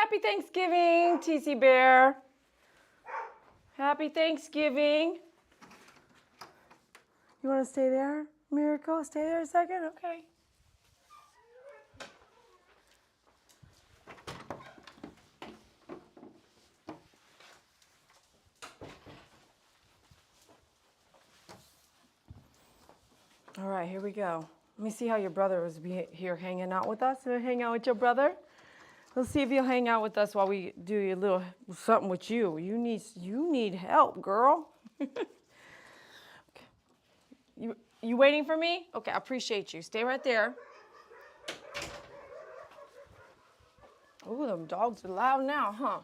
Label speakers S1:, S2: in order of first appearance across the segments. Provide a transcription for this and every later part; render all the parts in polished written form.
S1: Happy Thanksgiving, TC Bear. Happy Thanksgiving. You want to stay there, Miracle? Stay there a second? Okay. All right, here we go. Let me see how your brother was here hanging out with us. Hang out with your brother. Let's see if you'll hang out with us while we do a little something with you. You need help, girl. Okay. You waiting for me? Okay, I appreciate you. Stay right there. Ooh, them dogs are loud now, huh?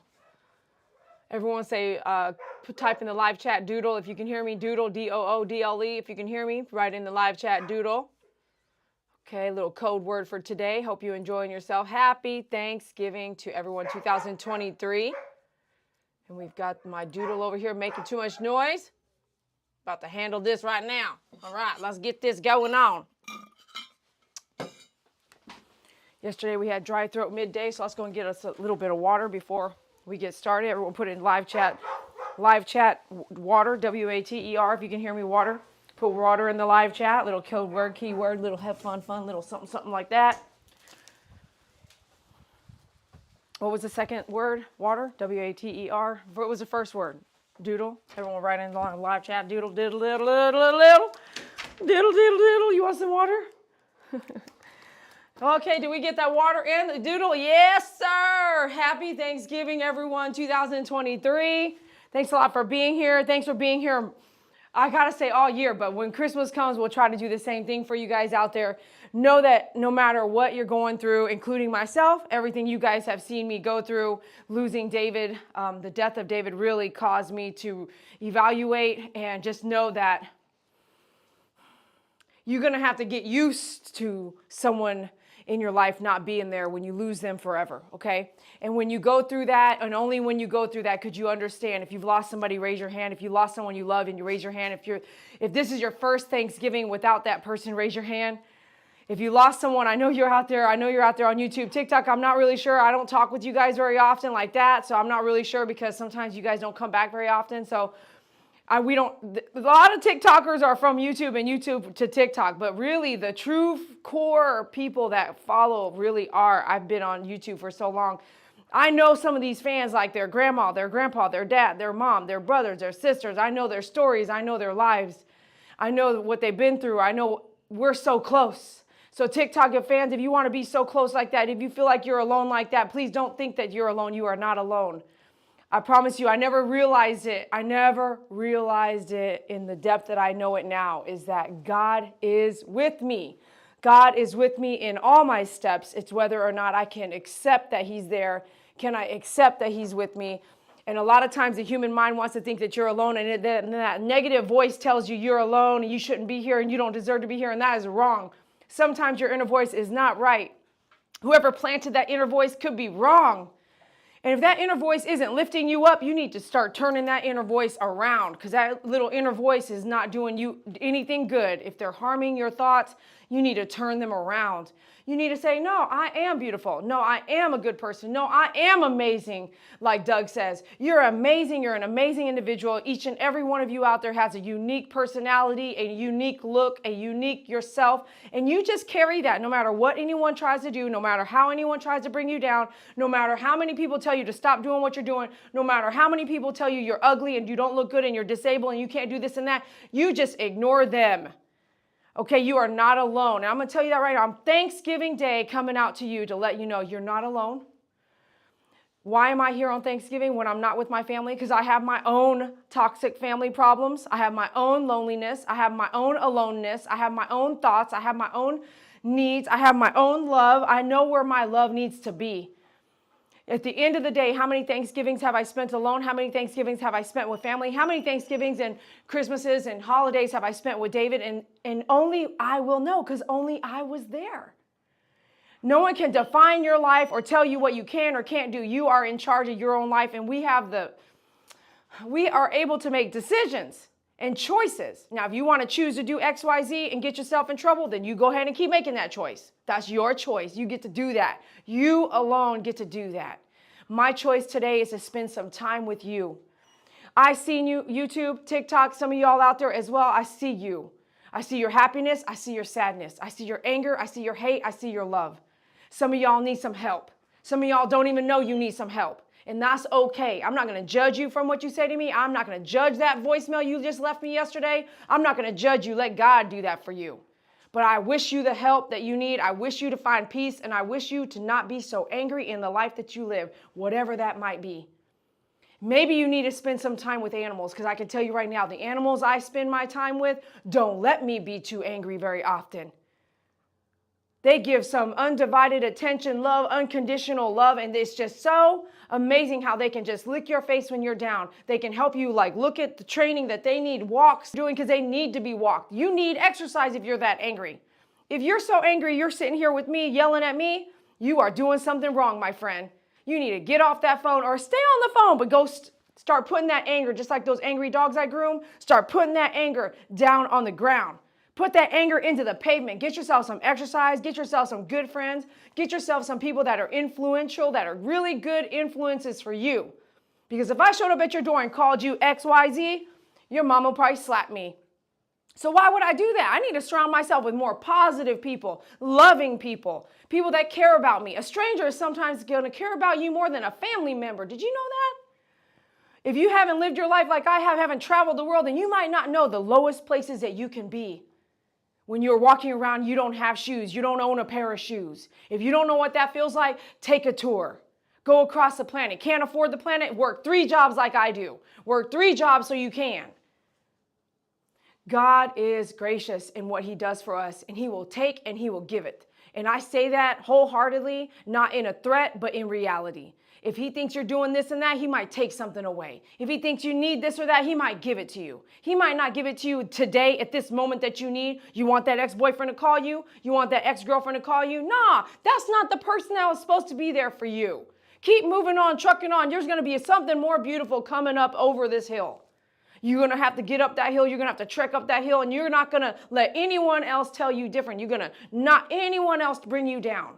S1: Everyone say, type in the live chat doodle if you can hear me. Doodle, D-O-O-D-L-E. If you can hear me, write in the live chat doodle. Okay, little code word for today. Hope you're enjoying yourself. Happy Thanksgiving to everyone, 2023. And we've got my doodle over here making too much noise. About to handle this right now. All right, let's get this going on. Yesterday we had dry throat midday, so let's go and get us a little bit of water before we get started. Everyone put in live chat water, W-A-T-E-R, if you can hear me, water. Put water in the live chat, little code word, keyword, little have fun, little something like that. What was the second word? Water, W-A-T-E-R. What was the first word? Doodle. Everyone write in the live chat, doodle, diddle, diddle, diddle, diddle, diddle. Diddle, diddle, diddle. You want some water? Okay, did we get that water in the doodle? Yes, sir. Happy Thanksgiving, everyone, 2023. Thanks a lot for being here. Thanks for being here. I gotta say all year, but when Christmas comes, we'll try to do the same thing for you guys out there. Know that no matter what you're going through, including myself, everything you guys have seen me go through, losing David, the death of David really caused me to evaluate and just know that you're gonna have to get used to someone in your life not being there when you lose them forever, okay? And when you go through that, and only when you go through that could you understand. If you've lost somebody, raise your hand. If you lost someone you love, and you raise your hand. If this is your first Thanksgiving without that person, raise your hand. If you lost someone, I know you're out there. I know you're out there on YouTube, TikTok. I'm not really sure. I don't talk with you guys very often like that, so I'm not really sure because sometimes you guys don't come back very often. So a lot of TikTokers are from YouTube and YouTube to TikTok, but really the true core people that follow really are. I've been on YouTube for so long. I know some of these fans like their grandma, their grandpa, their dad, their mom, their brothers, their sisters. I know their stories. I know their lives. I know what they've been through. I know we're so close. So TikTok fans, if you want to be so close like that, if you feel like you're alone like that, please don't think that you're alone. You are not alone. I promise you, I never realized it. I never realized it in the depth that I know it now, is that God is with me. God is with me in all my steps. It's whether or not I can accept that he's there. Can I accept that he's with me? And a lot of times the human mind wants to think that you're alone, and that negative voice tells you you're alone and you shouldn't be here and you don't deserve to be here, and that is wrong. Sometimes your inner voice is not right. Whoever planted that inner voice could be wrong. And if that inner voice isn't lifting you up, you need to start turning that inner voice around, because that little inner voice is not doing you anything good. If they're harming your thoughts, you need to turn them around. You need to say, no, I am beautiful. No, I am a good person. No, I am amazing. Like Doug says, you're amazing. You're an amazing individual. Each and every one of you out there has a unique personality, a unique look, a unique yourself. And you just carry that no matter what anyone tries to do, no matter how anyone tries to bring you down, no matter how many people tell you to stop doing what you're doing, no matter how many people tell you you're ugly and you don't look good and you're disabled and you can't do this and that, you just ignore them. Okay, you are not alone. And I'm going to tell you that right now. On Thanksgiving Day coming out to you to let you know you're not alone. Why am I here on Thanksgiving when I'm not with my family? Because I have my own toxic family problems. I have my own loneliness. I have my own aloneness. I have my own thoughts. I have my own needs. I have my own love. I know where my love needs to be. At the end of the day, how many Thanksgivings have I spent alone? How many Thanksgivings have I spent with family? How many Thanksgivings and Christmases and holidays have I spent with David? And only I will know, because only I was there. No one can define your life or tell you what you can or can't do. You are in charge of your own life, and we are able to make decisions and choices. Now, if you want to choose to do X, Y, Z and get yourself in trouble, then you go ahead and keep making that choice. That's your choice. You get to do that. You alone get to do that. My choice today is to spend some time with you. I see you, YouTube, TikTok, some of y'all out there as well. I see you. I see your happiness. I see your sadness. I see your anger. I see your hate. I see your love. Some of y'all need some help. Some of y'all don't even know you need some help. And that's okay. I'm not going to judge you from what you say to me. I'm not going to judge that voicemail you just left me yesterday. I'm not going to judge you. Let God do that for you. But I wish you the help that you need. I wish you to find peace. And I wish you to not be so angry in the life that you live, whatever that might be. Maybe you need to spend some time with animals, because I can tell you right now, the animals I spend my time with don't let me be too angry very often. They give some undivided attention, love, unconditional love, and it's just so amazing how they can just lick your face when you're down. They can help you like look at the training that they need, walks doing because they need to be walked. You need exercise if you're that angry. If you're so angry, you're sitting here with me yelling at me, you are doing something wrong, my friend. You need to get off that phone or stay on the phone, but go start putting that anger, just like those angry dogs I groom, start putting that anger down on the ground. Put that anger into the pavement. Get yourself some exercise. Get yourself some good friends. Get yourself some people that are influential, that are really good influences for you. Because if I showed up at your door and called you XYZ, your mom will probably slap me. So why would I do that? I need to surround myself with more positive people, loving people, people that care about me. A stranger is sometimes going to care about you more than a family member. Did you know that? If you haven't lived your life like I have, haven't traveled the world, then you might not know the lowest places that you can be. When you're walking around, you don't have shoes. You don't own a pair of shoes. If you don't know what that feels like, take a tour. Go across the planet. Can't afford the planet? Work 3 jobs like I do. Work 3 jobs so you can. God is gracious in what he does for us, and he will take and he will give it. And I say that wholeheartedly, not in a threat, but in reality. If he thinks you're doing this and that, he might take something away. If he thinks you need this or that, he might give it to you. He might not give it to you today at this moment that you need. You want that ex-boyfriend to call you? You want that ex-girlfriend to call you? Nah, that's not the person that was supposed to be there for you. Keep moving on, trucking on. There's going to be something more beautiful coming up over this hill. You're going to have to get up that hill. You're going to have to trek up that hill, and you're not going to let anyone else tell you different. You're going to not anyone else bring you down.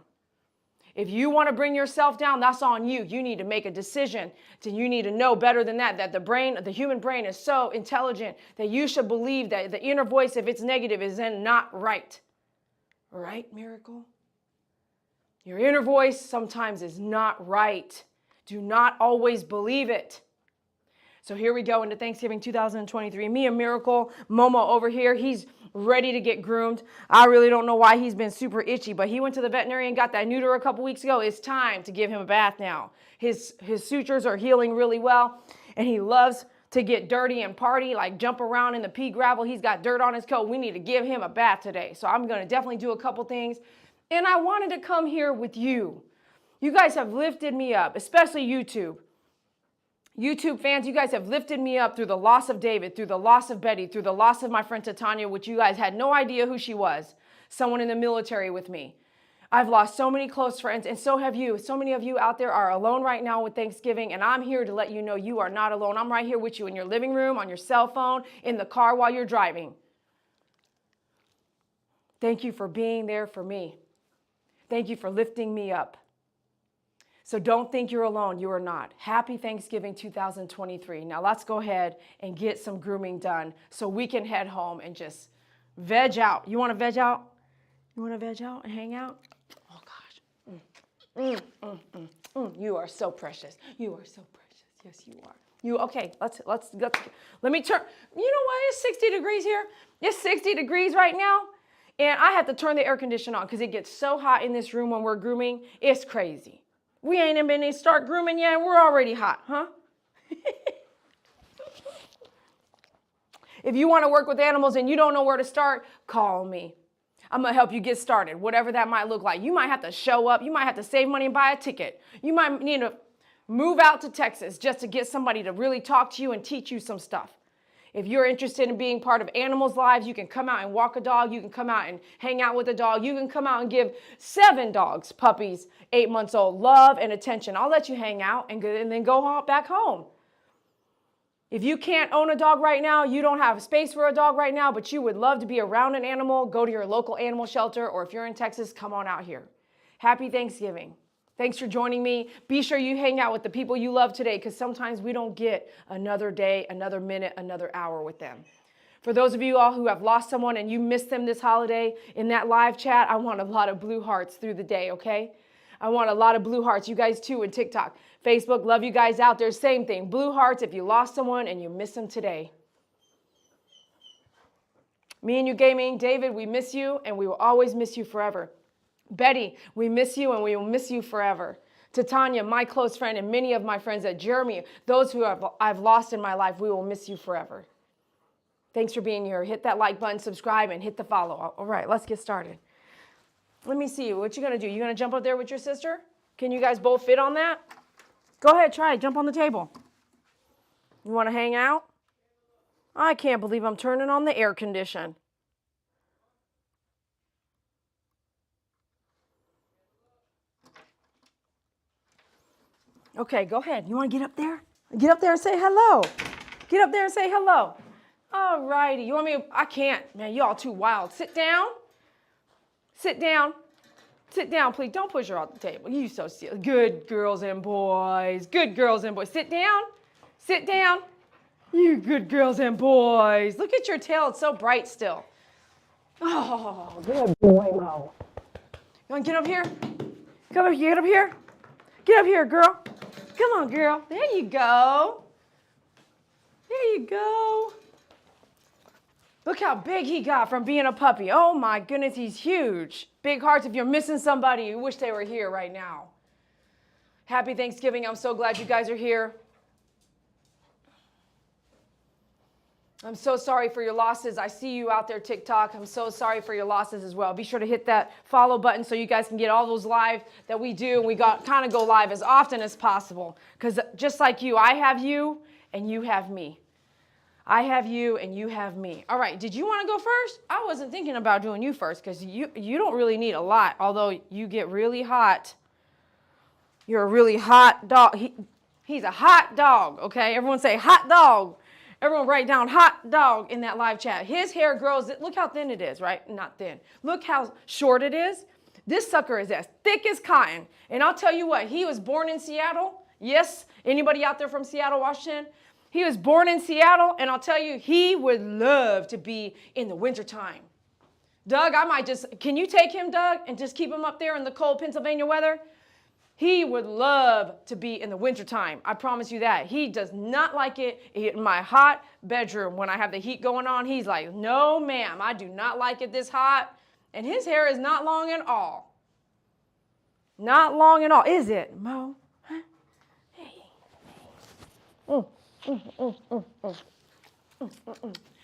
S1: If you want to bring yourself down, that's on you. You need to make a decision. You need to know better than that, that the human brain is so intelligent that you should believe that the inner voice, if it's negative, is then not right. Right, Miracle? Your inner voice sometimes is not right. Do not always believe it. So here we go into Thanksgiving 2023. Me and Miracle Momo over here, he's ready to get groomed. I really don't know why he's been super itchy, but he went to the veterinarian and got that neuter a couple weeks ago. It's time to give him a bath now. His sutures are healing really well, and he loves to get dirty and party, like jump around in the pea gravel. He's got dirt on his coat. We need to give him a bath today. So I'm going to definitely do a couple things. And I wanted to come here with you. You guys have lifted me up, especially YouTube. YouTube fans, you guys have lifted me up through the loss of David, through the loss of Betty, through the loss of my friend Titania, which you guys had no idea who she was, someone in the military with me. I've lost so many close friends, and so have you. So many of you out there are alone right now with Thanksgiving, and I'm here to let you know you are not alone. I'm right here with you in your living room, on your cell phone, in the car while you're driving. Thank you for being there for me. Thank you for lifting me up. So don't think you're alone. You are not. Happy Thanksgiving 2023. Now let's go ahead and get some grooming done so we can head home and just veg out. You want to veg out? You want to veg out and hang out? Oh gosh. You are so precious. You are so precious. Yes, you are. Okay, let's let me turn. You know what? It's 60 degrees here. It's 60 degrees right now. And I have to turn the air conditioner on because it gets so hot in this room when we're grooming. It's crazy. We ain't even been to start grooming yet, and we're already hot, huh? If you want to work with animals and you don't know where to start, call me. I'm going to help you get started, whatever that might look like. You might have to show up. You might have to save money and buy a ticket. You might need to move out to Texas just to get somebody to really talk to you and teach you some stuff. If you're interested in being part of animals' lives, you can come out and walk a dog. You can come out and hang out with a dog. You can come out and give 7 dogs, puppies, 8 months old, love and attention. I'll let you hang out and then go back home. If you can't own a dog right now, you don't have space for a dog right now, but you would love to be around an animal, go to your local animal shelter, or if you're in Texas, come on out here. Happy Thanksgiving. Thanks for joining me. Be sure you hang out with the people you love today, because sometimes we don't get another day, another minute, another hour with them. For those of you all who have lost someone and you missed them this holiday, in that live chat, I want a lot of blue hearts through the day, okay? I want a lot of blue hearts. You guys too in TikTok, Facebook, love you guys out there. Same thing, blue hearts if you lost someone and you miss them today. Me and you gaming, David, we miss you and we will always miss you forever. Betty, we miss you and we will miss you forever. To Tanya, my close friend, and many of my friends at Jeremy, those who I've lost in my life, we will miss you forever. Thanks for being here. Hit that like button, subscribe, and hit the follow. All right, let's get started. Let me see. What you going to do? You going to jump up there with your sister? Can you guys both fit on that? Go ahead, try it. Jump on the table. You want to hang out? I can't believe I'm turning on the air condition. Okay, go ahead. You want to get up there? Get up there and say hello. Get up there and say hello. All righty. You want me to, I can't. Man, y'all too wild. Sit down. Sit down. Sit down, please. Don't push her off the table. You so silly. Good girls and boys. Good girls and boys. Sit down. Sit down. You good girls and boys. Look at your tail. It's so bright still. Oh, good boy, Mo. You want to get up here? Come up here. Get up here. Get up here, girl. Come on, girl. There you go. There you go. Look how big he got from being a puppy. Oh my goodness, he's huge. Big hearts if you're missing somebody, you wish they were here right now. Happy Thanksgiving. I'm so glad you guys are here. I'm so sorry for your losses. I see you out there, TikTok. I'm so sorry for your losses as well. Be sure to hit that follow button so you guys can get all those live that we do. And we kind of go live as often as possible. Because just like you, I have you and you have me. I have you and you have me. All right, did you want to go first? I wasn't thinking about doing you first because you don't really need a lot, although you get really hot. You're a really hot dog. He's a hot dog, okay? Everyone say hot dog. Everyone write down hot dog in that live chat. His hair grows, look how thin it is, right? Not thin. Look how short it is. This sucker is as thick as cotton. And I'll tell you what, he was born in Seattle. Yes, anybody out there from Seattle, Washington? He was born in Seattle, and I'll tell you, he would love to be in the wintertime. Doug, can you take him, Doug, and just keep him up there in the cold Pennsylvania weather? He would love to be in the wintertime. I promise you that. He does not like it in my hot bedroom when I have the heat going on. He's like, no, ma'am, I do not like it this hot. And his hair is not long at all. Not long at all. Is it, Mo? Huh? Hey.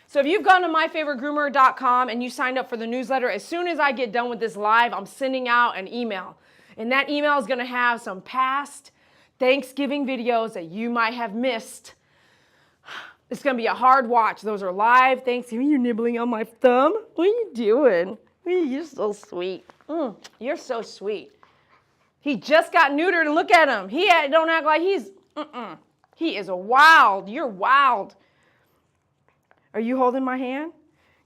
S1: So if you've gone to myfavoritegroomer.com and you signed up for the newsletter, as soon as I get done with this live, I'm sending out an email. And that email is going to have some past Thanksgiving videos that you might have missed. It's going to be a hard watch. Those are live Thanksgiving. You're nibbling on my thumb. What are you doing? You're so sweet. You're so sweet. He just got neutered and look at him. Don't act like he's, He is wild. You're wild. Are you holding my hand?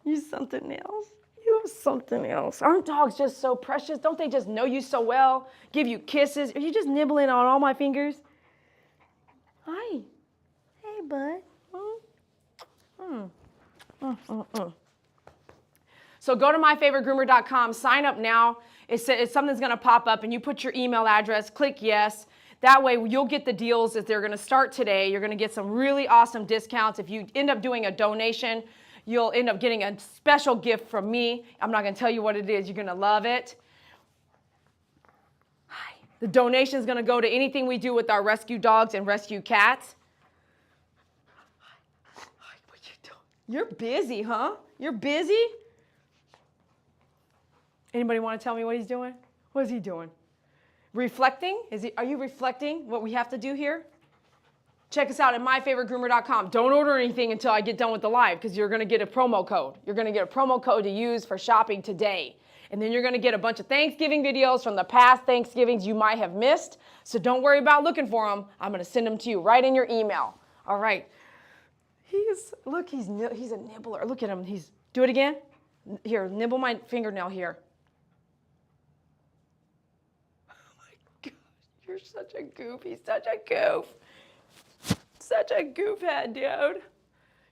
S1: You something else. You have something else. Aren't dogs just so precious? Don't they just know you so well? Give you kisses? Are you just nibbling on all my fingers? Hi. Hey, bud. So go to myfavoritegroomer.com. Sign up now. Something's going to pop up, and you put your email address. Click yes. That way you'll get the deals that they're going to start today. You're going to get some really awesome discounts. If you end up doing a donation, you'll end up getting a special gift from me. I'm not going to tell you what it is. You're going to love it. Hi. The donation is going to go to anything we do with our rescue dogs and rescue cats. Hi, what you doing? You're busy, huh? You're busy? Anybody want to tell me what he's doing? What is he doing? Reflecting? Are you reflecting what we have to do here? Check us out at myfavoritegroomer.com. Don't order anything until I get done with the live because you're going to get a promo code. You're going to get a promo code to use for shopping today. And then you're going to get a bunch of Thanksgiving videos from the past Thanksgivings you might have missed. So don't worry about looking for them. I'm going to send them to you right in your email. All right. Look, he's a nibbler. Look at him. Do it again. Here, nibble my fingernail here. You're such a goof. He's such a goof. Such a goof head, dude.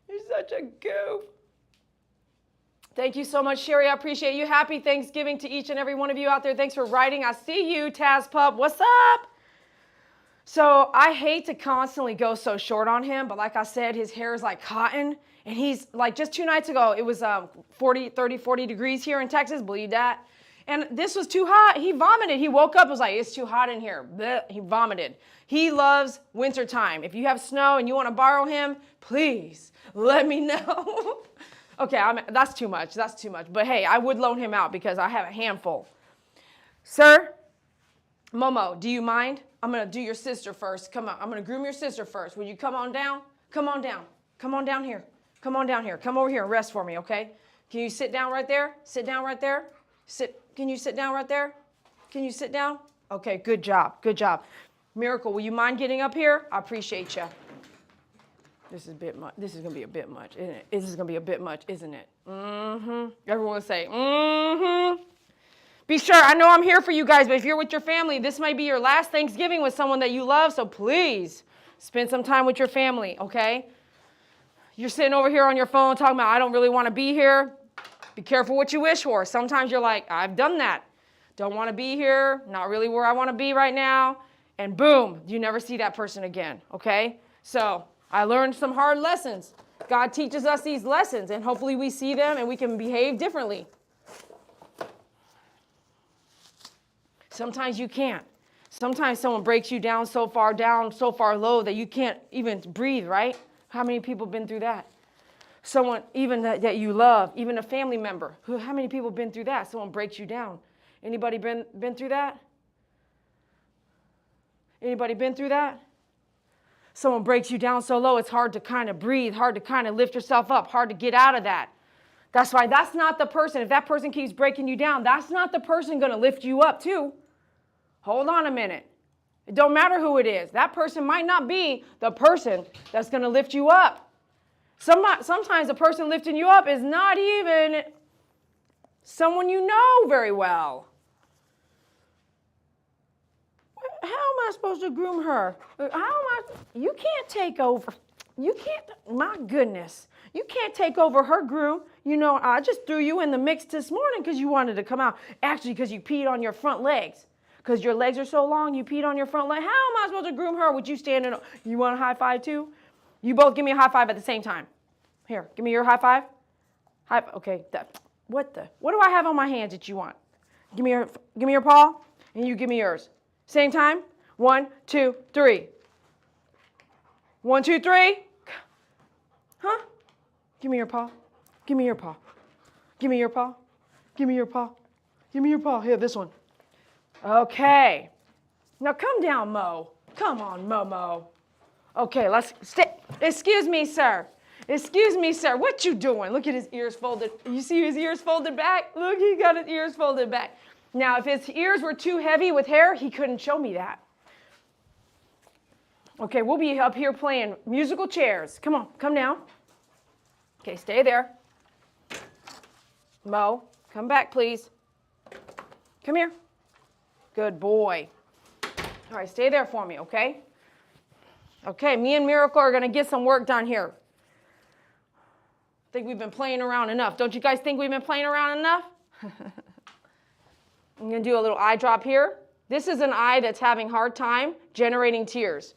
S1: You're such a goof. Thank you so much, Sherry. I appreciate you. Happy Thanksgiving to each and every one of you out there. Thanks for writing. I see you, Taz Pup. What's up? So I hate to constantly go so short on him, but like I said, his hair is like cotton. And he's like, just 2 nights ago, it was 40 degrees here in Texas. Believe that. And this was too hot. He vomited. He woke up, was like, it's too hot in here. Blech. He vomited. He loves wintertime. If you have snow and you want to borrow him, please let me know. Okay, that's too much. That's too much. But hey, I would loan him out because I have a handful. Sir, Momo, do you mind? I'm going to do your sister first. Come on. I'm going to groom your sister first. Will you come on down? Come on down. Come on down here. Come on down here. Come over here and rest for me, okay? Can you sit down right there? Sit down right there. Can you sit down right there? Can you sit down? Okay, good job. Good job. Miracle, will you mind getting up here? I appreciate you. This is a bit much. This is going to be a bit much, isn't it? This is going to be a bit much, isn't it? Mm-hmm. Everyone say, mm-hmm. Be sure, I know I'm here for you guys, but if you're with your family, this might be your last Thanksgiving with someone that you love, so please spend some time with your family, okay? You're sitting over here on your phone talking about, I don't really want to be here. Be careful what you wish for. Sometimes you're like, I've done that. Don't want to be here. Not really where I want to be right now. And boom, you never see that person again, okay? So I learned some hard lessons. God teaches us these lessons, and hopefully we see them and we can behave differently. Sometimes you can't. Sometimes someone breaks you down, so far low that you can't even breathe, right? How many people have been through that? Someone even that you love, even a family member. How many people have been through that? Someone breaks you down. Anybody been through that? Anybody been through that? Someone breaks you down so low, it's hard to kind of breathe, hard to kind of lift yourself up, hard to get out of that. That's why that's not the person. If that person keeps breaking you down, that's not the person going to lift you up too. Hold on a minute. It don't matter who it is. That person might not be the person that's going to lift you up. Sometimes the person lifting you up is not even someone you know very well. How am I supposed to groom her? You can't take over. You can't, my goodness. You can't take over her groom. You know, I just threw you in the mix this morning because you wanted to come out. Actually, because you peed on your front legs. Because your legs are so long, you peed on your front leg. How am I supposed to groom her with you standing? You want a high five too? You both give me a high five at the same time. Here, give me your high five. Okay, what do I have on my hands that you want? Give me your paw, and you give me yours. Same time. 1, 2, 3. 1, 2, 3. Huh? Give me your paw. Give me your paw. Give me your paw. Give me your paw. Give me your paw. Here, this one. Okay. Now come down, Mo. Come on, Momo. Okay, let's stay. Excuse me, sir. Excuse me, sir. What you doing? Look at his ears folded. You see his ears folded back? Look, he got his ears folded back. Now, if his ears were too heavy with hair, he couldn't show me that. Okay, we'll be up here playing musical chairs. Come on, come down. Okay, stay there. Mo, come back, please. Come here. Good boy. All right, stay there for me, okay? Okay, me and Miracle are going to get some work done here. I think we've been playing around enough. Don't you guys think we've been playing around enough? I'm going to do a little eye drop here. This is an eye that's having a hard time generating tears.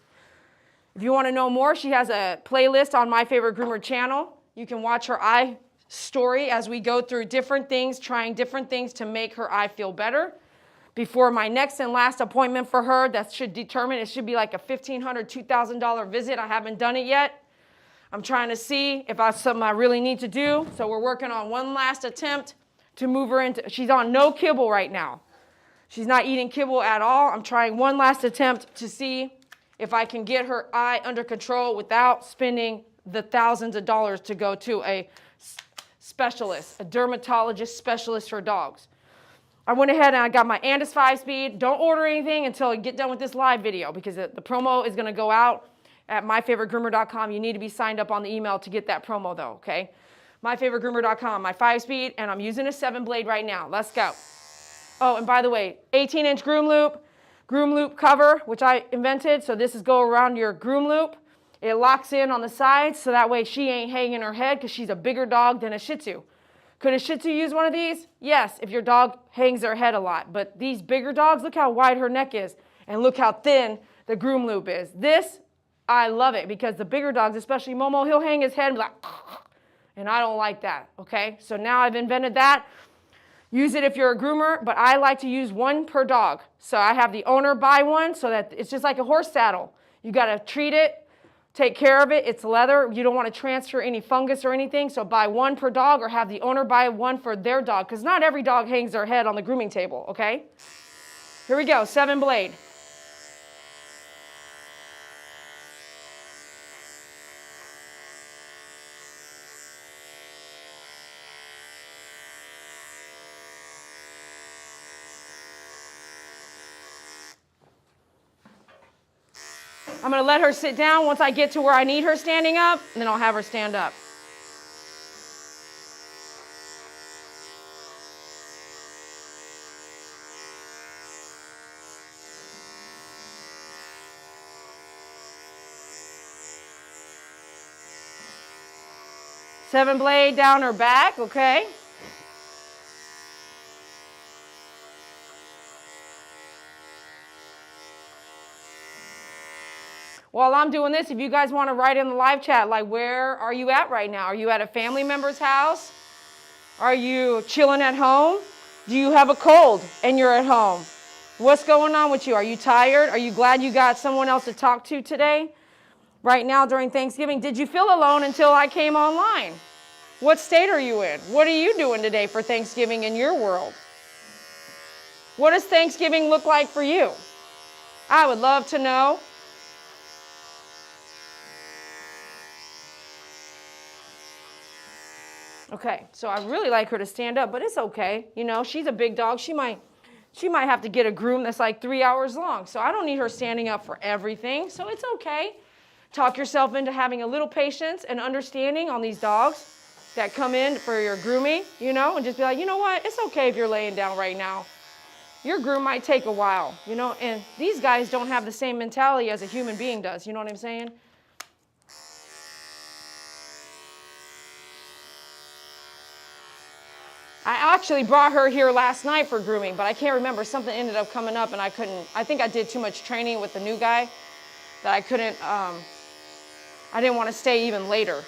S1: If you want to know more, she has a playlist on My Favorite Groomer channel. You can watch her eye story as we go through different things, trying different things to make her eye feel better. Before my next and last appointment for her, that should determine, it should be like a $1,500, $2,000 visit. I haven't done it yet. I'm trying to see if that's something I really need to do. So we're working on one last attempt to move her into, she's on no kibble right now. She's not eating kibble at all. I'm trying one last attempt to see if I can get her eye under control without spending the thousands of dollars to go to a specialist, a dermatologist specialist for dogs. I went ahead and I got my Andis 5-speed. Don't order anything until I get done with this live video because the promo is going to go out at myfavoritegroomer.com. You need to be signed up on the email to get that promo though, okay? myfavoritegroomer.com, my 5-speed, and I'm using a 7 blade right now. Let's go. Oh, and by the way, 18-inch groom loop, groom loop cover, which I invented. So this is go around your groom loop. It locks in on the sides, so that way she ain't hanging her head because she's a bigger dog than a Shih Tzu. Could a Shih Tzu use one of these? Yes, if your dog hangs their head a lot. But these bigger dogs, look how wide her neck is, and look how thin the groom loop is. This, I love it, because the bigger dogs, especially Momo, he'll hang his head and be like, and I don't like that, okay? So now I've invented that. Use it if you're a groomer, but I like to use one per dog. So I have the owner buy one so that it's just like a horse saddle. You got to treat it, take care of it. It's leather. You don't want to transfer any fungus or anything, so buy one per dog or have the owner buy one for their dog, because not every dog hangs their head on the grooming table, okay? Here we go, 7 blade. I'm going to let her sit down once I get to where I need her standing up, and then I'll have her stand up. Seven blade down her back, okay? While I'm doing this, if you guys want to write in the live chat, like, where are you at right now? Are you at a family member's house? Are you chilling at home? Do you have a cold and you're at home? What's going on with you? Are you tired? Are you glad you got someone else to talk to today? Right now during Thanksgiving, did you feel alone until I came online? What state are you in? What are you doing today for Thanksgiving in your world? What does Thanksgiving look like for you? I would love to know. Okay, so I really like her to stand up, but it's okay. You know, she's a big dog. She might have to get a groom that's like 3 hours long. So I don't need her standing up for everything. So it's okay. Talk yourself into having a little patience and understanding on these dogs that come in for your grooming, you know, and just be like, you know what? It's okay if you're laying down right now. Your groom might take a while, you know, and these guys don't have the same mentality as a human being does. You know what I'm saying? I actually brought her here last night for grooming, but I can't remember. Something ended up coming up and I think I did too much training with the new guy that I didn't want to stay even later.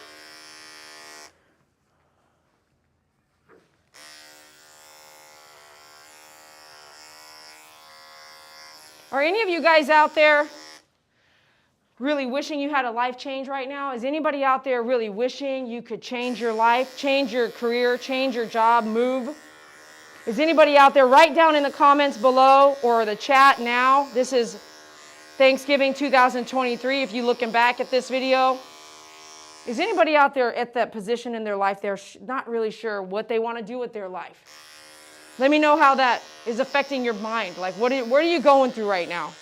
S1: Are any of you guys out there really wishing you had a life change right now? Is anybody out there really wishing you could change your life, change your career, change your job, move? Is anybody out there? Write down in the comments below or the chat now. This is Thanksgiving 2023, if you're looking back at this video. Is anybody out there at that position in their life they're not really sure what they want to do with their life? Let me know how that is affecting your mind. Like, what are you going through right now?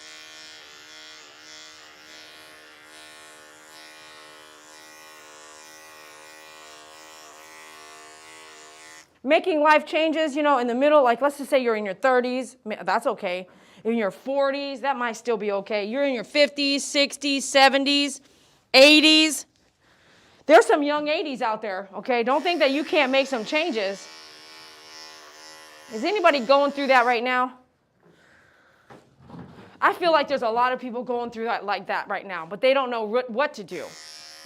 S1: Making life changes, you know, in the middle, like let's just say you're in your 30s, that's okay. In your 40s, that might still be okay. You're in your 50s, 60s, 70s, 80s. There's some young 80s out there, okay? Don't think that you can't make some changes. Is anybody going through that right now? I feel like there's a lot of people going through that like that right now, but they don't know what to do.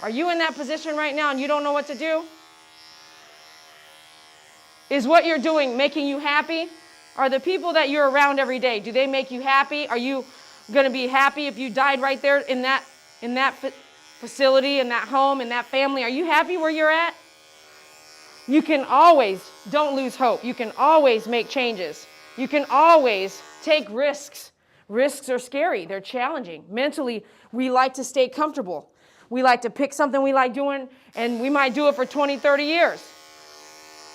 S1: Are you in that position right now and you don't know what to do? Is what you're doing making you happy? Are the people that you're around every day, do they make you happy? Are you going to be happy if you died right there in that facility, in that home, in that family? Are you happy where you're at? You can always, don't lose hope. You can always make changes. You can always take risks. Risks are scary. They're challenging. Mentally, we like to stay comfortable. We like to pick something we like doing, and we might do it for 20, 30 years.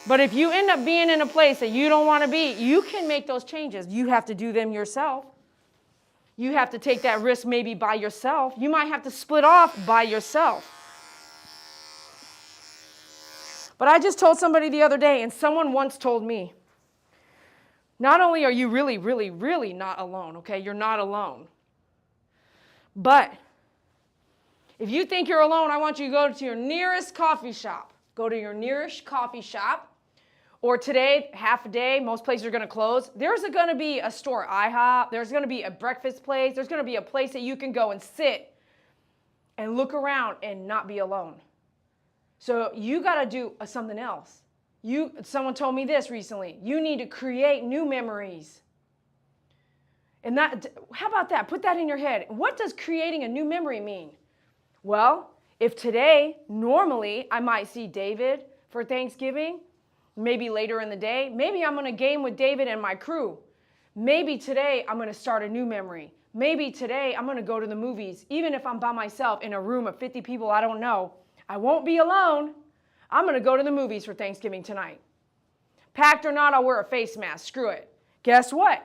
S1: But if you end up being in a place that you don't want to be, you can make those changes. You have to do them yourself. You have to take that risk maybe by yourself. You might have to split off by yourself. But I just told somebody the other day, and someone once told me, Not only are you really, really, really not alone, okay? You're not alone. But if you think you're alone, I want you to go to your nearest coffee shop. Go to your nearest coffee shop. Or today, half a day, most places are going to close. There's going to be a store, IHOP. There's going to be a breakfast place. There's going to be a place that you can go and sit and look around and not be alone. So you got to do something else. Someone told me this recently. You need to create new memories. And how about that? Put that in your head. What does creating a new memory mean? Well, if today, normally, I might see David for Thanksgiving, maybe later in the day, maybe I'm going to game with David and my crew. Maybe today I'm going to start a new memory. Maybe today I'm going to go to the movies, even if I'm by myself in a room of 50 people I don't know. I won't be alone. I'm going to go to the movies for Thanksgiving tonight. Packed or not, I'll wear a face mask. Screw it. Guess what?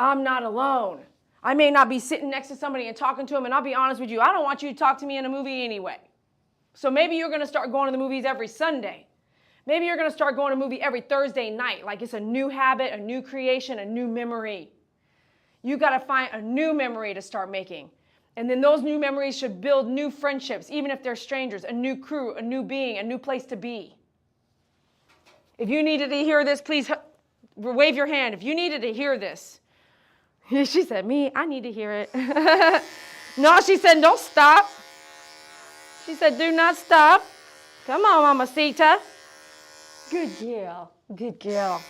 S1: I'm not alone. I may not be sitting next to somebody and talking to them, and I'll be honest with you, I don't want you to talk to me in a movie anyway. So maybe you're going to start going to the movies every Sunday. Maybe you're going to start going to a movie every Thursday night, like it's a new habit, a new creation, a new memory. You got to find a new memory to start making. And then those new memories should build new friendships, even if they're strangers, a new crew, a new being, a new place to be. If you needed to hear this, please wave your hand. If you needed to hear this. She said, me, I need to hear it. No, she said, don't stop. She said, do not stop. Come on, Mamacita. Good girl. Good girl.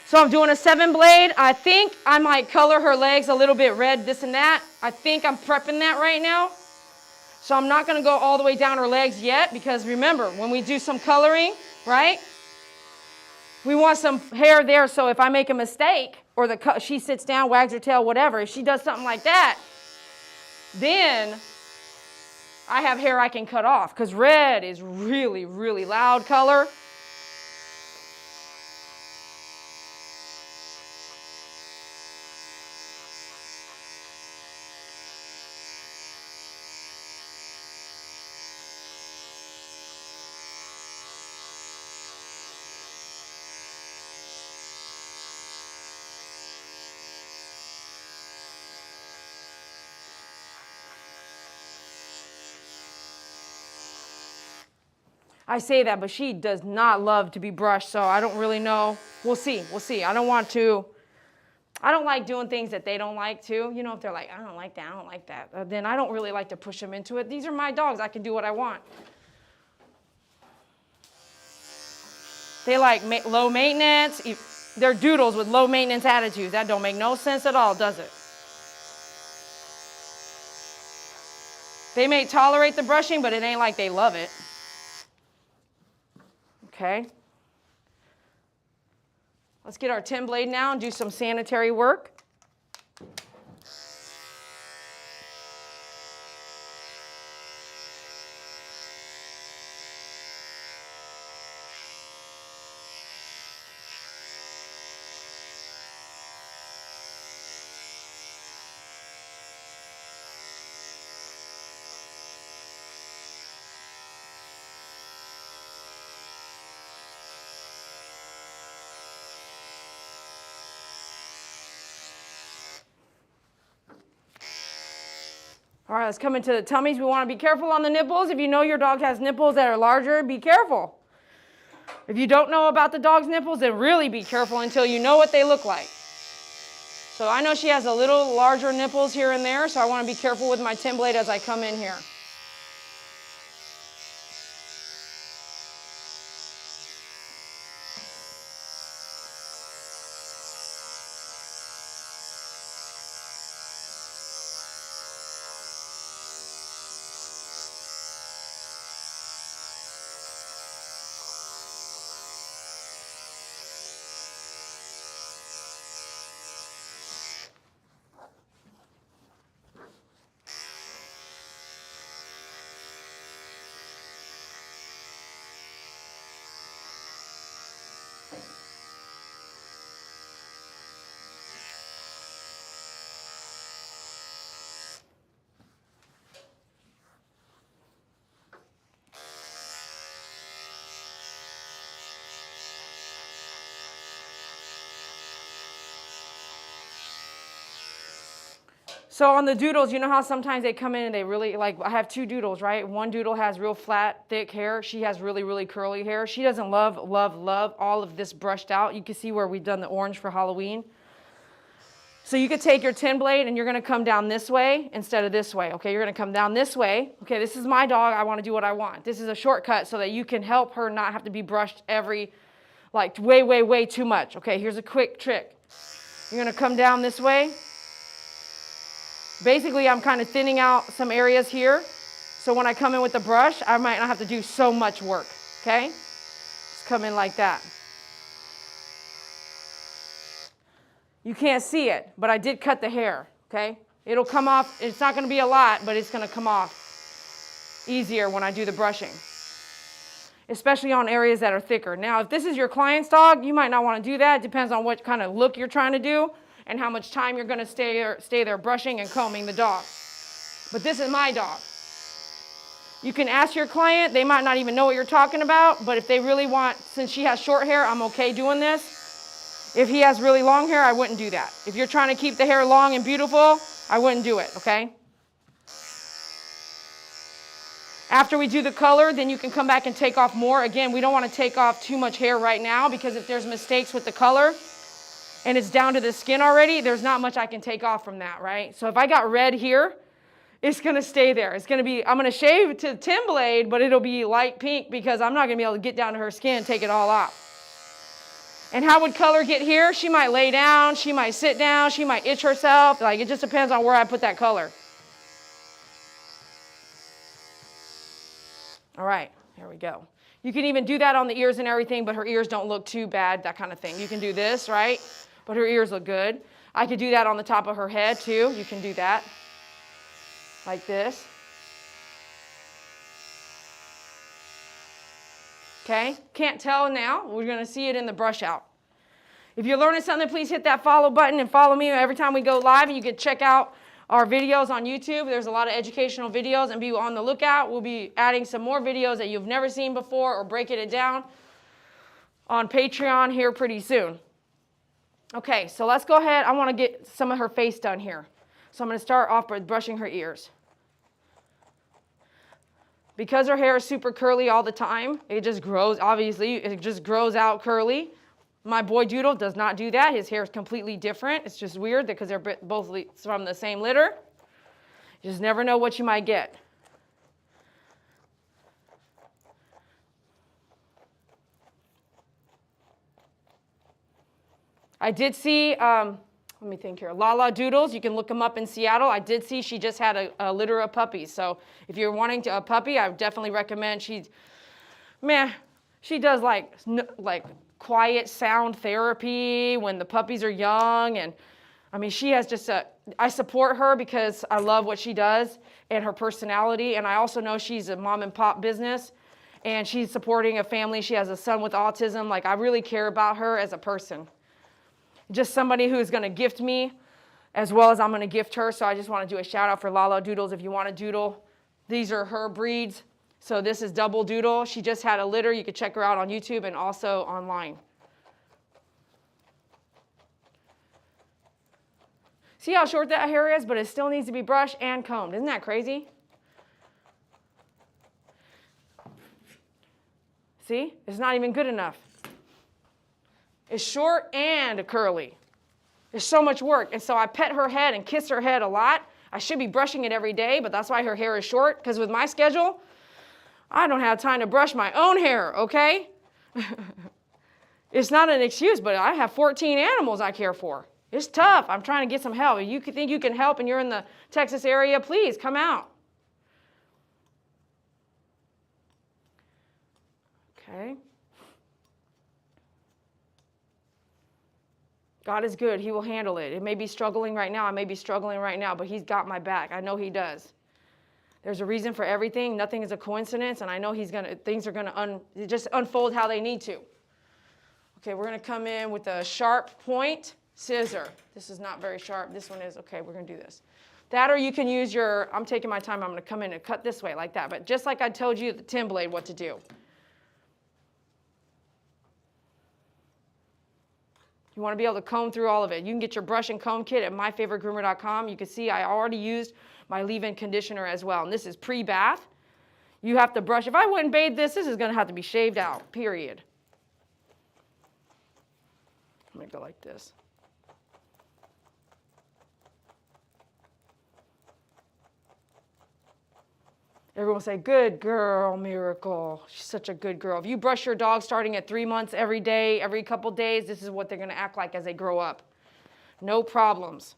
S1: So I'm doing a 7-blade. I think I might color her legs a little bit red, this and that. I think I'm prepping that right now. So I'm not going to go all the way down her legs yet because remember, when we do some coloring, right? We want some hair there so if I make a mistake or she sits down, wags her tail, whatever, if she does something like that, then I have hair I can cut off because red is really, really loud color. I say that, but she does not love to be brushed, so I don't really know. We'll see. We'll see. I don't like doing things that they don't like too. You know, if they're like, I don't like that, I don't like that. Then I don't really like to push them into it. These are my dogs. I can do what I want. They like low maintenance. They're doodles with low maintenance attitudes. That don't make no sense at all, does it? They may tolerate the brushing, but it ain't like they love it. Okay. Let's get our 10-blade now and do some sanitary work. All right, let's come into the tummies. We want to be careful on the nipples. If you know your dog has nipples that are larger, be careful. If you don't know about the dog's nipples, then really be careful until you know what they look like. So I know she has a little larger nipples here and there, so I want to be careful with my 10-blade as I come in here. So on the doodles, you know how sometimes they come in and they really, like, I have 2 doodles, right? One doodle has real flat, thick hair. She has really, really curly hair. She doesn't love all of this brushed out. You can see where we've done the orange for Halloween. So you could take your 10 blade and you're going to come down this way instead of this way. Okay, you're going to come down this way. Okay, this is my dog. I want to do what I want. This is a shortcut so that you can help her not have to be brushed like way, way, way too much. Okay, here's a quick trick. You're going to come down this way. Basically, I'm kind of thinning out some areas here. So when I come in with the brush, I might not have to do so much work. Okay, just come in like that. You can't see it, but I did cut the hair, okay? It'll come off. It's not going to be a lot, but it's going to come off easier when I do the brushing, especially on areas that are thicker. Now, if this is your client's dog, you might not want to do that. It depends on what kind of look you're trying to do and how much time you're going to stay there brushing and combing the dog. But this is my dog. You can ask your client. They might not even know what you're talking about, but if they really want, since she has short hair, I'm okay doing this. If he has really long hair, I wouldn't do that. If you're trying to keep the hair long and beautiful, I wouldn't do it, okay? After we do the color, then you can come back and take off more. Again, we don't want to take off too much hair right now because if there's mistakes with the color and it's down to the skin already, there's not much I can take off from that, right? So if I got red here, it's going to stay there. It's going to be, I'm going to shave to 10 blade, but it'll be light pink because I'm not going to be able to get down to her skin and take it all off. And how would color get here? She might lay down, she might sit down, she might itch herself. Like, it just depends on where I put that color. All right, here we go. You can even do that on the ears and everything, but her ears don't look too bad, that kind of thing. You can do this, right? But her ears look good. I could do that on the top of her head too. You can do that, like this. Okay, can't tell now. We're going to see it in the brush out. If you're learning something, please hit that follow button and follow me every time we go live. And you can check out our videos on YouTube. There's a lot of educational videos, and be on the lookout. We'll be adding some more videos that you've never seen before or breaking it down on Patreon here pretty soon. Okay, so let's go ahead. I want to get some of her face done here. So I'm going to start off by brushing her ears. Because her hair is super curly all the time, it just grows, obviously, it just grows out curly. My boy Doodle does not do that. His hair is completely different. It's just weird because they're both from the same litter. You just never know what you might get. I did see, let me think here, Lala Doodles. You can look them up in Seattle. I did see she just had a litter of puppies. So if you're wanting a puppy, I would definitely recommend. She does like quiet sound therapy when the puppies are young. And I mean, she has just I support her because I love what she does and her personality. And I also know she's a mom and pop business and she's supporting a family. She has a son with autism. Like, I really care about her as a person. Just somebody who's going to gift me as well as I'm going to gift her. So I just want to do a shout out for Lala Doodles. If you want a doodle, these are her breeds. So this is Double Doodle. She just had a litter. You can check her out on YouTube and also online. See how short that hair is, but it still needs to be brushed and combed. Isn't that crazy? See, it's not even good enough. It's short and curly. There's so much work. And so I pet her head and kiss her head a lot. I should be brushing it every day, but that's why her hair is short, because with my schedule, I don't have time to brush my own hair, okay? It's not an excuse, but I have 14 animals I care for. It's tough. I'm trying to get some help. If you think you can help and you're in the Texas area, please come out. Okay. God is good. He will handle it. It may be struggling right now. I may be struggling right now, but he's got my back. I know he does. There's a reason for everything. Nothing is a coincidence, and I know things are going to just unfold how they need to. Okay, we're going to come in with a sharp point scissor. This is not very sharp. This one is. Okay, we're going to do this. That, or you can use I'm taking my time. I'm going to come in and cut this way like that. But just like I told you, the 10 blade, what to do. You You want to be able to comb through all of it. You can get your brush and comb kit at myfavoritegroomer.com. You can see I already used my leave-in conditioner as well. And this is pre-bath. You have to brush. If I wouldn't bathe this is going to have to be shaved out, period. I'm going to go like this. Everyone say, good girl, Miracle. She's such a good girl. If you brush your dog starting at 3 months every day, every couple days, this is what they're going to act like as they grow up. No problems.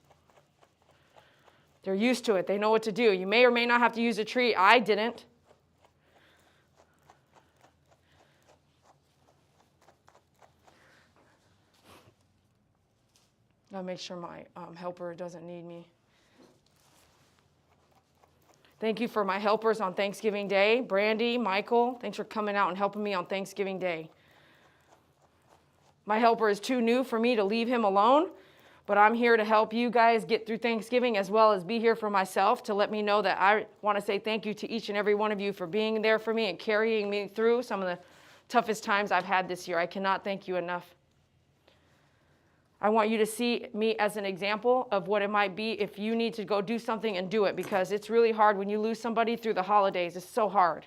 S1: They're used to it. They know what to do. You may or may not have to use a treat. I didn't. I'll make sure my helper doesn't need me. Thank you for my helpers on Thanksgiving Day. Brandy, Michael, thanks for coming out and helping me on Thanksgiving Day. My helper is too new for me to leave him alone, but I'm here to help you guys get through Thanksgiving as well as be here for myself to let me know that I want to say thank you to each and every one of you for being there for me and carrying me through some of the toughest times I've had this year. I cannot thank you enough. I want you to see me as an example of what it might be if you need to go do something and do it, because it's really hard when you lose somebody through the holidays. It's so hard.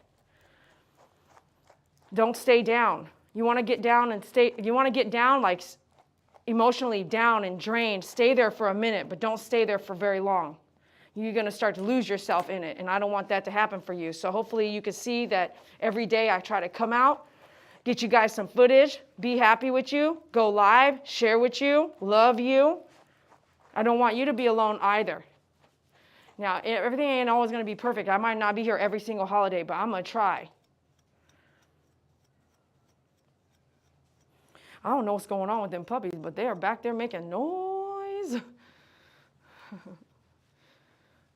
S1: Don't stay down. You want to get down and you want to get down like emotionally down and drained. Stay there for a minute, but don't stay there for very long. You're going to start to lose yourself in it, and I don't want that to happen for you. So hopefully you can see that every day I try to come out, get you guys some footage, be happy with you, go live, share with you, love you. I don't want you to be alone either. Now, everything ain't always going to be perfect. I might not be here every single holiday, but I'm going to try. I don't know what's going on with them puppies, but they are back there making noise.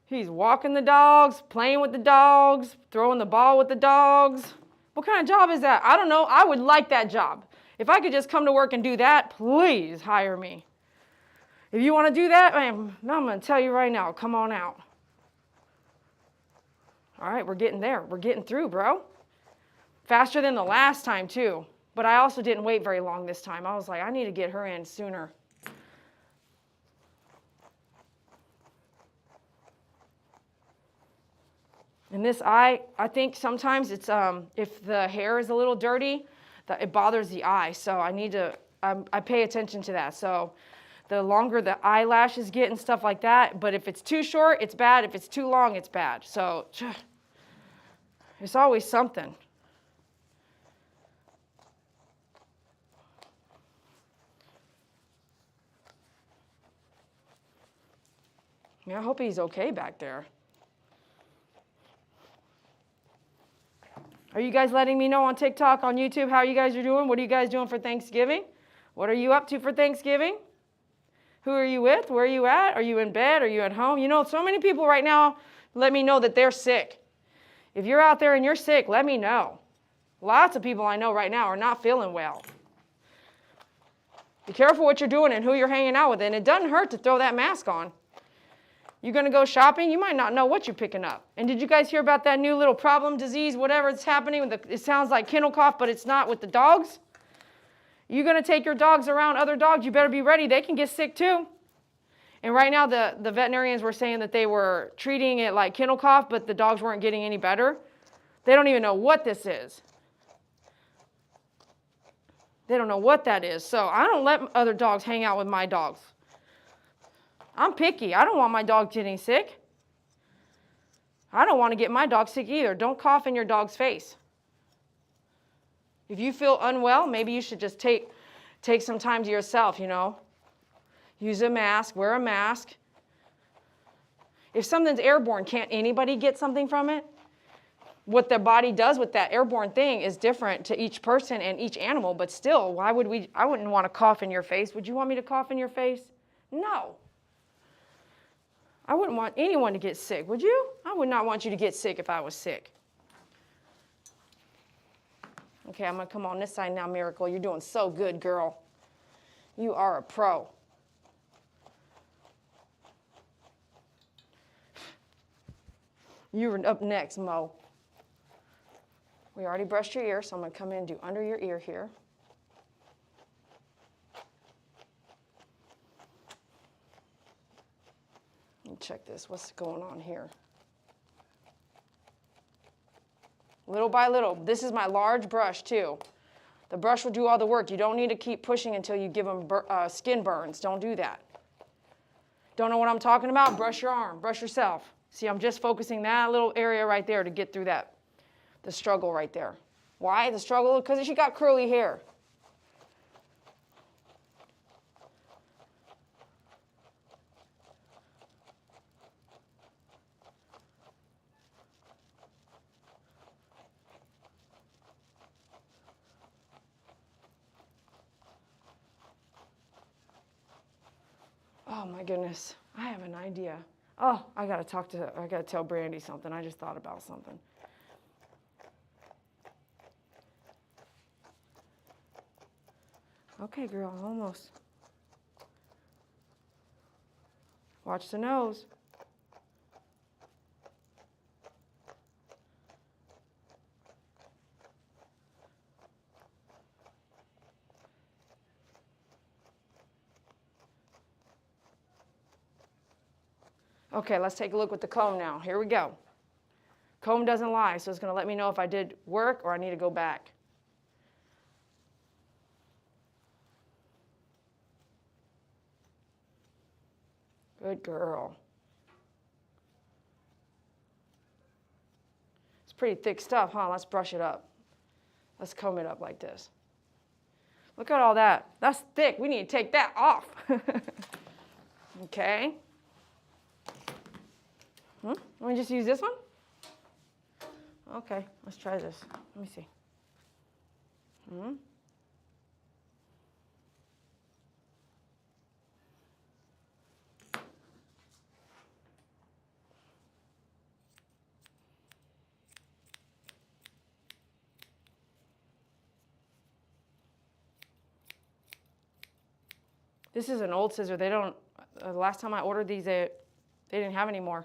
S1: He's walking the dogs, playing with the dogs, throwing the ball with the dogs. What kind of job is that? I don't know. I would like that job. If I could just come to work and do that, please hire me. If you want to do that, I'm going to tell you right now, come on out. All right, we're getting there. We're getting through, bro. Faster than the last time, too. But I also didn't wait very long this time. I was like, I need to get her in sooner. And this eye, I think sometimes it's, if the hair is a little dirty, it bothers the eye. So I pay attention to that. So the longer the eyelashes get and stuff like that. But if it's too short, it's bad. If it's too long, it's bad. So it's always something. Yeah, I hope he's okay back there. Are you guys letting me know on TikTok, on YouTube, how you guys are doing? What are you guys doing for Thanksgiving? What are you up to for Thanksgiving? Who are you with? Where are you at? Are you in bed? Are you at home? You know, so many people right now let me know that they're sick. If you're out there and you're sick, let me know. Lots of people I know right now are not feeling well. Be careful what you're doing and who you're hanging out with. And it doesn't hurt to throw that mask on. You're going to go shopping, you might not know what you're picking up. And did you guys hear about that new little problem, disease, whatever it's happening? It sounds like kennel cough, but it's not with the dogs. You're going to take your dogs around other dogs, you better be ready. They can get sick too. And right now the veterinarians were saying that they were treating it like kennel cough, but the dogs weren't getting any better. They don't even know what this is. They don't know what that is. So I don't let other dogs hang out with my dogs. I'm picky. I don't want my dog getting sick. I don't want to get my dog sick either. Don't cough in your dog's face. If you feel unwell, maybe you should just take some time to yourself, you know. Use a mask, wear a mask. If something's airborne, can't anybody get something from it? What the body does with that airborne thing is different to each person and each animal, but still, I wouldn't want to cough in your face. Would you want me to cough in your face? No. I wouldn't want anyone to get sick, would you? I would not want you to get sick if I was sick. Okay, I'm going to come on this side now, Miracle. You're doing so good, girl. You are a pro. You're up next, Mo. We already brushed your ear, so I'm going to come in and do under your ear here. check this. What's going on here? Little by little. This is my large brush too. The brush will do all the work. You don't need to keep pushing until you give them skin burns. Don't do that. Don't know what I'm talking about? Brush your arm. Brush yourself. See, I'm just focusing that little area right there to get through that, the struggle right there. Why the struggle? Because she got curly hair. Oh my goodness, I have an idea. Oh, I gotta tell Brandy something. I just thought about something. Okay, girl, almost. Watch the nose. Okay, let's take a look with the comb now. Here we go. Comb doesn't lie, so it's going to let me know if I did work or I need to go back. Good girl. It's pretty thick stuff, huh? Let's brush it up. Let's comb it up like this. Look at all that. That's thick. We need to take that off. Okay. Let me just use this one? Okay, let's try this. Let me see. This is an old scissor. They don't, the last time I ordered these, they didn't have any more.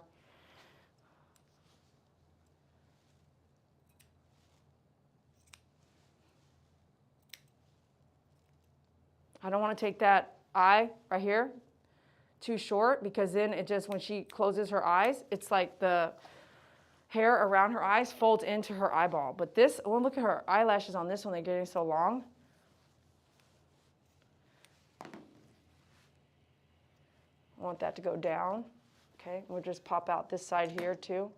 S1: I don't want to take that eye right here too short, because then it just, when she closes her eyes, it's like the hair around her eyes folds into her eyeball. But this, oh, look at her eyelashes on this one. They're getting so long. I want that to go down. Okay, we'll just pop out this side here too.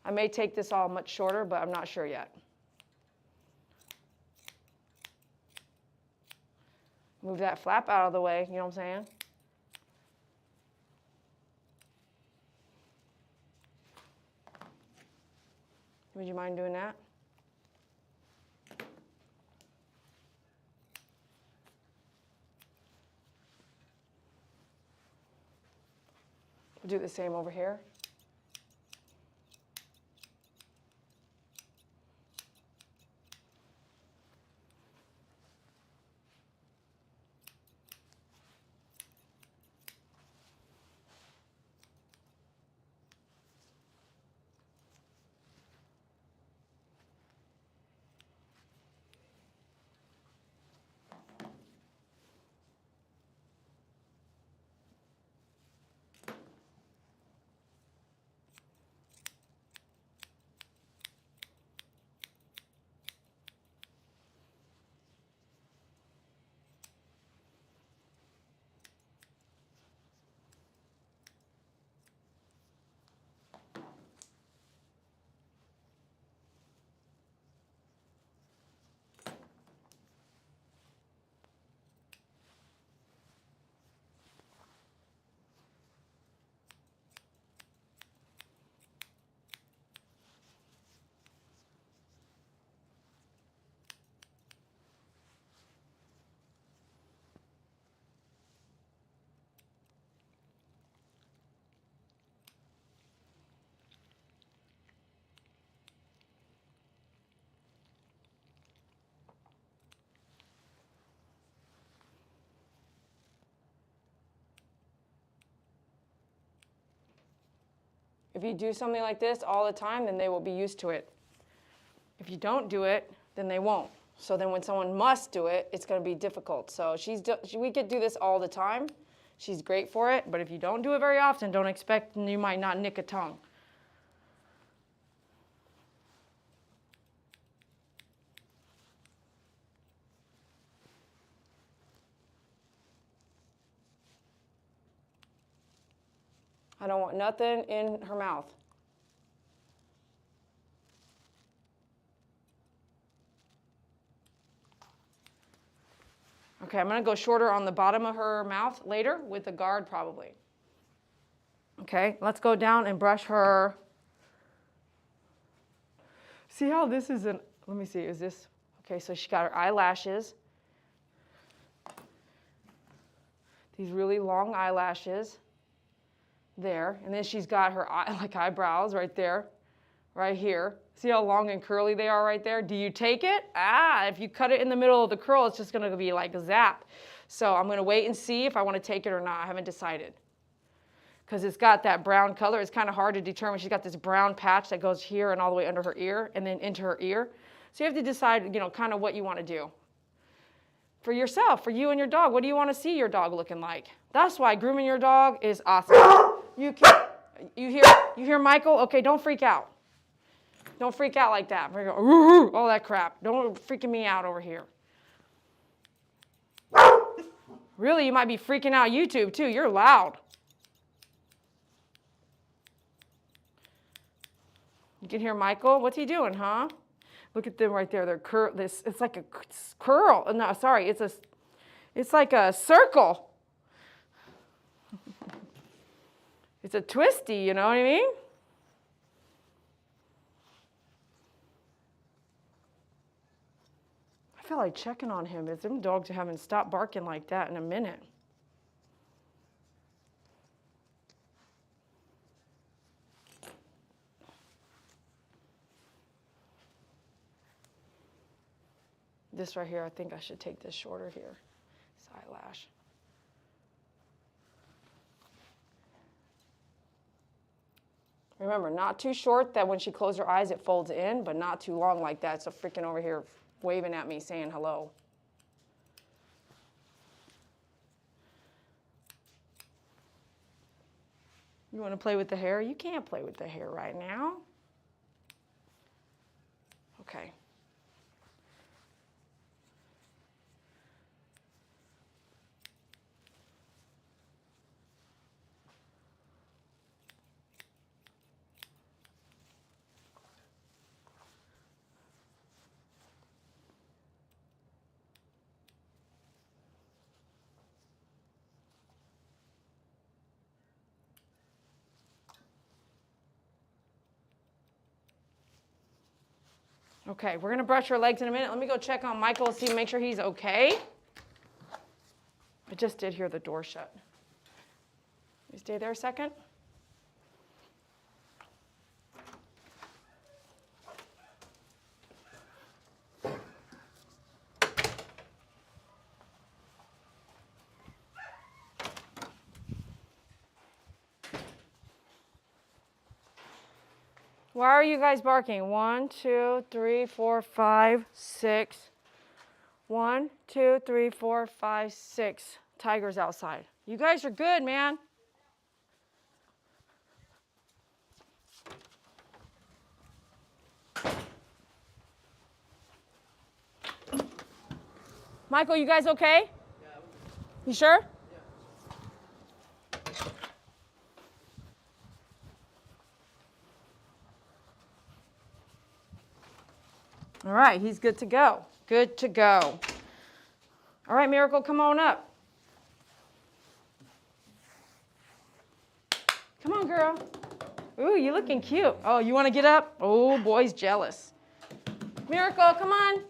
S1: I may take this all much shorter, but I'm not sure yet. Move that flap out of the way, you know what I'm saying? Would you mind doing that? We'll do the same over here. If you do something like this all the time, then they will be used to it. If you don't do it, then they won't. So then when someone must do it, it's going to be difficult. So we could do this all the time. She's great for it, but if you don't do it very often, don't expect you might not nick a tongue. I don't want nothing in her mouth. Okay, I'm going to go shorter on the bottom of her mouth later with the guard probably. Okay, let's go down and brush her. See how this is let me see, is this, okay, so she got her eyelashes. These really long eyelashes there. And then she's got her eyebrows right there, right here. See how long and curly they are right there? Do you take it? If you cut it in the middle of the curl, it's just going to be like a zap. So I'm going to wait and see if I want to take it or not. I haven't decided. Because it's got that brown color. It's kind of hard to determine. She's got this brown patch that goes here and all the way under her ear and then into her ear. So you have to decide, kind of what you want to do. For yourself, for you and your dog, what do you want to see your dog looking like? That's why grooming your dog is awesome. You hear Michael? Okay, don't freak out. Don't freak out like that. All that crap. Don't freaking me out over here. Really, you might be freaking out YouTube too. You're loud. You can hear Michael. What's he doing, huh? Look at them right there. They're it's like a curl. No, sorry. It's like a circle. It's a twisty, you know what I mean? I feel like checking on him. Them dogs haven't stopped barking like that in a minute. This right here, I think I should take this shorter here. This eyelash. Remember, not too short that when she closes her eyes it folds in, but not too long like that. So freaking over here waving at me saying hello. You want to play with the hair? You can't play with the hair right now. Okay. Okay, we're gonna brush her legs in a minute. Let me go check on Michael, see, make sure he's okay. I just did hear the door shut. You stay there a second. Why are you guys barking? 1, 2, 3, 4, 5, 6. 1, 2, 3, 4, 5, 6. Tigers outside. You guys are good, man. Michael, you guys okay? Yeah. You sure? All right, he's good to go. Good to go. All right, Miracle, come on up. Come on, girl. Ooh, you're looking cute. Oh, you want to get up? Oh, boy's jealous. Miracle, come on.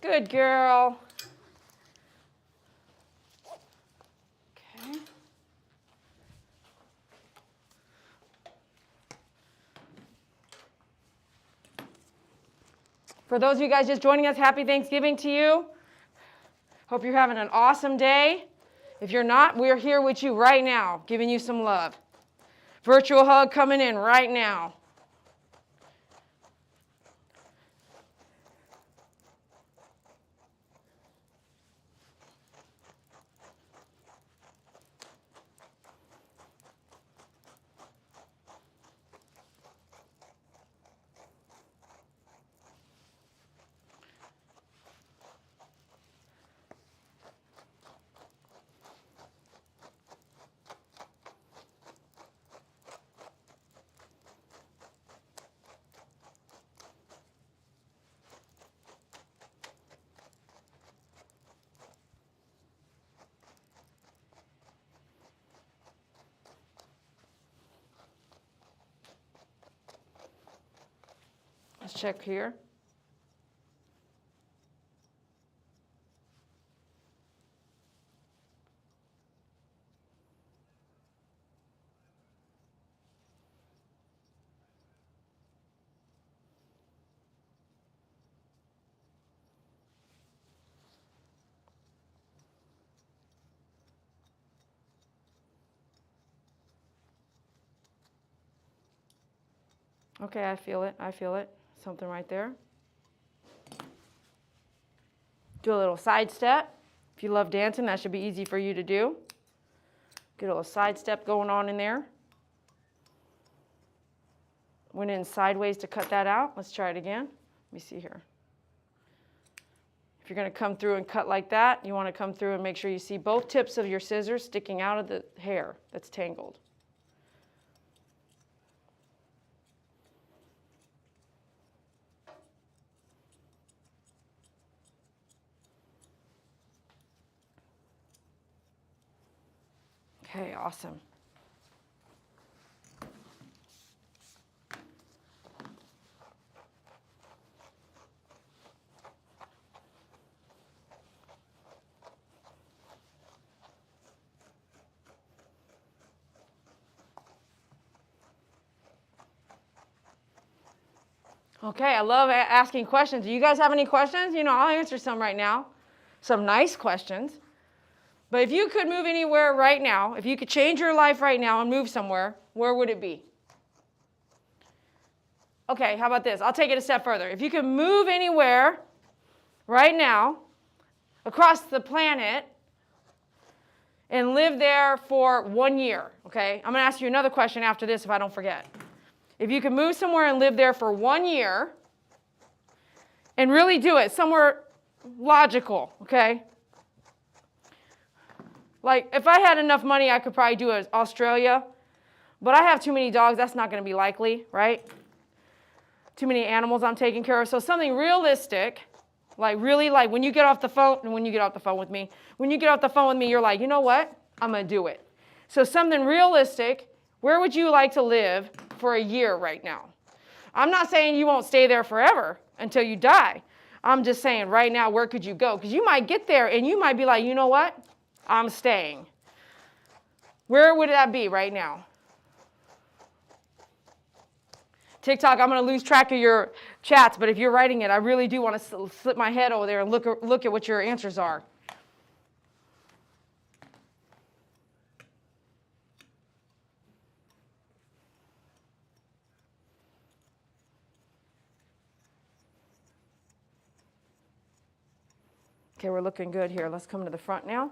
S1: Good girl. Okay. For those of you guys just joining us, happy Thanksgiving to you. Hope you're having an awesome day. If you're not, we're here with you right now, giving you some love. Virtual hug coming in right now. Let's check here. Okay, I feel it. I feel it. Something right there. Do a little side step. If you love dancing, that should be easy for you to do. Get a little side step going on in there. Went in sideways to cut that out. Let's try it again. Let me see here. If you're going to come through and cut like that, you want to come through and make sure you see both tips of your scissors sticking out of the hair that's tangled. Okay, awesome. Okay, I love asking questions. Do you guys have any questions? You know, I'll answer some right now. Some nice questions. But if you could move anywhere right now, if you could change your life right now and move somewhere, where would it be? Okay, how about this? I'll take it a step further. If you could move anywhere right now across the planet and live there for 1 year, okay? I'm going to ask you another question after this if I don't forget. If you could move somewhere and live there for 1 year and really do it somewhere logical, okay? Like, if I had enough money, I could probably do it Australia. But I have too many dogs. That's not going to be likely, right? Too many animals I'm taking care of. So something realistic, like really like when you get off the phone, and when you get off the phone with me, you're like, you know what? I'm going to do it. So something realistic, where would you like to live for a year right now? I'm not saying you won't stay there forever until you die. I'm just saying right now, where could you go? Because you might get there and you might be like, you know what? I'm staying. Where would that be right now? TikTok, I'm going to lose track of your chats, but if you're writing it, I really do want to slip my head over there and look at what your answers are. Okay, we're looking good here. Let's come to the front now.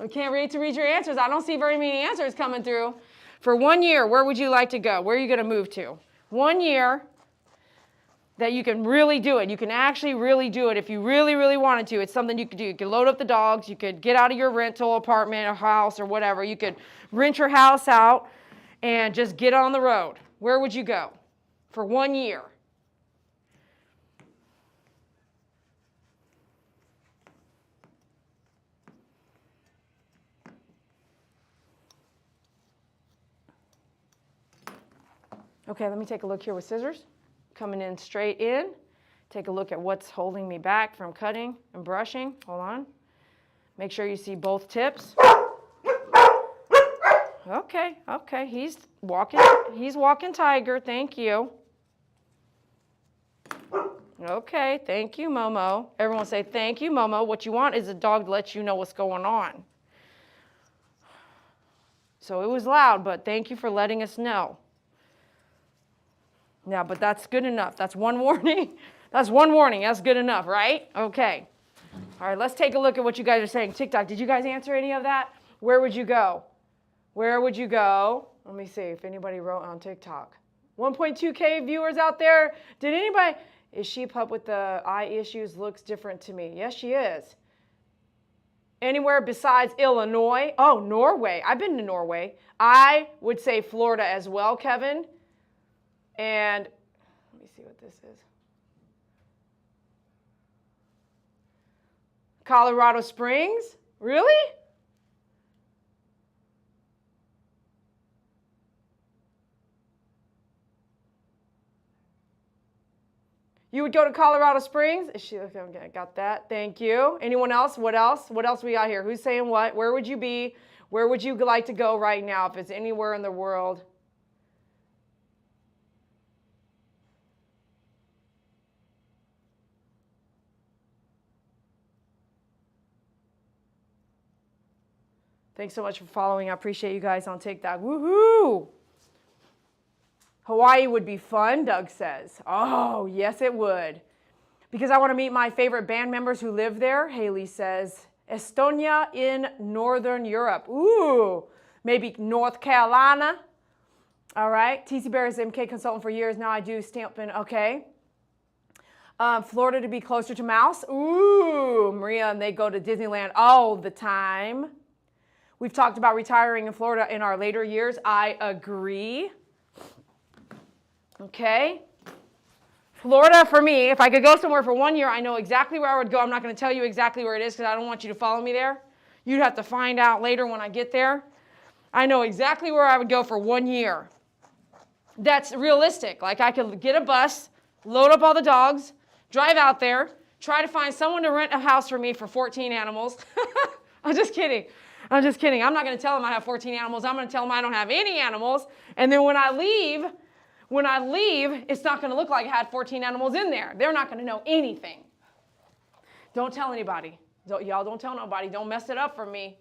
S1: I can't wait to read your answers. I don't see very many answers coming through. For 1 year, where would you like to go? Where are you going to move to? 1 year that you can really do it. You can actually really do it if you really, really wanted to. It's something you could do. You could load up the dogs. You could get out of your rental apartment or house or whatever. You could rent your house out and just get on the road. Where would you go for 1 year? Okay, let me take a look here with scissors. Coming in straight in. Take a look at what's holding me back from cutting and brushing. Hold on. Make sure you see both tips. Okay, he's walking tiger. Thank you. Okay, thank you, Momo. Everyone say, thank you, Momo. What you want is a dog to let you know what's going on. So it was loud, but thank you for letting us know. Yeah, but that's good enough. That's one warning. That's one warning. That's good enough, right? Okay. All right, let's take a look at what you guys are saying. TikTok, did you guys answer any of that? Where would you go? Where would you go? Let me see if anybody wrote on TikTok. 1.2K viewers out there. Did anybody? Is she pup with the eye issues looks different to me? Yes, she is. Anywhere besides Illinois? Oh, Norway. I've been to Norway. I would say Florida as well, Kevin. And let me see what this is. Colorado Springs? Really? You would go to Colorado Springs? Okay, got that. Thank you. Anyone else? What else? What else we got here? Who's saying what? Where would you be? Where would you like to go right now if it's anywhere in the world? Thanks so much for following. I appreciate you guys on TikTok. Woohoo! Hawaii would be fun, Doug says. Oh, yes, it would. Because I want to meet my favorite band members who live there, Haley says. Estonia in Northern Europe. Ooh, maybe North Carolina. All right. TC Bear is MK consultant for years. Now I do stamping. Okay. Florida to be closer to Mouse. Ooh, Maria and they go to Disneyland all the time. We've talked about retiring in Florida in our later years. I agree. Okay. Florida for me, if I could go somewhere for 1 year, I know exactly where I would go. I'm not going to tell you exactly where it is because I don't want you to follow me there. You'd have to find out later when I get there. I know exactly where I would go for 1 year. That's realistic. Like I could get a bus, load up all the dogs, drive out there, try to find someone to rent a house for me for 14 animals. I'm just kidding. I'm just kidding. I'm not going to tell them I have 14 animals. I'm going to tell them I don't have any animals. And then when I leave, it's not going to look like I had 14 animals in there. They're not going to know anything. Don't tell anybody. Y'all don't tell nobody. Don't mess it up for me.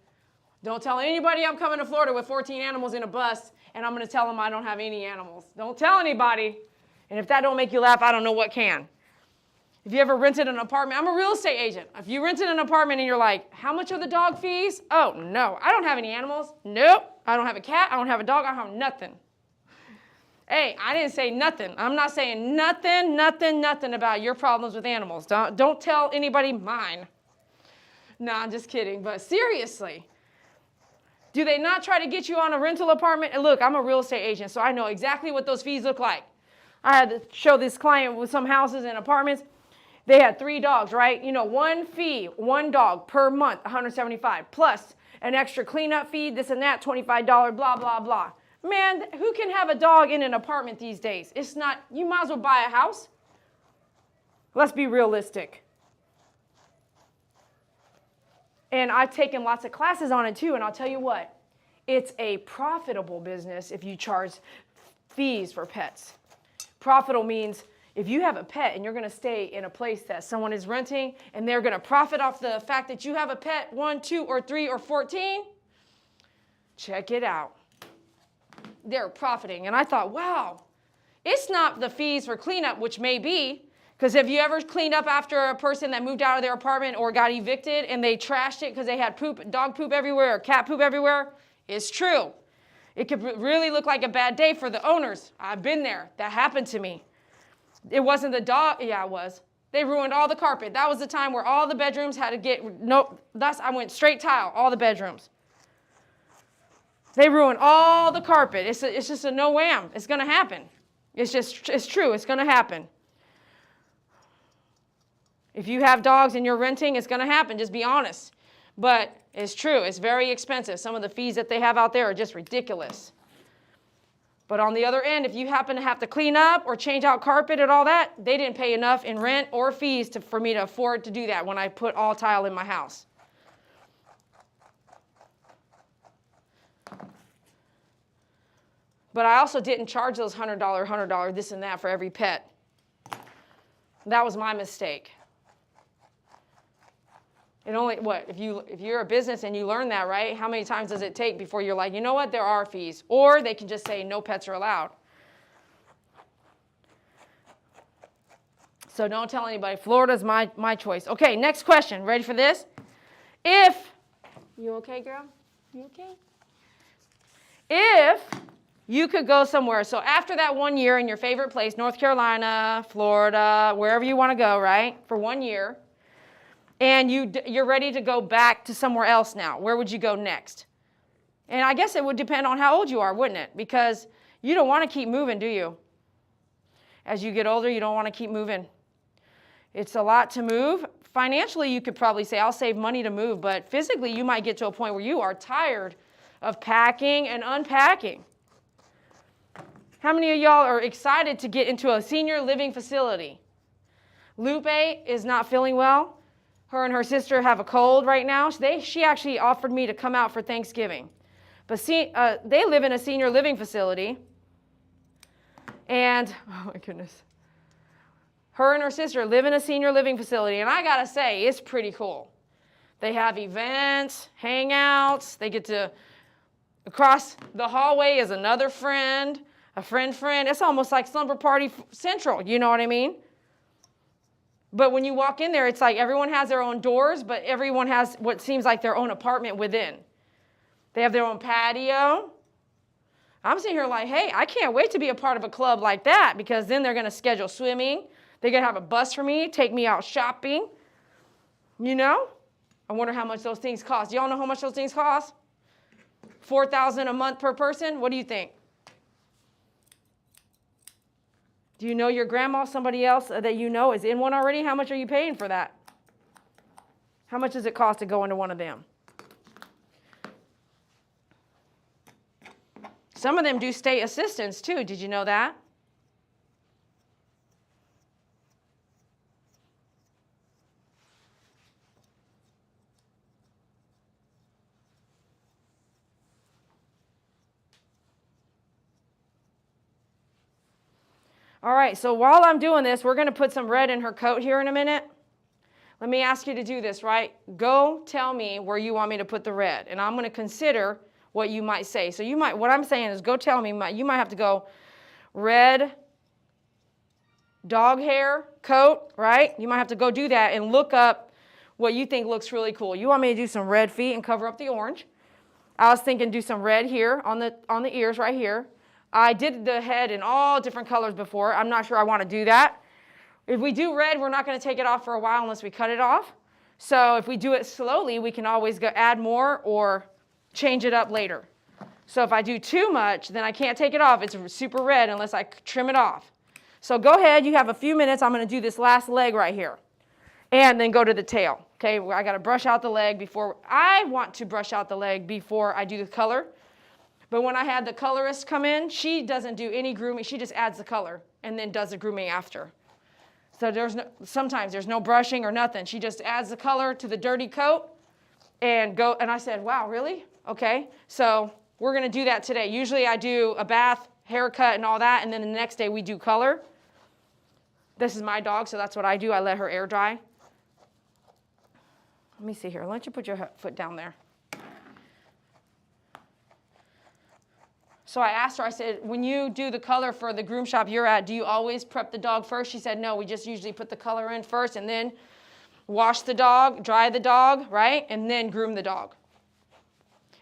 S1: Don't tell anybody I'm coming to Florida with 14 animals in a bus and I'm going to tell them I don't have any animals. Don't tell anybody. And if that don't make you laugh, I don't know what can. If you ever rented an apartment, I'm a real estate agent. If you rented an apartment and you're like, how much are the dog fees? Oh, no, I don't have any animals. Nope, I don't have a cat. I don't have a dog. I have nothing. Hey, I didn't say nothing. I'm not saying nothing about your problems with animals. Don't tell anybody mine. No, I'm just kidding. But seriously, do they not try to get you on a rental apartment? And look, I'm a real estate agent, so I know exactly what those fees look like. I had to show this client with some houses and apartments. They had 3 dogs, right? You know, one fee, 1 dog per month, $175, plus an extra cleanup fee, this and that, $25, blah, blah, blah. Man, who can have a dog in an apartment these days? It's not, you might as well buy a house. Let's be realistic. And I've taken lots of classes on it too, and I'll tell you what, it's a profitable business if you charge fees for pets. Profitable means if you have a pet and you're going to stay in a place that someone is renting and they're going to profit off the fact that you have a pet 1, 2, or 3, or 14, check it out. They're profiting. And I thought, wow, it's not the fees for cleanup, which may be, because have you ever cleaned up after a person that moved out of their apartment or got evicted and they trashed it because they had poop, dog poop everywhere or cat poop everywhere? It's true. It could really look like a bad day for the owners. I've been there. That happened to me. It wasn't the dog. Yeah, it was. They ruined all the carpet. That was the time where all the bedrooms had to get, nope, thus I went straight tile, all the bedrooms. They ruined all the carpet. It's just a no wham. It's going to happen. It's true. It's going to happen. If you have dogs and you're renting, it's going to happen. Just be honest. But it's true. It's very expensive. Some of the fees that they have out there are just ridiculous. But on the other end, if you happen to have to clean up or change out carpet and all that, they didn't pay enough in rent or fees for me to afford to do that when I put all tile in my house. But I also didn't charge those $100, this and that for every pet. That was my mistake. It only, if you're a business and you learn that, right? How many times does it take before you're like, you know what, there are fees? Or they can just say no pets are allowed. So don't tell anybody. Florida's my choice. Okay, next question. Ready for this? You okay, girl? You okay? If you could go somewhere, so after that 1 year in your favorite place, North Carolina, Florida, wherever you want to go, right, for 1 year, and you're ready to go back to somewhere else now, where would you go next? And I guess it would depend on how old you are, wouldn't it? Because you don't want to keep moving, do you? As you get older, you don't want to keep moving. It's a lot to move. Financially, you could probably say, I'll save money to move, but physically, you might get to a point where you are tired of packing and unpacking. How many of y'all are excited to get into a senior living facility? Lupe is not feeling well. Her and her sister have a cold right now. She actually offered me to come out for Thanksgiving. But they live in a senior living facility. And, oh my goodness. Her and her sister live in a senior living facility. And I got to say, it's pretty cool. They have events, hangouts. They get to, across the hallway is another friend, a friend. It's almost like Slumber Party Central, you know what I mean? But when you walk in there, it's like everyone has their own doors, but everyone has what seems like their own apartment within. They have their own patio. I'm sitting here like, hey, I can't wait to be a part of a club like that, because then they're going to schedule swimming. They're going to have a bus for me, take me out shopping. You know? I wonder how much those things cost. Y'all know how much those things cost? $4,000 a month per person? What do you think? Do you know your grandma, somebody else that you know is in one already? How much are you paying for that? How much does it cost to go into one of them? Some of them do state assistance too. Did you know that? All right, so while I'm doing this, we're going to put some red in her coat here in a minute. Let me ask you to do this, right? Go tell me where you want me to put the red, and I'm going to consider what you might say. So what I'm saying is go tell me, you might have to go red dog hair coat, right? You might have to go do that and look up what you think looks really cool. You want me to do some red feet and cover up the orange. I was thinking do some red here on the ears right here. I did the head in all different colors before. I'm not sure I want to do that. If we do red, we're not going to take it off for a while unless we cut it off. So if we do it slowly, we can always go add more or change it up later. So if I do too much, then I can't take it off. It's super red unless I trim it off. So go ahead. You have a few minutes. I'm going to do this last leg right here. And then go to the tail. Okay, I got to brush out the leg before. I want to brush out the leg before I do the color. But when I had the colorist come in, she doesn't do any grooming. She just adds the color and then does the grooming after. So sometimes there's no brushing or nothing. She just adds the color to the dirty coat and go. And I said, wow, really? Okay. So we're going to do that today. Usually I do a bath, haircut, and all that. And then the next day we do color. This is my dog, so that's what I do. I let her air dry. Let me see here. Why don't you put your foot down there? So I asked her, I said, when you do the color for the groom shop you're at, do you always prep the dog first? She said, no, we just usually put the color in first and then wash the dog, dry the dog, right? And then groom the dog.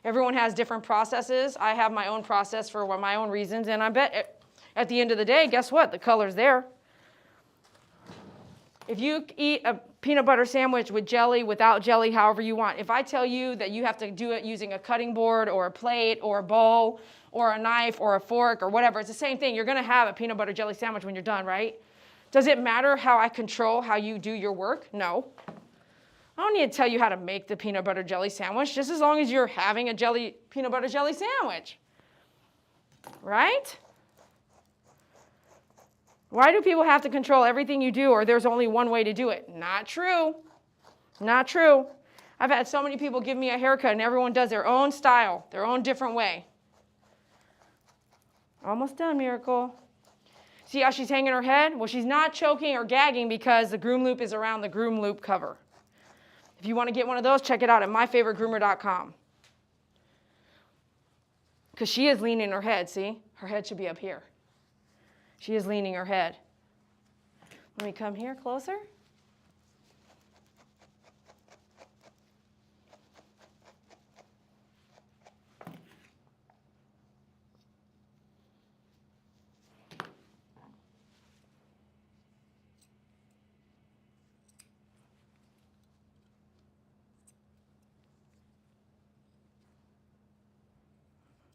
S1: Everyone has different processes. I have my own process for my own reasons, and I bet at the end of the day, guess what? The color's there. If you eat a peanut butter sandwich with jelly, without jelly, however you want, if I tell you that you have to do it using a cutting board or a plate or a bowl or a knife or a fork or whatever, it's the same thing. You're going to have a peanut butter jelly sandwich when you're done, right? Does it matter how I control how you do your work? No. I don't need to tell you how to make the peanut butter jelly sandwich, just as long as you're having a peanut butter jelly sandwich, right? Why do people have to control everything you do, or there's only one way to do it? Not true. Not true. I've had so many people give me a haircut, and everyone does their own style, their own different way. Almost done, Miracle. See how she's hanging her head? Well, she's not choking or gagging because the groom loop is around the groom loop cover. If you want to get one of those, check it out at myfavoritegroomer.com. Because she is leaning her head, see? Her head should be up here. She is leaning her head. Let me come here closer.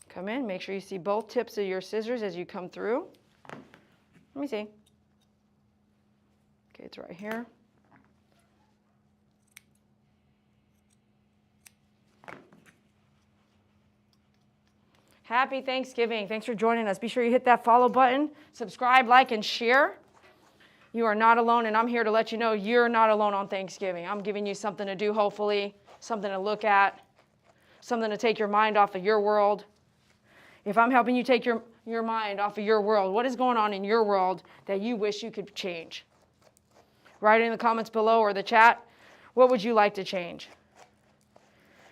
S1: Come in, make sure you see both tips of your scissors as you come through. Let me see. Okay, it's right here. Happy Thanksgiving. Thanks for joining us. Be sure you hit that follow button, subscribe, like, and share. You are not alone, and I'm here to let you know you're not alone on Thanksgiving. I'm giving you something to do, hopefully, something to look at, something to take your mind off of your world. If I'm helping you take your mind off of your world, what is going on in your world that you wish you could change? Write it in the comments below or the chat. What would you like to change?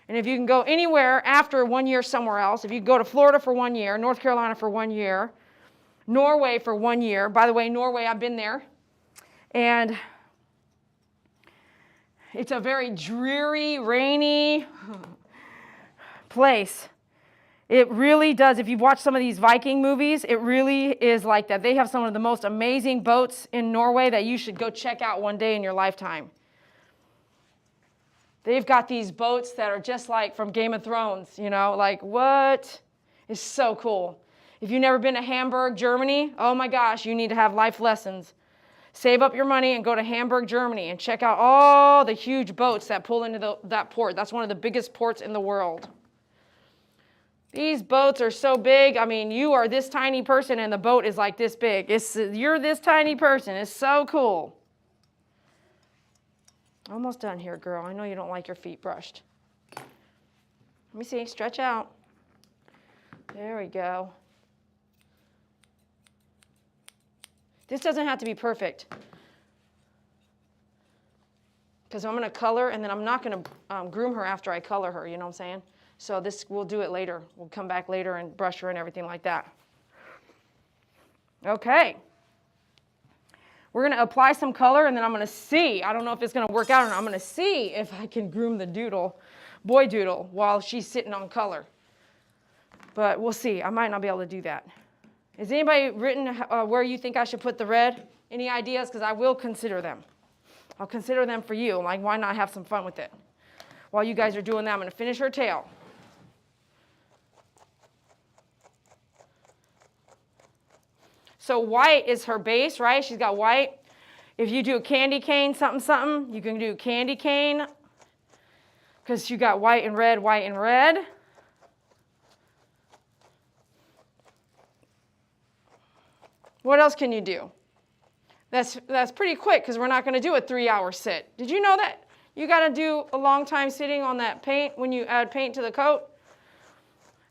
S1: And if you can go anywhere after 1 year somewhere else, if you go to Florida for 1 year, North Carolina for 1 year, Norway for 1 year. By the way, Norway, I've been there. And it's a very dreary, rainy place. It really does. If you've watched some of these Viking movies, it really is like that. They have some of the most amazing boats in Norway that you should go check out one day in your lifetime. They've got these boats that are just like from Game of Thrones, you know, like what? It's so cool. If you've never been to Hamburg, Germany, oh my gosh, you need to have life lessons. Save up your money and go to Hamburg, Germany, and check out all the huge boats that pull into that port. That's one of the biggest ports in the world. These boats are so big. I mean, you are this tiny person, and the boat is like this big. You're this tiny person. It's so cool. Almost done here, girl. I know you don't like your feet brushed. Let me see. Stretch out. There we go. This doesn't have to be perfect because I'm going to color and then I'm not going to groom her after I color her, you know what I'm saying? So we'll do it later. We'll come back later and brush her and everything like that. Okay. We're going to apply some color and then I'm going to see. I don't know if it's going to work out or not. I'm going to see if I can groom the boy doodle while she's sitting on color. But we'll see. I might not be able to do that. Has anybody written where you think I should put the red? Any ideas? Because I will consider them. I'll consider them for you. Like, why not have some fun with it? While you guys are doing that, I'm going to finish her tail. So white is her base, right? She's got white. If you do a candy cane, something, you can do candy cane because you got white and red, white and red. What else can you do? That's pretty quick because we're not going to do a 3-hour sit. Did you know that you got to do a long time sitting on that paint when you add paint to the coat?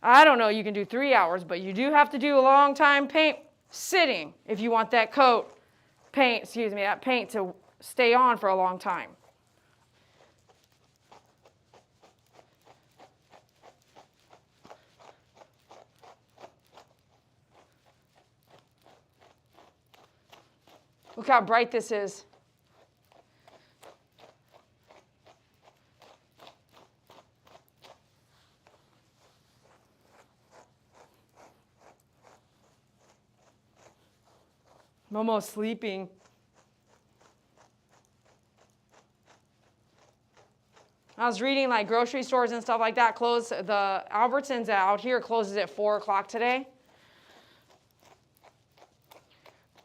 S1: I don't know, you can do 3 hours, but you do have to do a long time paint sitting if you want that that paint to stay on for a long time. Look how bright this is. Momo's sleeping. I was reading like grocery stores and stuff like that close. The Albertsons out here closes at 4 o'clock today.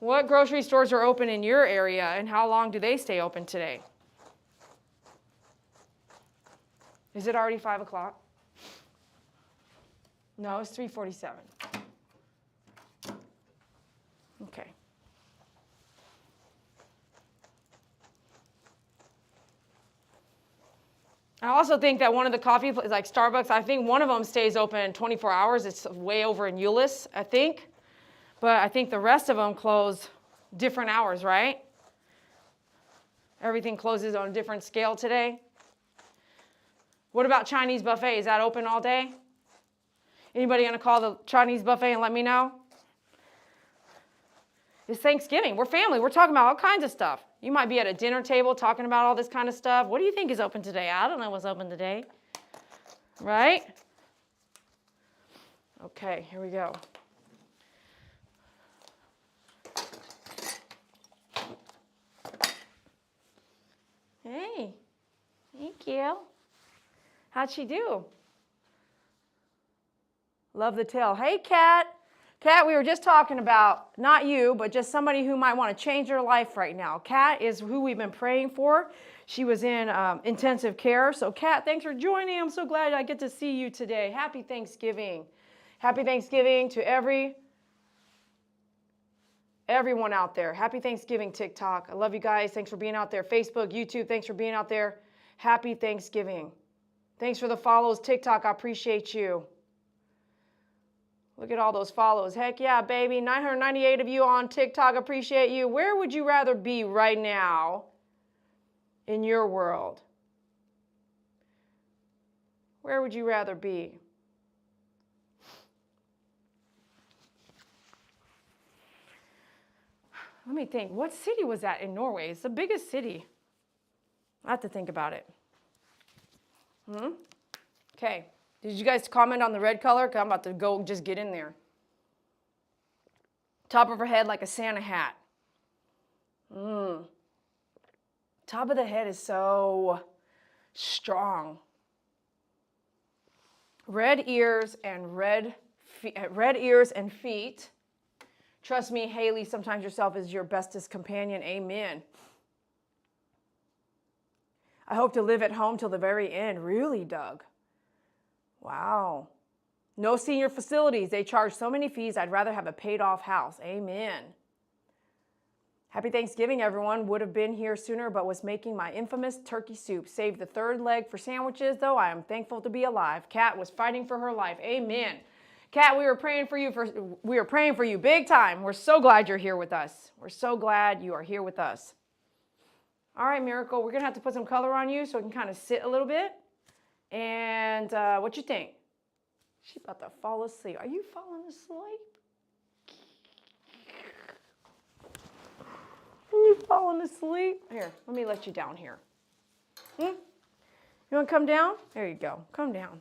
S1: What grocery stores are open in your area and how long do they stay open today? Is it already 5 o'clock? No, it's 3:47. Okay. I also think that one of the coffee places, like Starbucks, I think one of them stays open 24 hours. It's way over in Euless, I think. But I think the rest of them close different hours, right? Everything closes on a different scale today. What about Chinese buffet? Is that open all day? Anybody going to call the Chinese buffet and let me know? It's Thanksgiving. We're family. We're talking about all kinds of stuff. You might be at a dinner table talking about all this kind of stuff. What do you think is open today? I don't know what's open today. Right? Okay, here we go. Hey, thank you. How'd she do? Love the tail. Hey, Kat. Kat, we were just talking about, not you, but just somebody who might want to change their life right now. Kat is who we've been praying for. She was in intensive care. So, Kat, thanks for joining. I'm so glad I get to see you today. Happy Thanksgiving. Happy Thanksgiving to every Everyone out there. Happy Thanksgiving, TikTok. I love you guys. Thanks for being out there. Facebook, YouTube, thanks for being out there. Happy Thanksgiving. Thanks for the follows. TikTok, I appreciate you. Look at all those follows. Heck yeah, baby. 998 of you on TikTok. Appreciate you. Where would you rather be right now in your world? Where would you rather be? Let me think. What city was that in Norway? It's the biggest city. I have to think about it. Okay. Did you guys comment on the red color? Because I'm about to go just get in there. Top of her head like a Santa hat. Top of the head is so strong. Red ears and feet. Trust me, Haley, sometimes yourself is your bestest companion. Amen. I hope to live at home till the very end. Really, Doug? Wow. No senior facilities. They charge so many fees. I'd rather have a paid off house. Amen. Happy Thanksgiving, everyone. Would have been here sooner, but was making my infamous turkey soup. Saved the third leg for sandwiches, though. I am thankful to be alive. Kat was fighting for her life. Amen. Kat, we were praying for you big time. We're so glad you're here with us. We're so glad you are here with us. All right, Miracle, we're going to have to put some color on you so it can kind of sit a little bit. And what you think? She's about to fall asleep. Are you falling asleep? Are you falling asleep? Here, let me let you down here. You want to come down? There you go. Come down.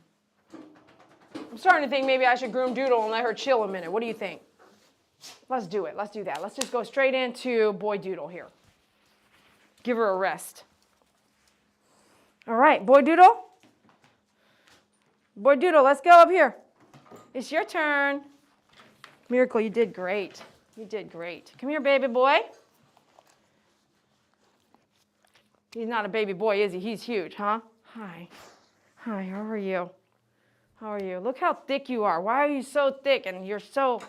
S1: I'm starting to think maybe I should groom Doodle and let her chill a minute. What do you think? Let's do it. Let's do that. Let's just go straight into Boy Doodle here. Give her a rest. All right, Boy Doodle. Boy Doodle, let's go up here. It's your turn. Miracle, you did great. You did great. Come here, baby boy. He's not a baby boy, is he? He's huge, huh? Hi. Hi, how are you? How are you? Look how thick you are. Why are you so thick and you're such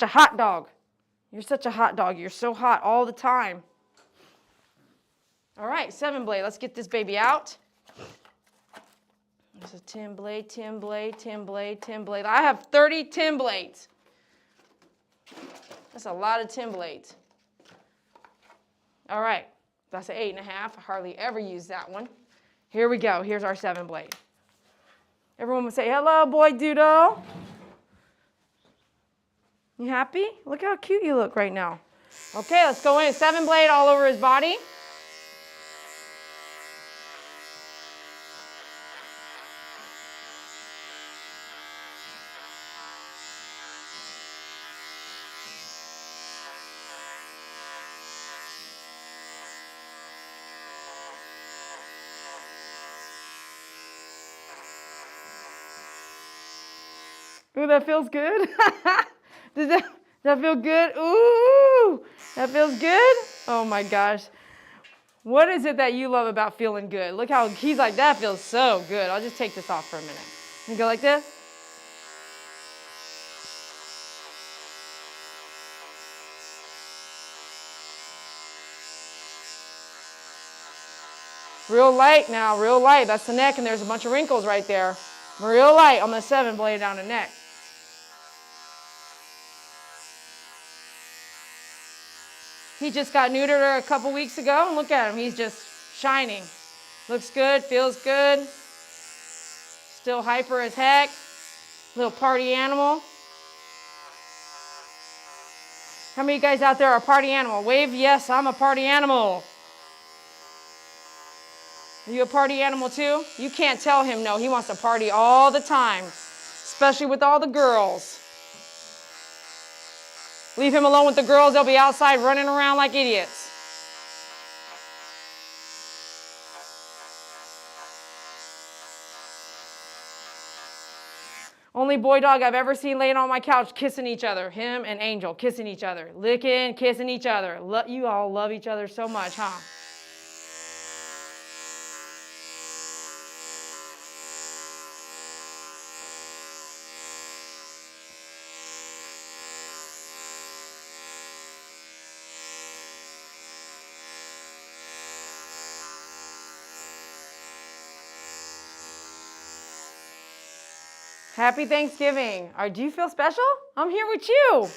S1: a hot dog? You're such a hot dog. You're so hot all the time. All right, 7-blade. Let's get this baby out. This is 10-blade, 10-blade, 10-blade, 10-blade. I have 30 10-blades. That's a lot of 10-blades. All right, that's an 8.5. I hardly ever use that one. Here we go. Here's our 7-blade. Everyone would say, hello, Boy Doodle. You happy? Look how cute you look right now. Okay, let's go in. 7-blade all over his body. Ooh, that feels good. Does that feel good? Ooh, that feels good? Oh my gosh. What is it that you love about feeling good? Look how he's like, that feels so good. I'll just take this off for a minute. And go like this. Real light now, real light. That's the neck, and there's a bunch of wrinkles right there. Real light on the 7-blade down the neck. He just got neutered a couple weeks ago, and look at him. He's just shining. Looks good, feels good. Still hyper as heck. Little party animal. How many of you guys out there are a party animal? Wave, yes, I'm a party animal. Are you a party animal too? You can't tell him no. He wants to party all the time, especially with all the girls. Leave him alone with the girls. They'll be outside running around like idiots. Only boy dog I've ever seen laying on my couch kissing each other. Him and Angel kissing each other. Licking, kissing each other. You all love each other so much, huh? Happy Thanksgiving. Do you feel special? I'm here with you.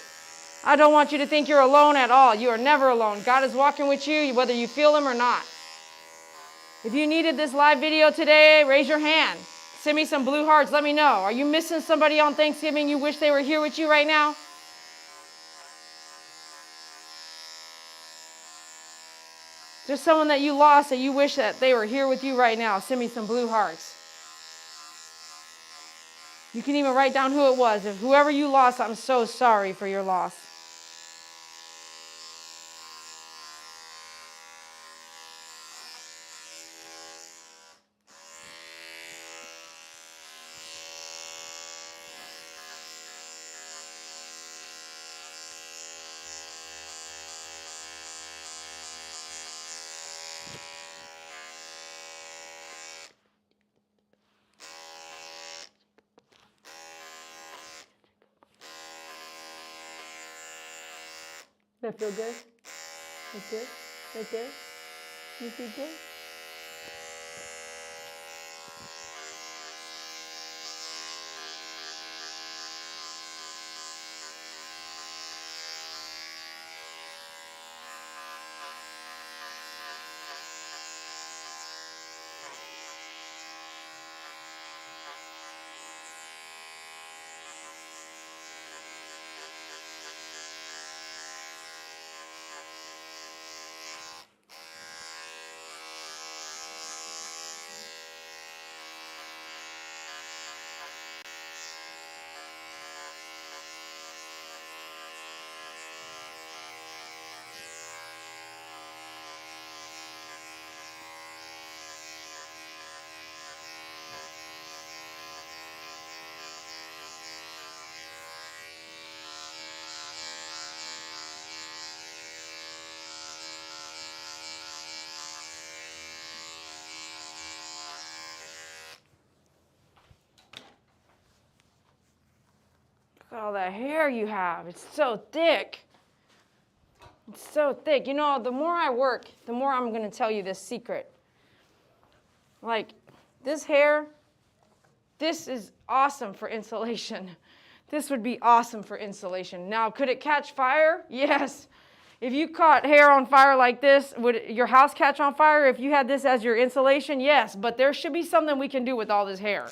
S1: I don't want you to think you're alone at all. You are never alone. God is walking with you, whether you feel him or not. If you needed this live video today, raise your hand. Send me some blue hearts. Let me know. Are you missing somebody on Thanksgiving you wish they were here with you right now? Just someone that you lost that you wish that they were here with you right now. Send me some blue hearts. You can even write down who it was. If whoever you lost, I'm so sorry for your loss. That feel good? That's good? That's good? You feel good? Look at all that hair you have. It's so thick. It's so thick. You know, the more I work, the more I'm going to tell you this secret. Like, this hair, this is awesome for insulation. This would be awesome for insulation. Now, could it catch fire? Yes. If you caught hair on fire like this, would your house catch on fire if you had this as your insulation? Yes, but there should be something we can do with all this hair.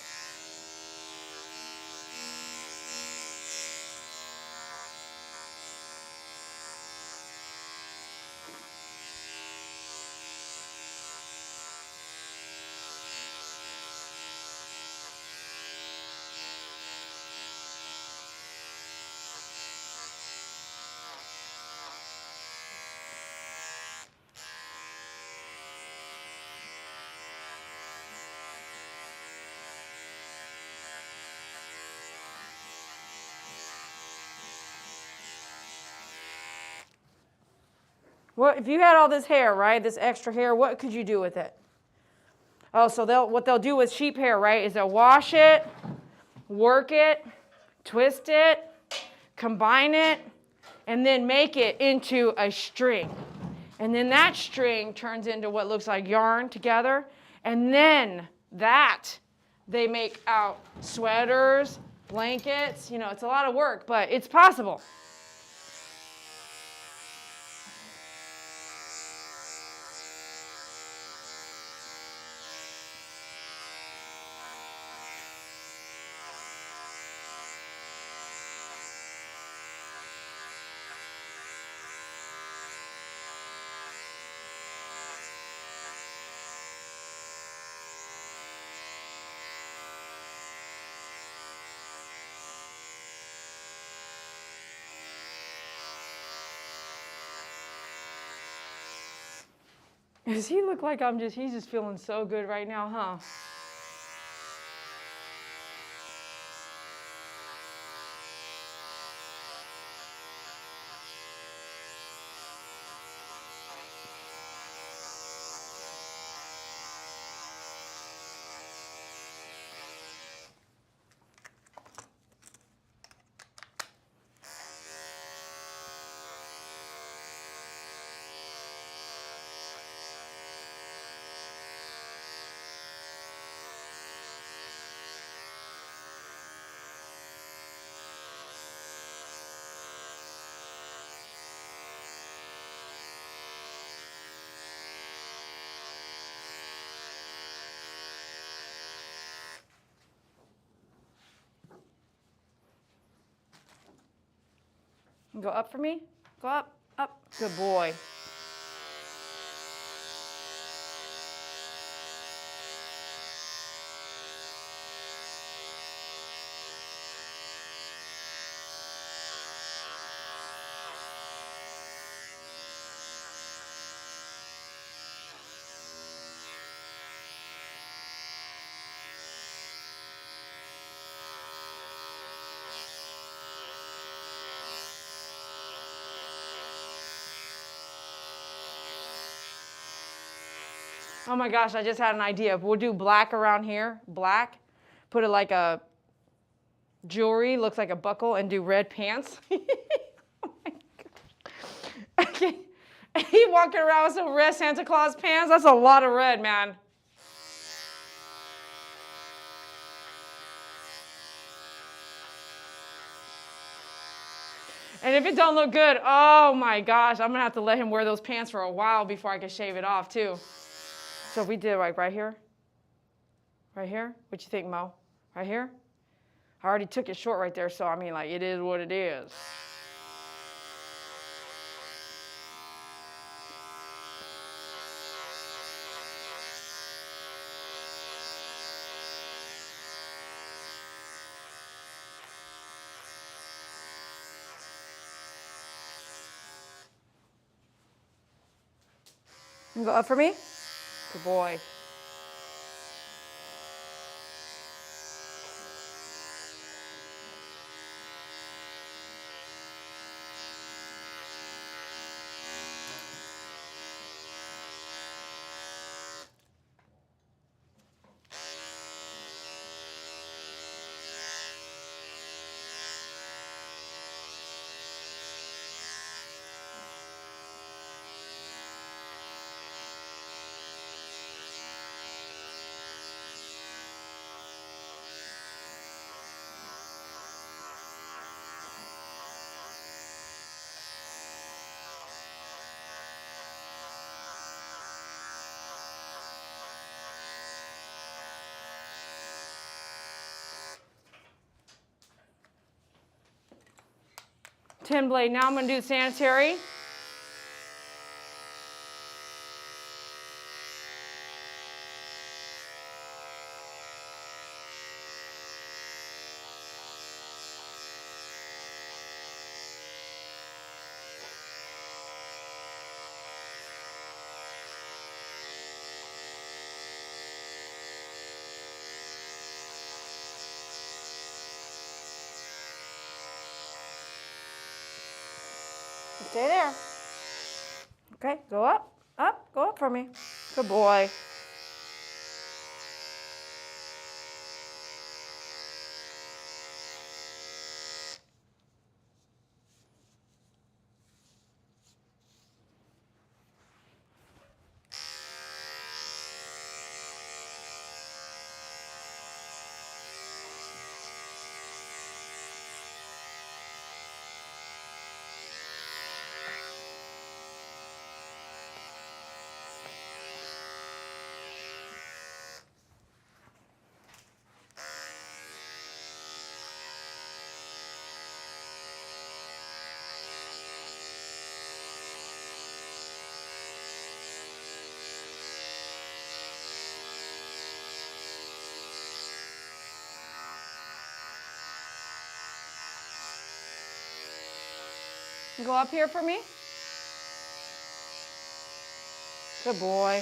S1: Well, if you had all this hair, right, this extra hair, what could you do with it? Oh, so what they'll do with sheep hair, right, is they'll wash it, work it, twist it, combine it, and then make it into a string. And then that string turns into what looks like yarn together. And then that, they make out sweaters, blankets. You know, it's a lot of work, but it's possible. Does he look like he's just feeling so good right now, huh? Go up for me. Go up, up. Good boy. Oh my gosh, I just had an idea. We'll do black around here, black. Put it like a jewelry, looks like a buckle, and do red pants. Oh my gosh. Okay. He walking around with some red Santa Claus pants. That's a lot of red, man. And if it don't look good, oh my gosh, I'm gonna have to let him wear those pants for a while before I can shave it off too. So if we did like right here, what you think, Mo? Right here? I already took it short right there, so I mean, like, it is what it is. You go up for me? Good boy. Tin blade. Now I'm going to do sanitary. Stay there. Okay, go up, go up for me. Good boy. Go up here for me. Good boy.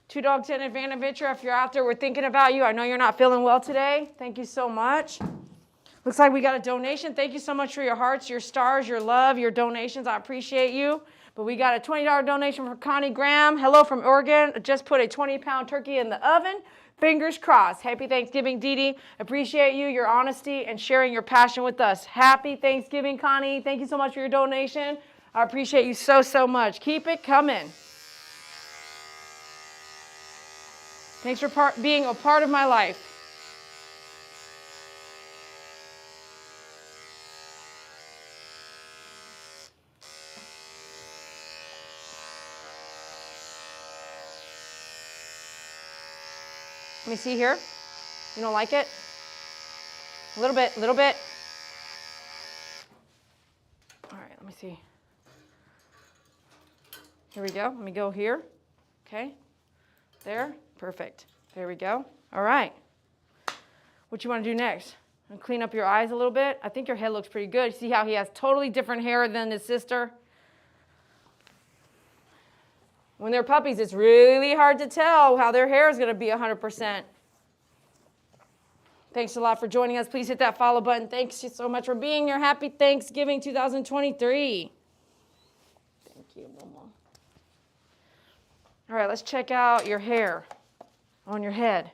S1: Two Dogs and a Van Adventure, if you're out there, we're thinking about you. I know you're not feeling well today. Thank you so much. Looks like we got a donation. Thank you so much for your hearts, your stars, your love, your donations. I appreciate you. But we got a $20 donation from Connie Graham. Hello from Oregon. Just put a 20-pound turkey in the oven. Fingers crossed. Happy Thanksgiving, Dee Dee. Appreciate you, your honesty, and sharing your passion with us. Happy Thanksgiving, Connie. Thank you so much for your donation. I appreciate you so, so much. Keep it coming. Thanks for being a part of my life. Let me see here. You don't like it? A little bit, little bit. All right, let me see. Here we go. Let me go here. Okay. There. Perfect. There we go. All right. What you want to do next? And clean up your eyes a little bit. I think your head looks pretty good. See how he has totally different hair than his sister? When they're puppies, it's really hard to tell how their hair is going to be 100%. Thanks a lot for joining us. Please hit that follow button. Thanks so much for being here. Happy Thanksgiving 2023. Thank you, Momo. All right, let's check out your hair on your head.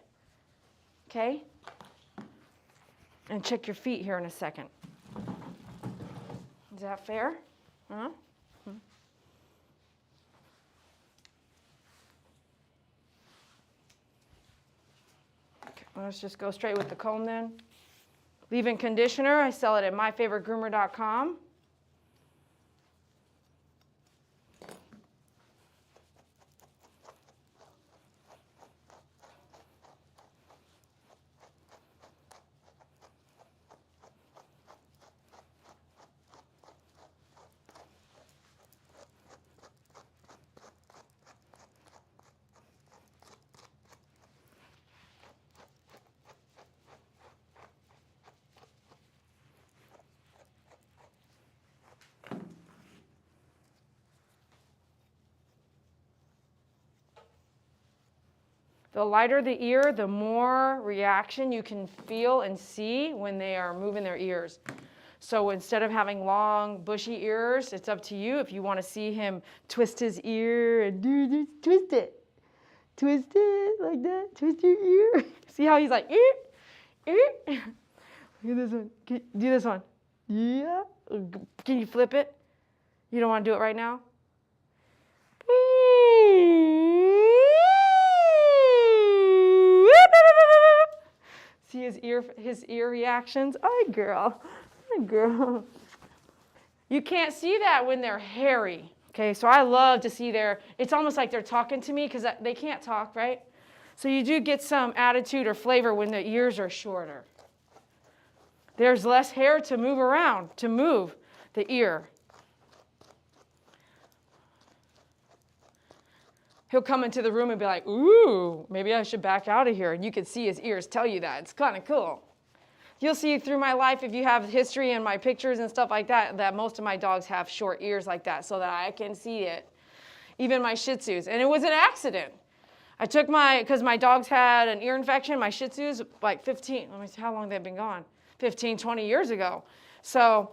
S1: Okay? And check your feet here in a second. Is that fair? Huh? Okay, let's just go straight with the comb then. Leave-in conditioner, I sell it at myfavoritegroomer.com. The lighter the ear, the more reaction you can feel and see when they are moving their ears. So instead of having long, bushy ears, it's up to you if you want to see him twist his ear and do this, twist it. Twist it like that. Twist your ear. See how he's like, ear, ear. Look at this one. Do this one. Yeah. Can you flip it? You don't want to do it right now? See his ear reactions? Hi, girl. Hi, girl. You can't see that when they're hairy. Okay, so I love to see it's almost like they're talking to me because they can't talk, right? So you do get some attitude or flavor when the ears are shorter. There's less hair to move around, to move the ear. He'll come into the room and be like, ooh, maybe I should back out of here. And you can see his ears tell you that. It's kind of cool. You'll see through my life, if you have history and my pictures and stuff like that, that most of my dogs have short ears like that so that I can see it. Even my Shih Tzus. And it was an accident. I took because my dogs had an ear infection, my Shih Tzus, like 15, let me see how long they've been gone. 15, 20 years ago. So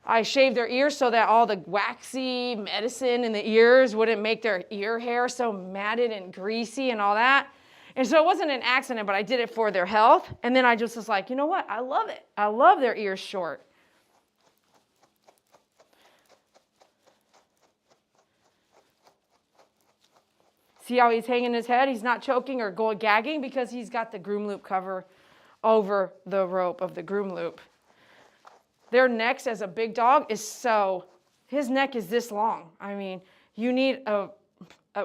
S1: I shaved their ears so that all the waxy medicine in the ears wouldn't make their ear hair so matted and greasy and all that. And so it wasn't an accident, but I did it for their health. And then I just was like, you know what? I love it. I love their ears short. See how he's hanging his head? He's not choking or gagging because he's got the groom loop cover over the rope of the groom loop. Their necks as a big dog his neck is this long. I mean, you need a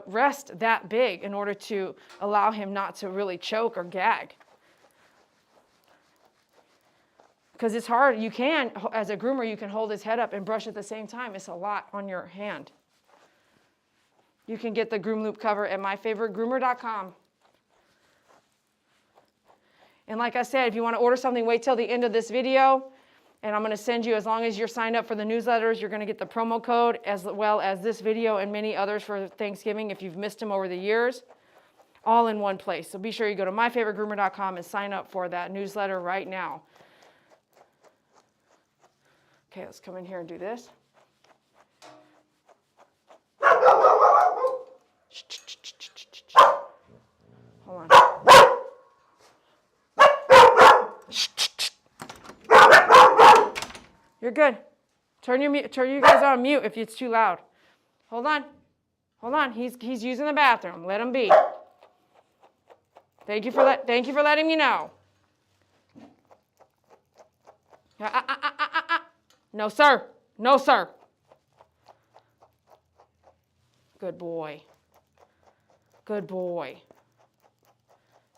S1: rest that big in order to allow him not to really choke or gag. Because it's hard. You can, as a groomer, you can hold his head up and brush at the same time. It's a lot on your hand. You can get the groom loop cover at myfavoritegroomer.com. And like I said, if you want to order something, wait till the end of this video. And I'm going to send you, as long as you're signed up for the newsletters, you're going to get the promo code as well as this video and many others for Thanksgiving if you've missed them over the years, all in one place. So be sure you go to myfavoritegroomer.com and sign up for that newsletter right now. Okay, let's come in here and do this. Hold on. You're good. Turn you guys on mute if it's too loud. Hold on. Hold on. He's using the bathroom. Let him be. Thank you for letting me know. No, sir. No, sir. Good boy. Good boy.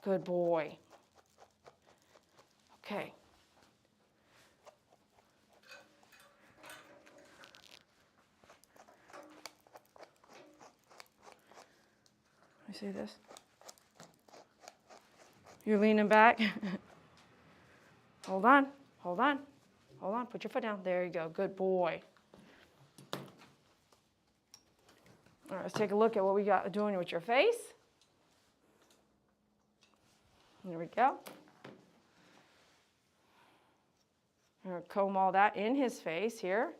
S1: Good boy. Okay. Let me see this. You're leaning back. Hold on. Hold on. Hold on. Put your foot down. There you go. Good boy. All right, let's take a look at what we got doing with your face. There we go. I'm going to comb all that in his face here.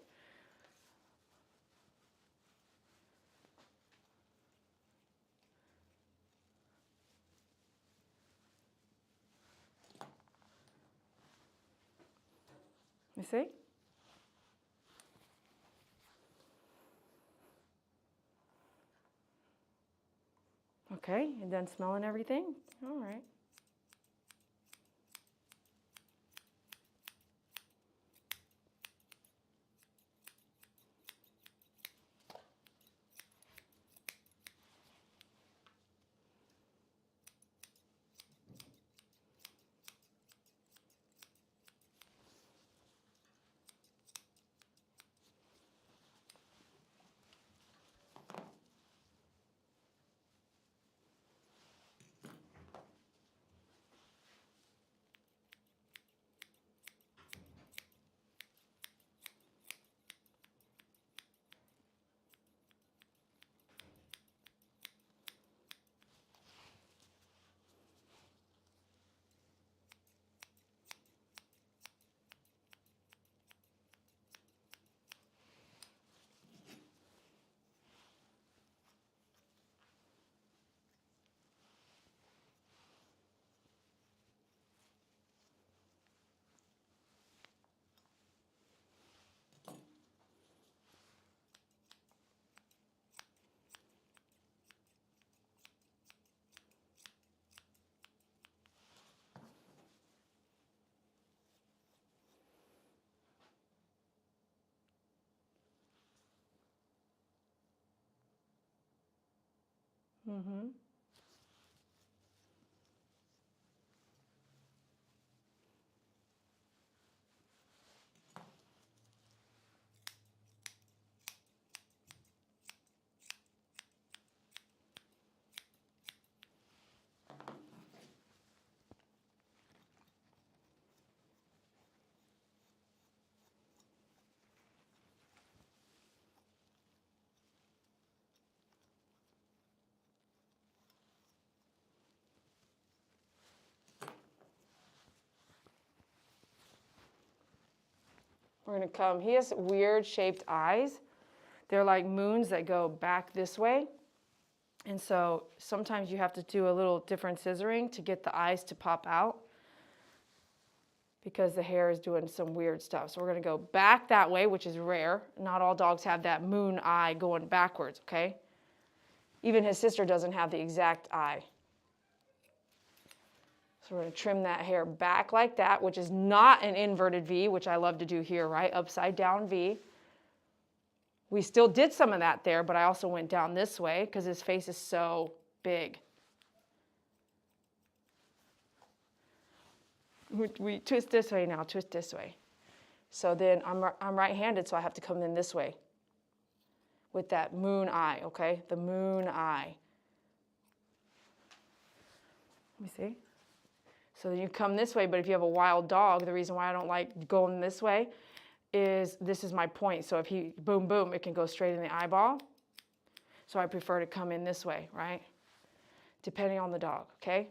S1: You see? Okay, you done smelling everything? All right. Mm-hmm. We're going to come. He has weird shaped eyes. They're like moons that go back this way. And so sometimes you have to do a little different scissoring to get the eyes to pop out because the hair is doing some weird stuff. So we're going to go back that way, which is rare. Not all dogs have that moon eye going backwards, okay? Even his sister doesn't have the exact eye. So we're going to trim that hair back like that, which is not an inverted V, which I love to do here, right? Upside down V. We still did some of that there, but I also went down this way because his face is so big. We twist this way now, twist this way. So then I'm right-handed, so I have to come in this way with that moon eye, okay? The moon eye. Let me see. So you come this way, but if you have a wild dog, the reason why I don't like going this way is this is my point. So if he, boom, boom, it can go straight in the eyeball. So I prefer to come in this way, right? Depending on the dog, okay?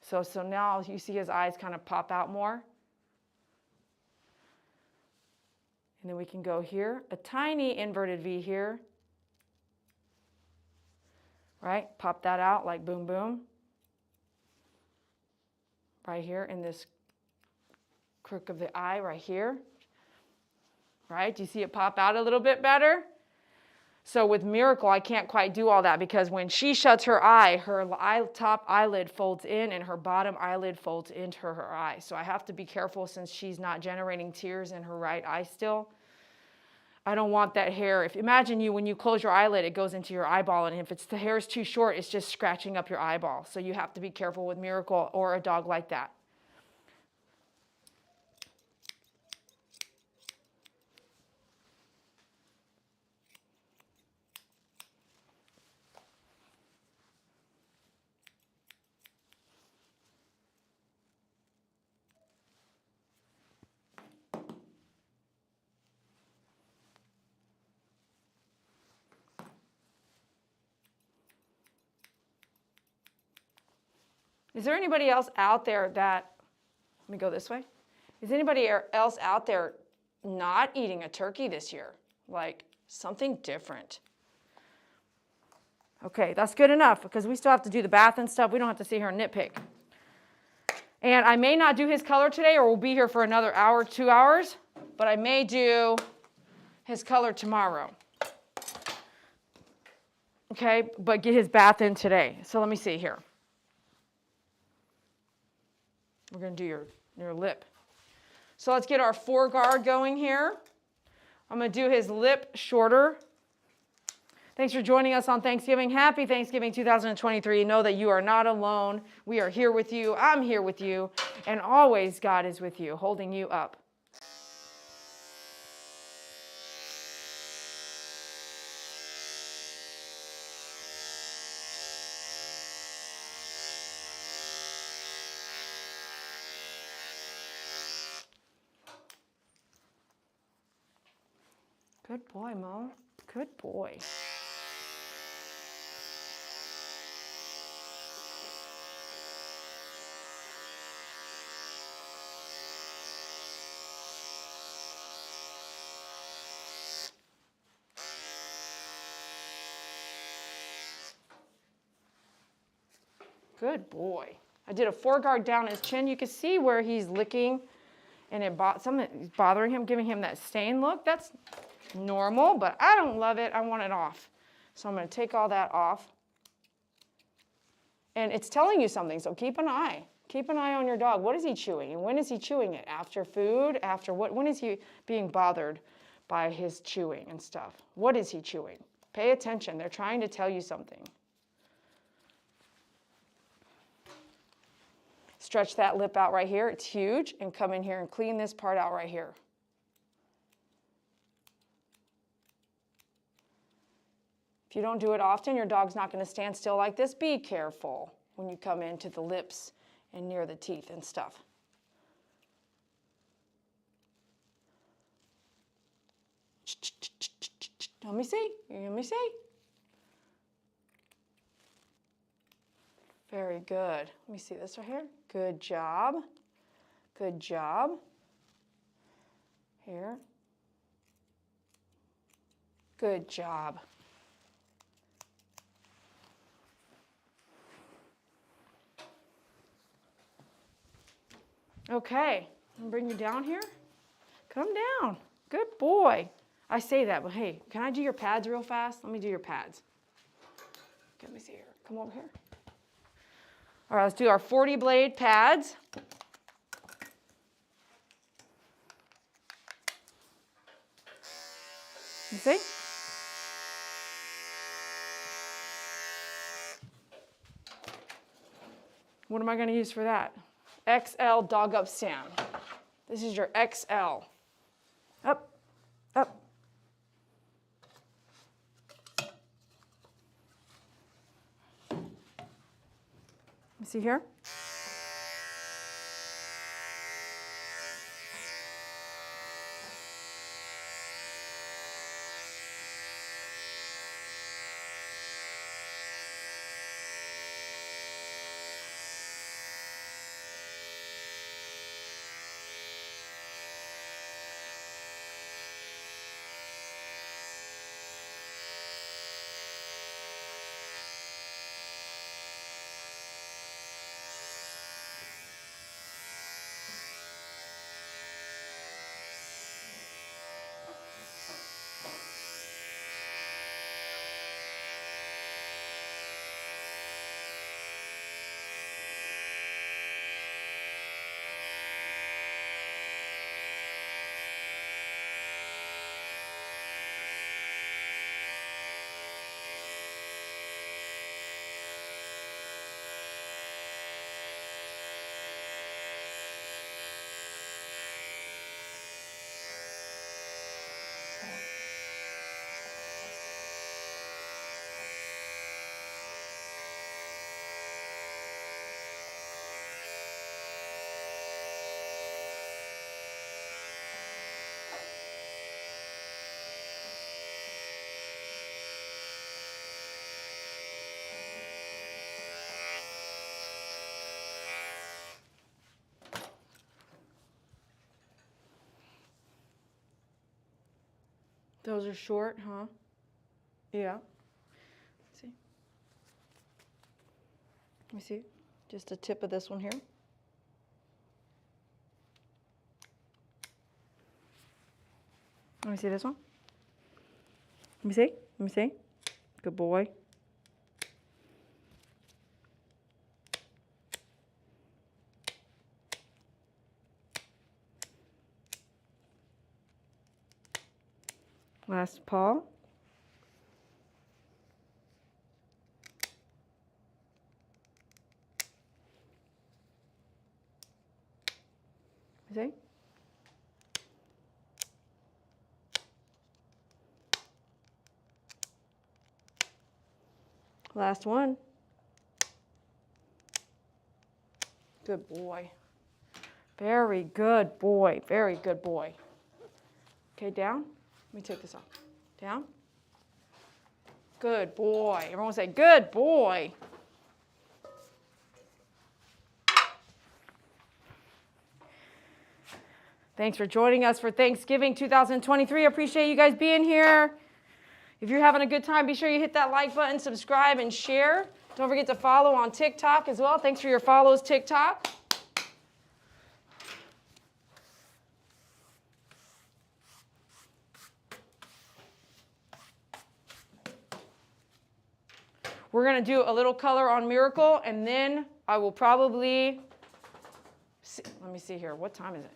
S1: So now you see his eyes kind of pop out more. And then we can go here, a tiny inverted V here, right? Pop that out like boom, boom. Right here in this crook of the eye right here. right? Do you see it pop out a little bit better? So with Miracle, I can't quite do all that because when she shuts her eye, her top eyelid folds in and her bottom eyelid folds into her eye. So I have to be careful since she's not generating tears in her right eye still. I don't want that hair. Imagine when you close your eyelid, it goes into your eyeball, and if the hair is too short, it's just scratching up your eyeball. So you have to be careful with Miracle or a dog like that. Is there anybody else out there that, let me go this way. Is anybody else out there not eating a turkey this year? Like something different? Okay, that's good enough because we still have to do the bath and stuff. We don't have to sit here and nitpick. And I may not do his color today or we'll be here for another hour, 2 hours, but I may do his color tomorrow. Okay, but get his bath in today. So let me see here. We're going to do your lip. So let's get our foreguard going here. I'm going to do his lip shorter. Thanks for joining us on Thanksgiving. Happy Thanksgiving 2023. Know that you are not alone. We are here with you. I'm here with you. And always God is with you, holding you up. Good boy, Mo. Good boy. Good boy. I did a foreguard down his chin. You can see where he's licking and something's bothering him, giving him that stain look. That's normal, but I don't love it. I want it off. So I'm going to take all that off. And it's telling you something, so keep an eye. Keep an eye on your dog. What is he chewing? And when is he chewing it? After food? After what? When is he being bothered by his chewing and stuff? What is he chewing? Pay attention. They're trying to tell you something. Stretch that lip out right here. It's huge. And come in here and clean this part out right here. If you don't do it often, your dog's not going to stand still like this. Be careful when you come into the lips and near the teeth and stuff. Let me see. Let me see. Very good. Let me see this right here. Good job. Good job. Here. Good job. Okay, I'm gonna bring you down here. Come down. Good boy. I say that, but hey, can I do your pads real fast? Let me do your pads. Let me see here. Come over here. All right, let's do our 40 blade pads. You see? What am I going to use for that? XL dog up stand. This is your XL. Up, up. You see here? Those are short, huh? Yeah. See? Let me see. Just a tip of this one here. Let me see this one. Let me see. Let me see. Good boy. Last paw. See? Last one. Good boy. Very good boy. Very good boy. Okay, down. Let me take this off. Down. Good boy. Everyone say, good boy. Thanks for joining us for Thanksgiving 2023. I appreciate you guys being here. If you're having a good time, be sure you hit that like button, subscribe, and share. Don't forget to follow on TikTok as well. Thanks for your follows, TikTok. We're going to do a little color on Miracle, and then I will probably, let me see here. What time is it?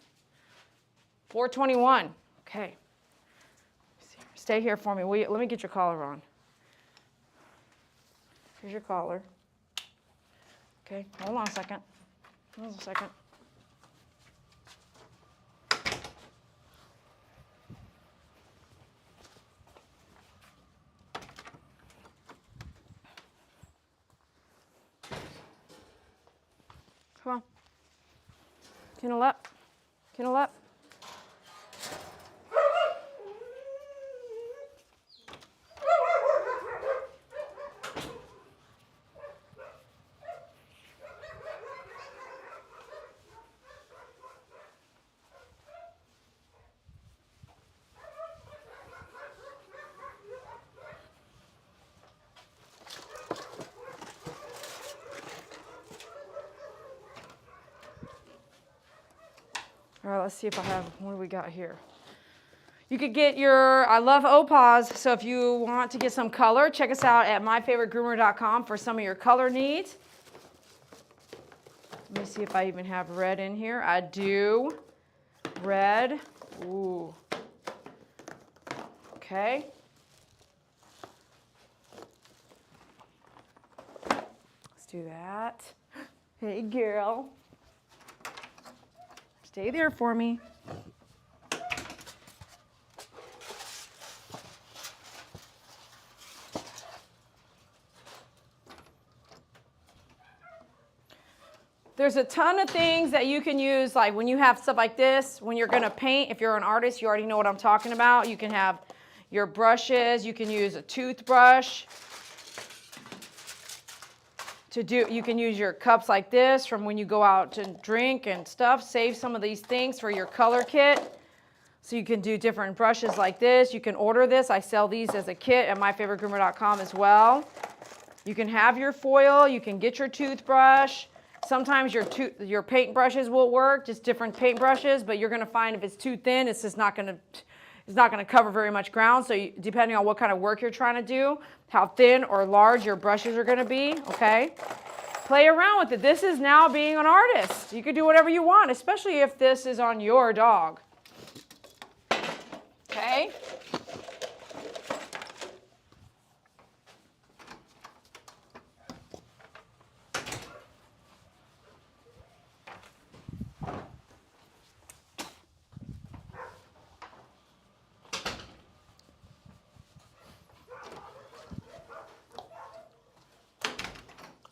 S1: 4:21. Okay. Stay here for me. Let me get your collar on. Here's your collar. Okay, hold on a second. Hold on a second. Come on. Kennel up. Kennel up. All right, let's see if I have, what do we got here? You could get your, I love Opals, so if you want to get some color, check us out at myfavoritegroomer.com for some of your color needs. Let me see if I even have red in here. I do. Red. Ooh. Okay. Let's do that. Hey, girl. Stay there for me. There's a ton of things that you can use, like when you have stuff like this, when you're going to paint, if you're an artist, you already know what I'm talking about. You can have your brushes. You can use a toothbrush. You can use your cups like this from when you go out to drink and stuff. Save some of these things for your color kit. So you can do different brushes like this. You can order this. I sell these as a kit at myfavoritegroomer.com as well. You can have your foil. You can get your toothbrush. Sometimes your paint brushes will work, just different paint brushes, but you're going to find if it's too thin, it's just not going to cover very much ground. So depending on what kind of work you're trying to do, how thin or large your brushes are going to be, okay? Play around with it. This is now being an artist. You can do whatever you want, especially if this is on your dog. Okay?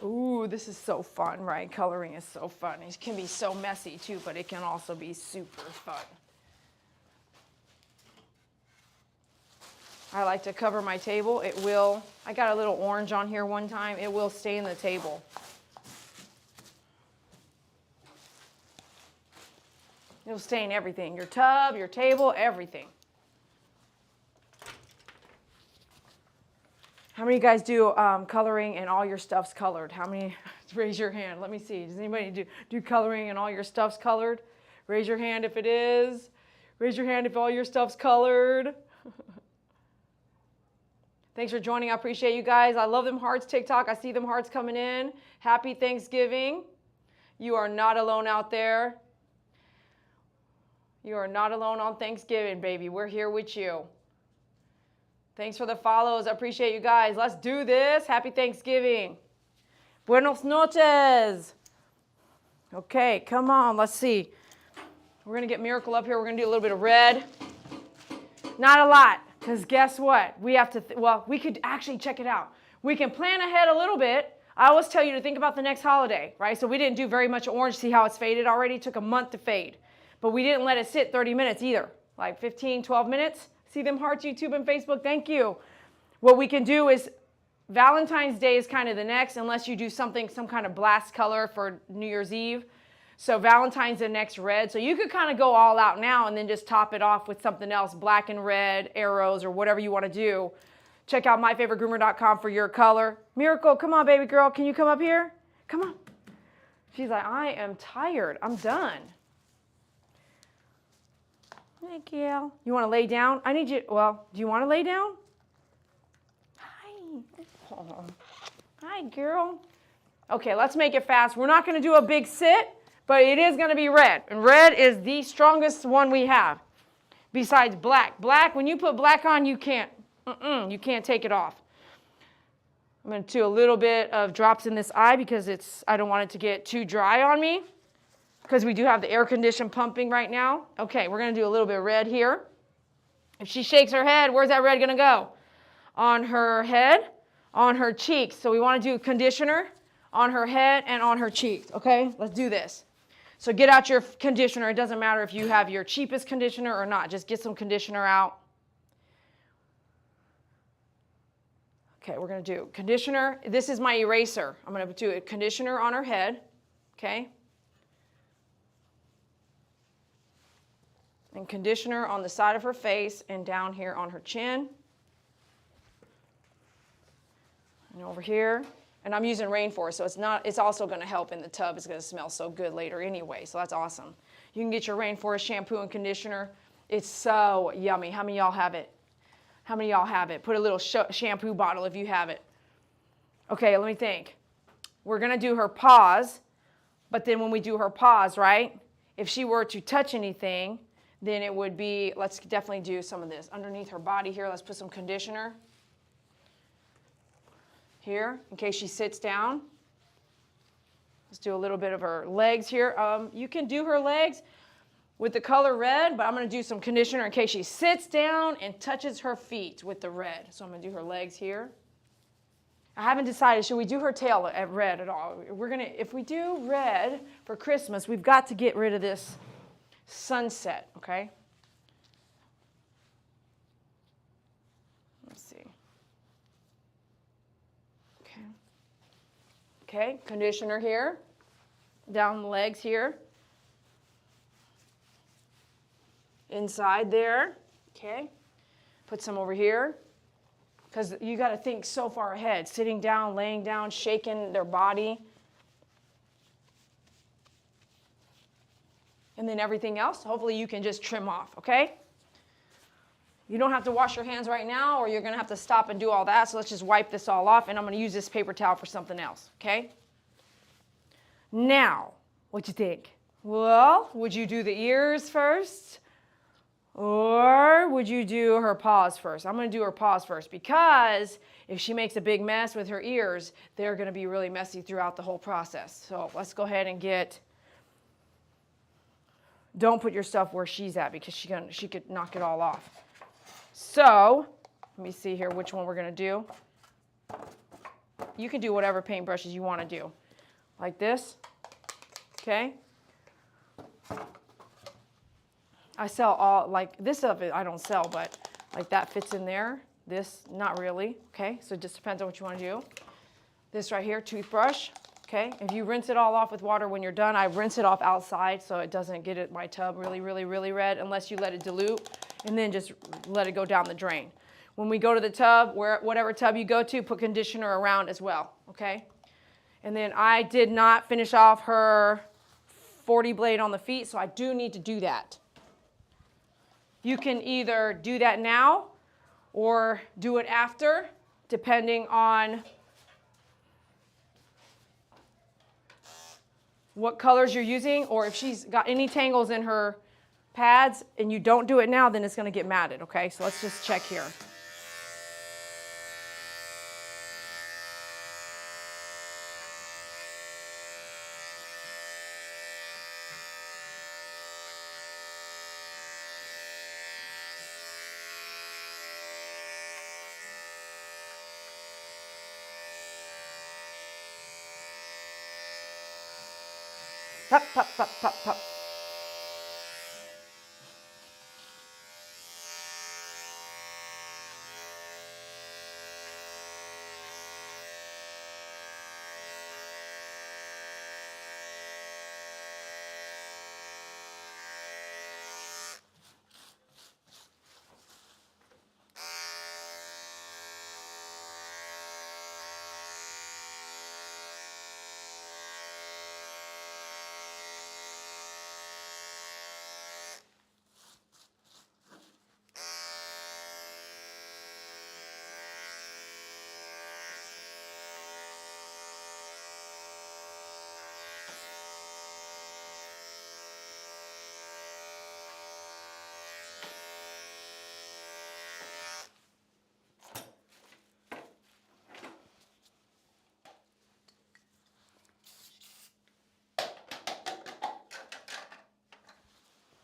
S1: Ooh, this is so fun, right? Coloring is so fun. It can be so messy too, but it can also be super fun. I like to cover my table. I got a little orange on here one time. It will stain the table. It'll stain everything. Your tub, your table, everything. How many of you guys do coloring and all your stuff's colored? How many? Raise your hand. Let me see. Does anybody do coloring and all your stuff's colored? Raise your hand if it is. Raise your hand if all your stuff's colored. Thanks for joining. I appreciate you guys. I love them hearts TikTok. I see them hearts coming in. Happy Thanksgiving. You are not alone out there. You are not alone on Thanksgiving, baby. We're here with you. Thanks for the follows. I appreciate you guys. Let's do this. Happy Thanksgiving. Buenos noches. Okay, come on. Let's see. We're going to get Miracle up here. We're going to do a little bit of red. Not a lot, because guess what? We have to, well, we could actually check it out. We can plan ahead a little bit. I always tell you to think about the next holiday, right? So we didn't do very much orange. See how it's faded already? It took a month to fade. But we didn't let it sit 30 minutes either. Like 15, 12 minutes. See them hearts, YouTube and Facebook? Thank you. What we can do is Valentine's Day is kind of the next, unless you do something, some kind of blast color for New Year's Eve. So Valentine's the next red. So you could kind of go all out now and then just top it off with something else, black and red, arrows, or whatever you want to do. Check out myfavoritegroomer.com for your color. Miracle, come on, baby girl. Can you come up here? Come on. She's like, I am tired. I'm done. Hey, Gail. You want to lay down? I need you. Well, do you want to lay down? Hi. Oh. Hi, girl. Okay, let's make it fast. We're not going to do a big sit, but it is going to be red. And red is the strongest one we have besides black. Black, when you put black on, you can't take it off. I'm going to do a little bit of drops in this eye because I don't want it to get too dry on me, because we do have the air condition pumping right now. Okay, we're going to do a little bit of red here. If she shakes her head, where's that red going to go? On her head, on her cheeks. So we want to do conditioner on her head and on her cheeks. Okay, let's do this. So get out your conditioner. It doesn't matter if you have your cheapest conditioner or not. Just get some conditioner out. Okay, we're going to do conditioner. This is my eraser. I'm going to do a conditioner on her head. Okay. And conditioner on the side of her face and down here on her chin. And over here. And I'm using Rainforest, so it's also going to help in the tub. It's going to smell so good later anyway, so that's awesome. You can get your Rainforest shampoo and conditioner. It's so yummy. How many of y'all have it? How many of y'all have it? Put a little shampoo bottle if you have it. Okay, let me think. We're going to do her paws, but then when we do her paws, right, if she were to touch anything, then it would be, let's definitely do some of this. Underneath her body here, let's put some conditioner. Here, in case she sits down. Let's do a little bit of her legs here. You can do her legs with the color red, but I'm going to do some conditioner in case she sits down and touches her feet with the red. So I'm going to do her legs here. I haven't decided, should we do her tail at red at all? If we do red for Christmas, we've got to get rid of this sunset, okay? Let's see. Okay, conditioner here, down the legs here, inside there, okay. Put some over here, because you got to think so far ahead, sitting down, laying down, shaking their body. And then everything else, hopefully you can just trim off, okay? You don't have to wash your hands right now, or you're going to have to stop and do all that. So let's just wipe this all off, and I'm going to use this paper towel for something else, okay? Now, what you think? Well, would you do the ears first, or would you do her paws first? I'm going to do her paws first, because if she makes a big mess with her ears, they're going to be really messy throughout the whole process. So let's go ahead and don't put your stuff where she's at, because she could knock it all off. So, let me see here which one we're going to do. You can do whatever paintbrushes you want to do. Like this, okay? I sell all, like this stuff I don't sell, but like that fits in there. This, not really, okay? So it just depends on what you want to do. This right here, toothbrush, okay? If you rinse it all off with water when you're done, I rinse it off outside so it doesn't get my tub really, really, really red, unless you let it dilute and then just let it go down the drain. when we go to the tub, whatever tub you go to, put conditioner around as well, okay? And then I did not finish off her 40 blade on the feet, so I do need to do that. You can either do that now or do it after, depending on what colors you're using, or if she's got any tangles in her pads and you don't do it now, then it's going to get matted, okay? So let's just check here. Pop, pop, pop, pop, pop.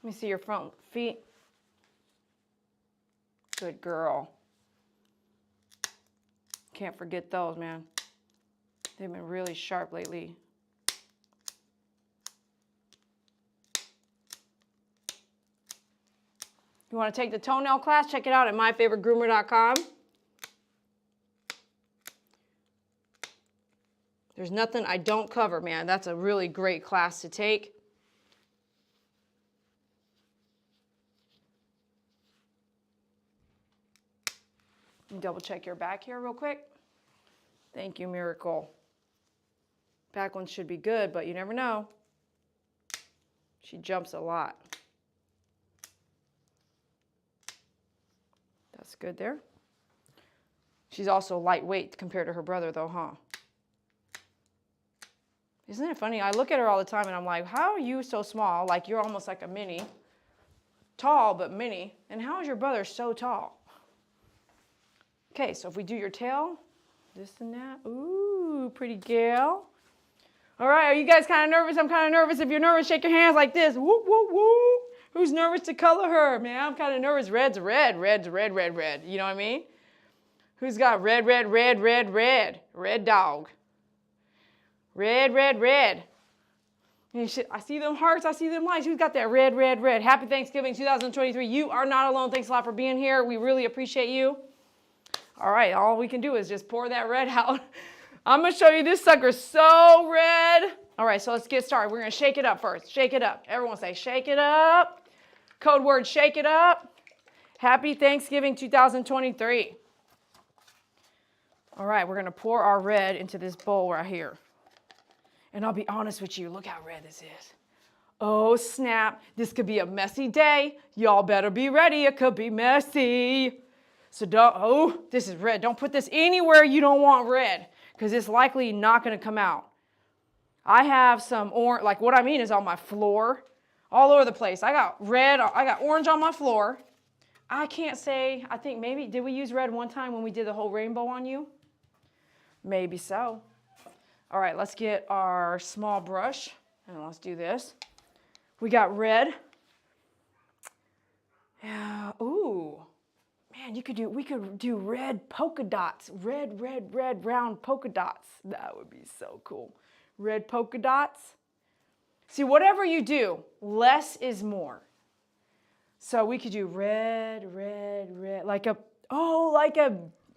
S1: Let me see your front feet. Good girl. Can't forget those, man. They've been really sharp lately. You want to take the toenail class? Check it out at myfavoritegroomer.com. There's nothing I don't cover, man. That's a really great class to take. Double check your back here real quick. Thank you, Miracle. Back one should be good, but you never know. She jumps a lot. That's good there. She's also lightweight compared to her brother though, huh? Isn't it funny? I look at her all the time and I'm like, how are you so small? Like you're almost like a mini. Tall, but mini. And how is your brother so tall? Okay, so if we do your tail, this and that. Ooh, pretty gal. All right, are you guys kind of nervous? I'm kind of nervous. If you're nervous, shake your hands like this. Whoop, whoop, whoop. Who's nervous to color her? Man, I'm kind of nervous. Red's red, red's red, red, red. You know what I mean? Who's got red, red, red, red, red? Red dog. Red, red, red. I see them hearts. I see them lights. Who's got that red, red, red? Happy Thanksgiving 2023. You are not alone. Thanks a lot for being here. We really appreciate you. All right, all we can do is just pour that red out. I'm going to show you this sucker so red. All right, so let's get started. We're going to shake it up first. Shake it up. Everyone say shake it up. Code word shake it up. Happy Thanksgiving 2023. All right, we're going to pour our red into this bowl right here. And I'll be honest with you, look how red this is. Oh, snap. This could be a messy day. Y'all better be ready. It could be messy. So this is red. Don't put this anywhere you don't want red because it's likely not going to come out. I have some orange, like what I mean is on my floor, all over the place. I got red, I got orange on my floor. I can't say, I think maybe, did we use red one time when we did the whole rainbow on you? Maybe so. All right, let's get our small brush and let's do this. We got red. Ooh. Man, we could do red polka dots. Red, red, red, round polka dots. That would be so cool. Red polka dots. See, whatever you do, less is more. So we could do red, red, red,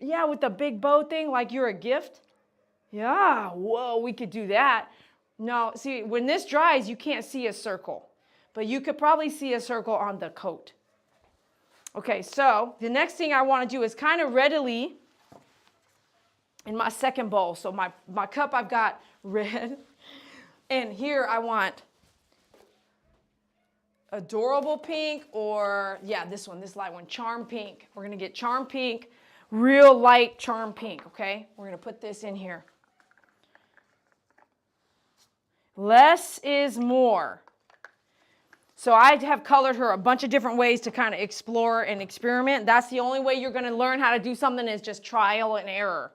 S1: yeah, with the big bow thing, like you're a gift. Yeah, whoa, we could do that. No, see, when this dries, you can't see a circle. But you could probably see a circle on the coat. Okay, so the next thing I want to do is kind of readily in my second bowl. So my cup, I've got red. And here I want adorable pink or, yeah, this one, this light one, charm pink. We're going to get charm pink, real light charm pink, okay? We're going to put this in here. Less is more. So I have colored her a bunch of different ways to kind of explore and experiment. That's the only way you're going to learn how to do something is just trial and error.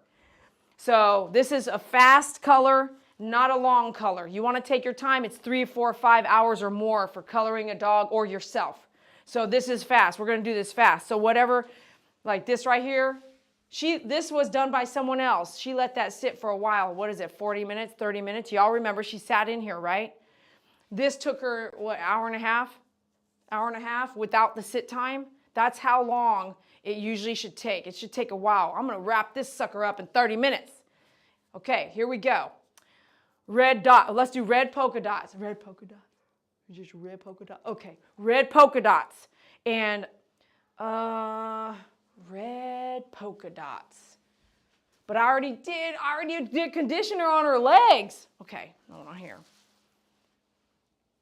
S1: So this is a fast color, not a long color. You want to take your time. It's 3, 4, 5 hours or more for coloring a dog or yourself. So this is fast. We're going to do this fast. So whatever, like this right here, this was done by someone else. She let that sit for a while. What is it, 40 minutes, 30 minutes? Y'all remember she sat in here, right? This took her, what, hour and a half? Hour and a half without the sit time? That's how long it usually should take. It should take a while. I'm going to wrap this sucker up in 30 minutes. Okay, here we go. Red dot. Let's do red polka dots. Red polka dots. Just red polka dots. Okay, red polka dots. And red polka dots. But I already did conditioner on her legs. Okay, no, not here.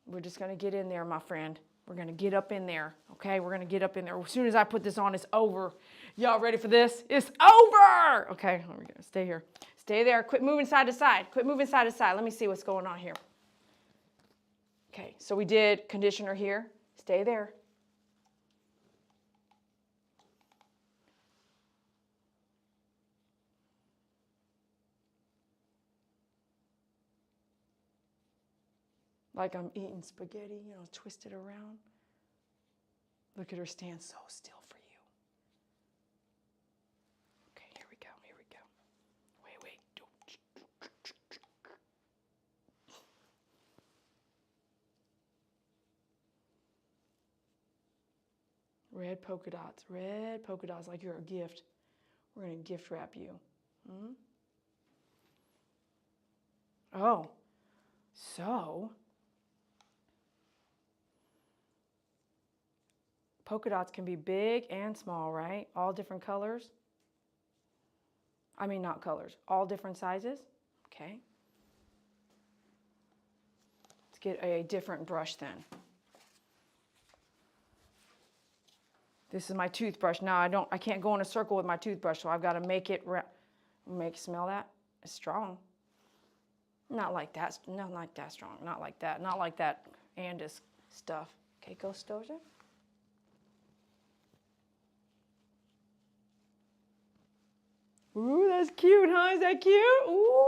S1: We're just going to get in there, my friend. We're going to get up in there, okay? We're going to get up in there. As soon as I put this on, it's over. Y'all ready for this? It's over! Okay, here we go. Stay here. Stay there. Quit moving side to side. Quit moving side to side. Let me see what's going on here. Okay, so we did conditioner here. Stay there. Like I'm eating spaghetti, you know, twist it around. Look at her stand so still for you. Okay, here we go, here we go. Wait. Red polka dots like you're a gift. We're going to gift wrap you. Oh, so polka dots can be big and small, right? All different colors. I mean, not colors, all different sizes. Okay. Let's get a different brush then. This is my toothbrush. Now I can't go in a circle with my toothbrush, so I've got to make it, smell that? It's strong. Not like that strong, not like that Andis stuff. Okay, go Stoja. Ooh, that's cute, huh? Is that cute? Ooh.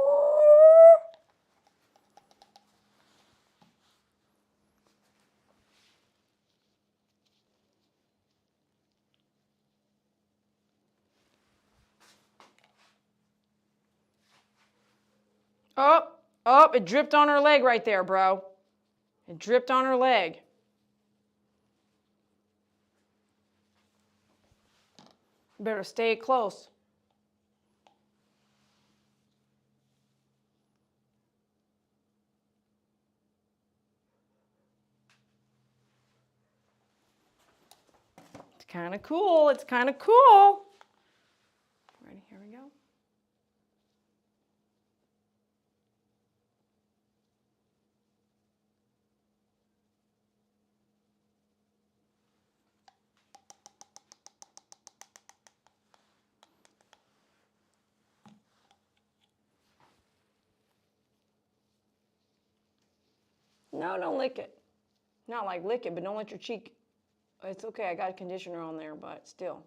S1: Oh, it dripped on her leg right there, bro. It dripped on her leg. You better stay close. It's kind of cool. It's kind of cool. Ready? Here we go. No, don't lick it. Not like lick it, but don't let your cheek. It's okay, I got a conditioner on there, but still.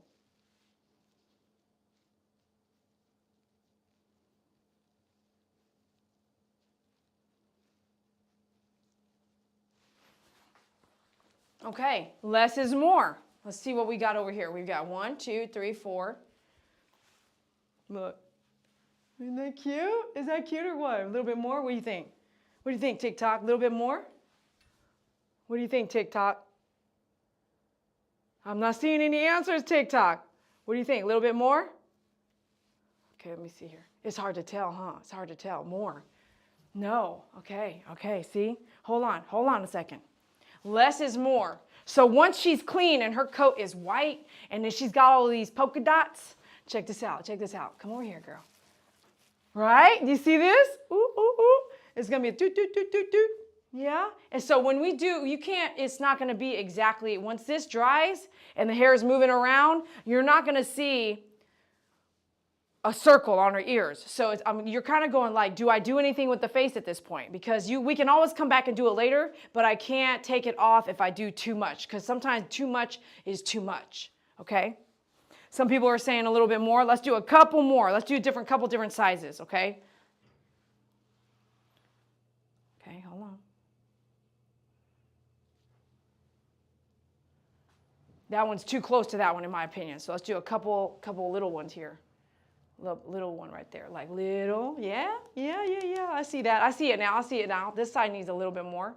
S1: Okay, less is more. Let's see what we got over here. We've got 1, 2, 3, 4. Look. Isn't that cute? Is that cute or what? A little bit more? What do you think? What do you think, TikTok? A little bit more? What do you think, TikTok? I'm not seeing any answers, TikTok. What do you think? A little bit more? Okay, let me see here. It's hard to tell, huh? It's hard to tell. More. No. Okay, see? Hold on a second. Less is more. So once she's clean and her coat is white and then she's got all these polka dots, check this out, check this out. Come over here, girl. Right? Do you see this? Ooh, ooh, ooh. It's going to be a doot, doot, doot, doot, doot. Yeah? And so when we do, you can't, it's not going to be exactly, once this dries and the hair is moving around, you're not going to see a circle on her ears. So it's, you're kind of going like, do I do anything with the face at this point? Because we can always come back and do it later, but I can't take it off if I do too much, because sometimes too much is too much, okay? Some people are saying a little bit more. Let's do a couple more. Let's do a couple different sizes, okay? Okay, hold on. That one's too close to that one in my opinion. So let's do a couple little ones here. Little one right there, like little, yeah. I see that. I see it now. This side needs a little bit more.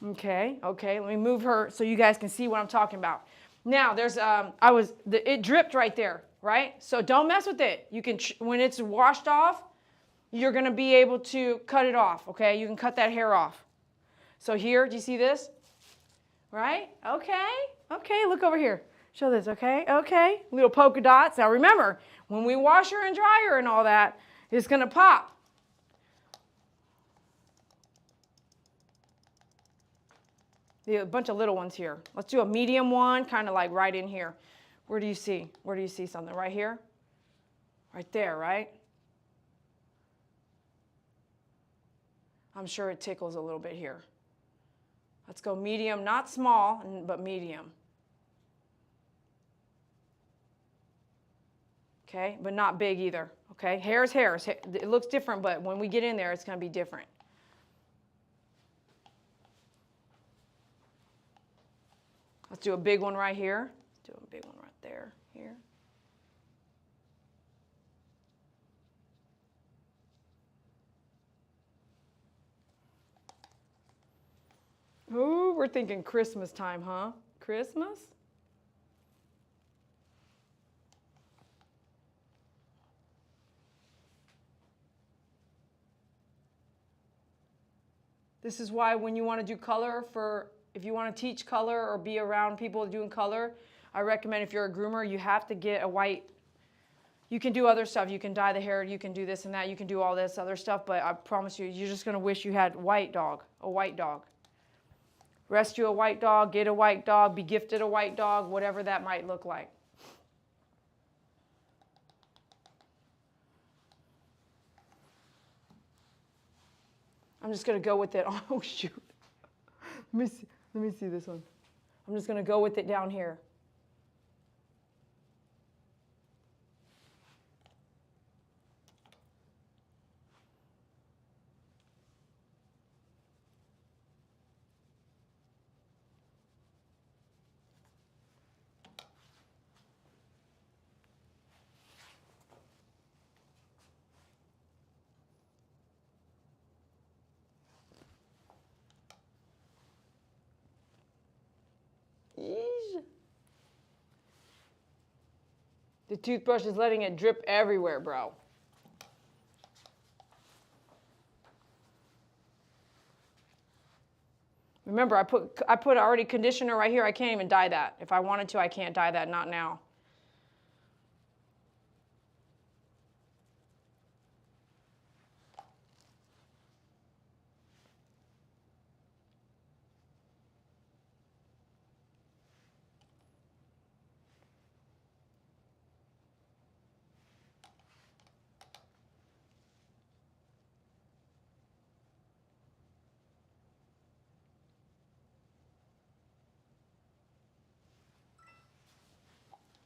S1: Okay. Let me move her so you guys can see what I'm talking about. Now there's it dripped right there, right? So don't mess with it. You can when it's washed off, you're gonna be able to cut it off. Okay, you can cut that hair off. So here, do you see this? Right? Okay. Look over here. Show this, okay. Little polka dots. Now remember, when we wash her and dry her and all that, it's going to pop. A bunch of little ones here. Let's do a medium one, kind of like right in here. Where do you see? Where do you see something? Right here? Right there, right? I'm sure it tickles a little bit here. Let's go medium, not small, but medium. Okay, but not big either. Okay, hair is hair. It looks different, but when we get in there, it's going to be different. Let's do a big one right here. Let's do a big one right there. Here. Ooh, we're thinking Christmas time, huh? Christmas? This is why when you want to do color if you want to teach color or be around people doing color, I recommend if you're a groomer, you have to get a white. You can do other stuff. You can dye the hair. You can do this and that. You can do all this other stuff. But I promise you, you're just going to wish you had a white dog. Rescue a white dog, get a white dog, be gifted a white dog, whatever that might look like. I'm just going to go with it. Oh, shoot. Let me see this one. I'm just going to go with it down here. The toothbrush is letting it drip everywhere, bro. Remember, I put already conditioner right here. I can't even dye that. If I wanted to, I can't dye that, not now.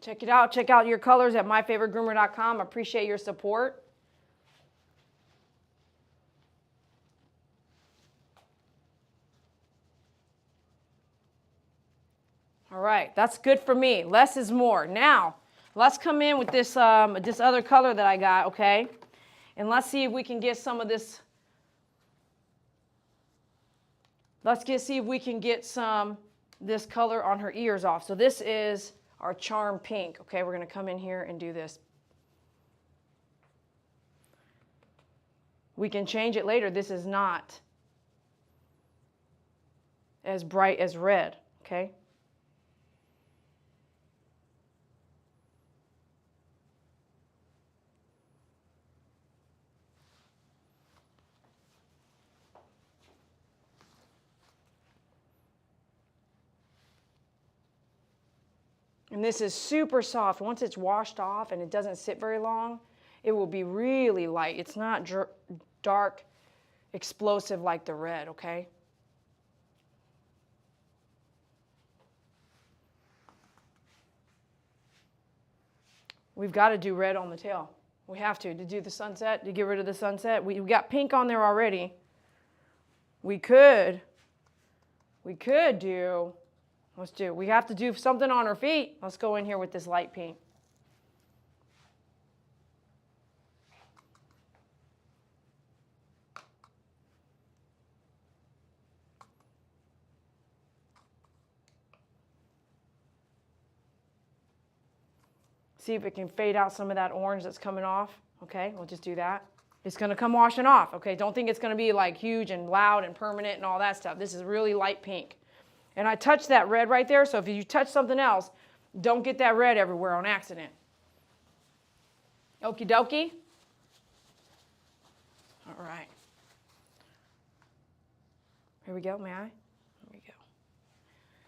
S1: Check it out. Check out your colors at myfavoritegroomer.com. Appreciate your support. All right, that's good for me. Less is more. Now, let's come in with this this other color that I got, okay? And let's see if we can get some of this. See if we can get this color on her ears off. So this is our charm pink. Okay, we're going to come in here and do this. We can change it later. This is not as bright as red, okay? And this is super soft. Once it's washed off and it doesn't sit very long, it will be really light. It's not dark, explosive like the red, okay? We've got to do red on the tail. We have to do the sunset, to get rid of the sunset. We've got pink on there already. We could do, we have to do something on her feet. Let's go in here with this light pink. See if it can fade out some of that orange that's coming off. Okay, we'll just do that. It's going to come washing off. Okay, don't think it's going to be like huge and loud and permanent and all that stuff. This is really light pink. And I touched that red right there, so if you touch something else, don't get that red everywhere on accident. Okie dokie. All right. Here we go, may I?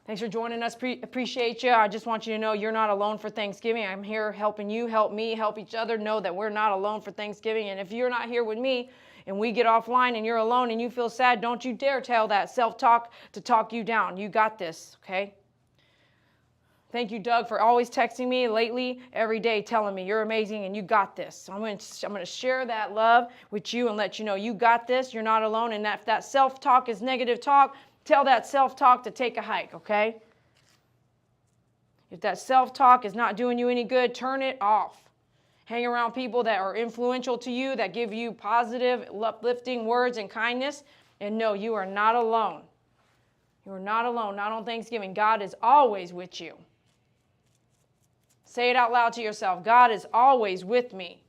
S1: Thanks for joining us. Appreciate you. I just want you to know you're not alone for Thanksgiving. I'm here helping you, help me, help each other. Know that we're not alone for Thanksgiving. And if you're not here with me and we get offline and you're alone and you feel sad, don't you dare tell that self-talk to talk you down. You got this, okay? Thank you, Doug, for always texting me lately, every day, telling me you're amazing and you got this. So I'm going to share that love with you and let you know you got this. You're not alone. And if that self-talk is negative talk, tell that self-talk to take a hike, okay? If that self-talk is not doing you any good, turn it off. Hang around people that are influential to you, that give you positive, uplifting words and kindness, and know you are not alone. You are not alone, not on Thanksgiving. God is always with you. Say it out loud to yourself. God is always with me.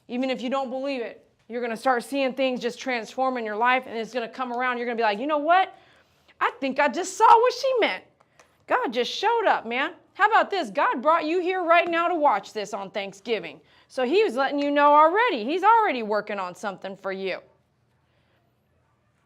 S1: Even if you don't believe it, you're going to start seeing things just transform in your life, and it's going to come around. You're going to be like, you know what? I think I just saw what she meant. God just showed up, man. How about this? God brought you here right now to watch this on Thanksgiving. So he was letting you know already. He's already working on something for you.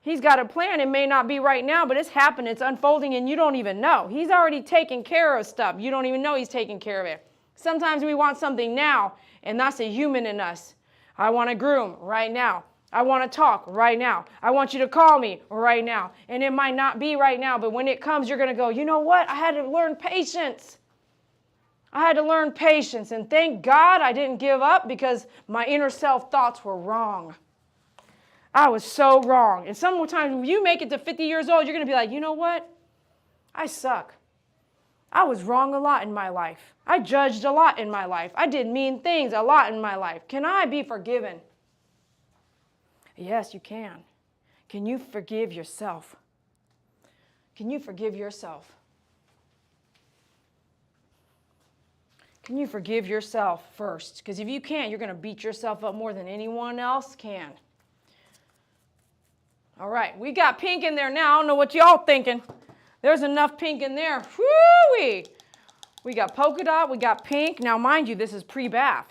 S1: He's got a plan. It may not be right now, but it's happening. It's unfolding, and you don't even know. He's already taken care of stuff. You don't even know he's taking care of it. Sometimes we want something now, and that's a human in us. I want to groom right now. I want to talk right now. I want you to call me right now. And it might not be right now, but when it comes, you're going to go, you know what? I had to learn patience. I had to learn patience. And thank God I didn't give up because my inner self thoughts were wrong. I was so wrong. And sometimes when you make it to 50 years old, you're going to be like, you know what? I suck. I was wrong a lot in my life. I judged a lot in my life. I did mean things a lot in my life. Can I be forgiven? Yes, you can. Can you forgive yourself? Can you forgive yourself? Can you forgive yourself first? Because if you can't, you're going to beat yourself up more than anyone else can. All right, we got pink in there now. I don't know what y'all thinking. There's enough pink in there. Whoo-wee! We got polka dot, we got pink. Now, mind you, this is pre-bath.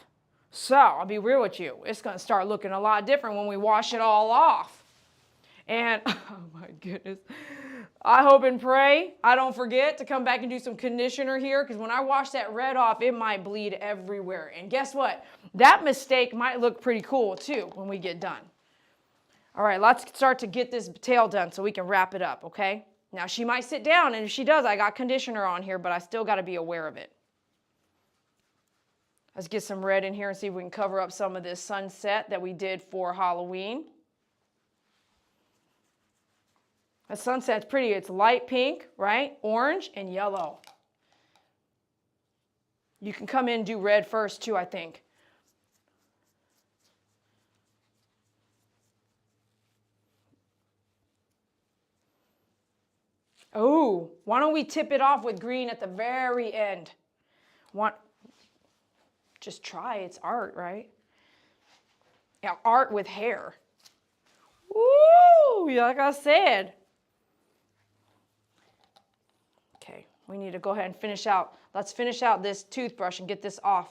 S1: So, I'll be real with you. It's going to start looking a lot different when we wash it all off. And, oh my goodness. I hope and pray I don't forget to come back and do some conditioner here, because when I wash that red off, it might bleed everywhere. And guess what? That mistake might look pretty cool too when we get done. All right, let's start to get this tail done so we can wrap it up, okay? Now, she might sit down, and if she does, I got conditioner on here, but I still got to be aware of it. Let's get some red in here and see if we can cover up some of this sunset that we did for Halloween. The sunset's pretty. It's light pink, right? Orange and yellow. You can come in and do red first too, I think. Oh, why don't we tip it off with green at the very end? Just try. It's art, right? Yeah, art with hair. Woo! Like I said. We need to go ahead and finish out. Let's finish out this toothbrush and get this off.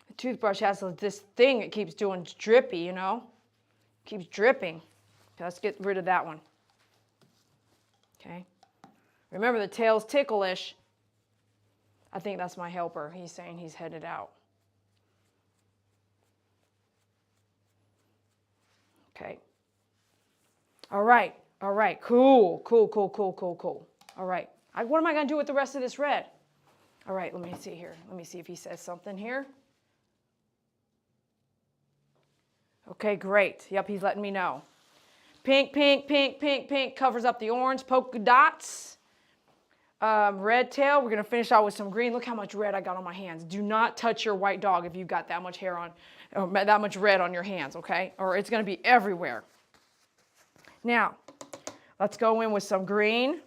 S1: The toothbrush has this thing it keeps doing drippy, you know? Keeps dripping. Okay, let's get rid of that one. Okay. Remember, the tail's ticklish. I think that's my helper. He's saying he's headed out. Okay. All right. All right. Cool. Cool, cool, cool, cool, cool. All right. What am I going to do with the rest of this red? All right. Let me see here. Let me see if he says something here. Okay, great. Yep, he's letting me know. Pink, pink, pink, pink, pink covers up the orange. Polka dots. Red tail. We're going to finish out with some green. Look how much red I got on my hands. Do not touch your white dog if you've got that much hair on, that much red on your hands, okay? Or it's going to be everywhere. Now, let's go in with some green.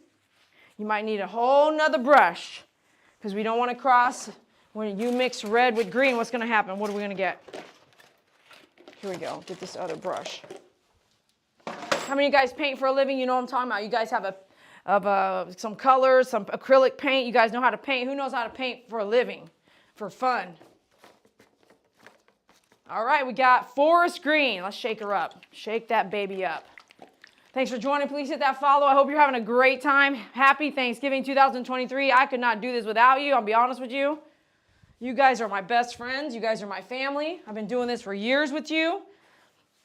S1: You might need a whole nother brush because we don't want to cross. When you mix red with green, what's going to happen? What are we going to get? Here we go. Get this other brush. How many of you guys paint for a living? You know what I'm talking about. You guys have some colors, some acrylic paint. You guys know how to paint. Who knows how to paint for a living, for fun? All right, we got forest green. Let's shake her up. Shake that baby up. Thanks for joining. Please hit that follow. I hope you're having a great time. Happy Thanksgiving 2023. I could not do this without you. I'll be honest with you. You guys are my best friends. You guys are my family. I've been doing this for years with you.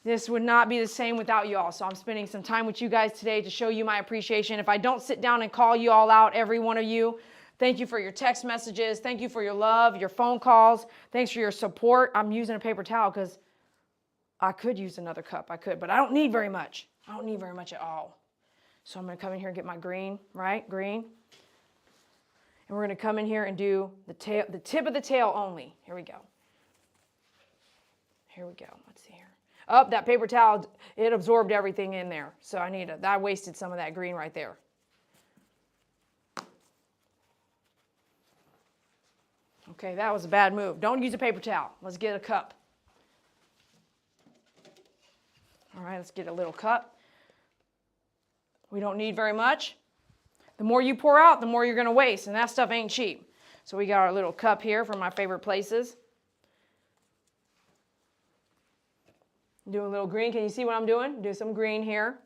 S1: This would not be the same without you all. So I'm spending some time with you guys today to show you my appreciation. If I don't sit down and call you all out, every one of you, thank you for your text messages. Thank you for your love, your phone calls. Thanks for your support. I'm using a paper towel because I could use another cup. I could, but I don't need very much. I don't need very much at all. So I'm going to come in here and get my green, right? Green. And we're going to come in here and do the tail, the tip of the tail only. Here we go. Here we go. Let's see here. Oh, that paper towel, it absorbed everything in there. So I wasted some of that green right there. Okay, that was a bad move. Don't use a paper towel. Let's get a cup. All right, let's get a little cup. We don't need very much. The more you pour out, the more you're going to waste, and that stuff ain't cheap. So we got our little cup here from my favorite places. Doing a little green. Can you see what I'm doing? Do some green here.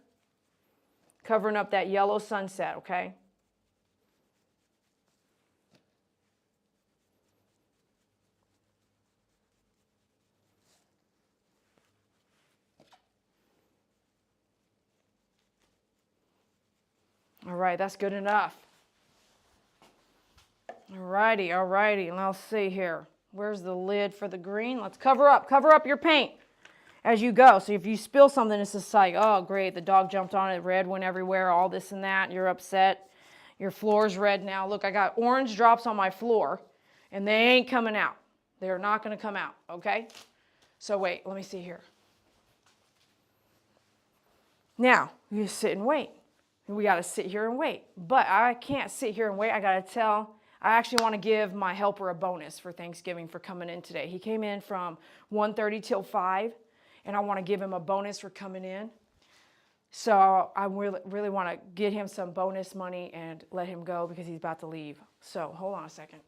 S1: Covering up that yellow sunset, okay? All right, that's good enough. Alrighty, alrighty. Let's see here. Where's the lid for the green? Let's cover up your paint as you go. So if you spill something, it's just like, oh, great, the dog jumped on it, red went everywhere, all this and that. You're upset. Your floor's red now. Look, I got orange drops on my floor, and they ain't coming out. They're not going to come out, okay? So wait, let me see here. Now, you sit and wait. We got to sit here and wait. But I can't sit here and wait. I actually want to give my helper a bonus for Thanksgiving for coming in today. He came in from 1:30 till 5, and I want to give him a bonus for coming in. So I really want to get him some bonus money and let him go because he's about to leave. So hold on a second.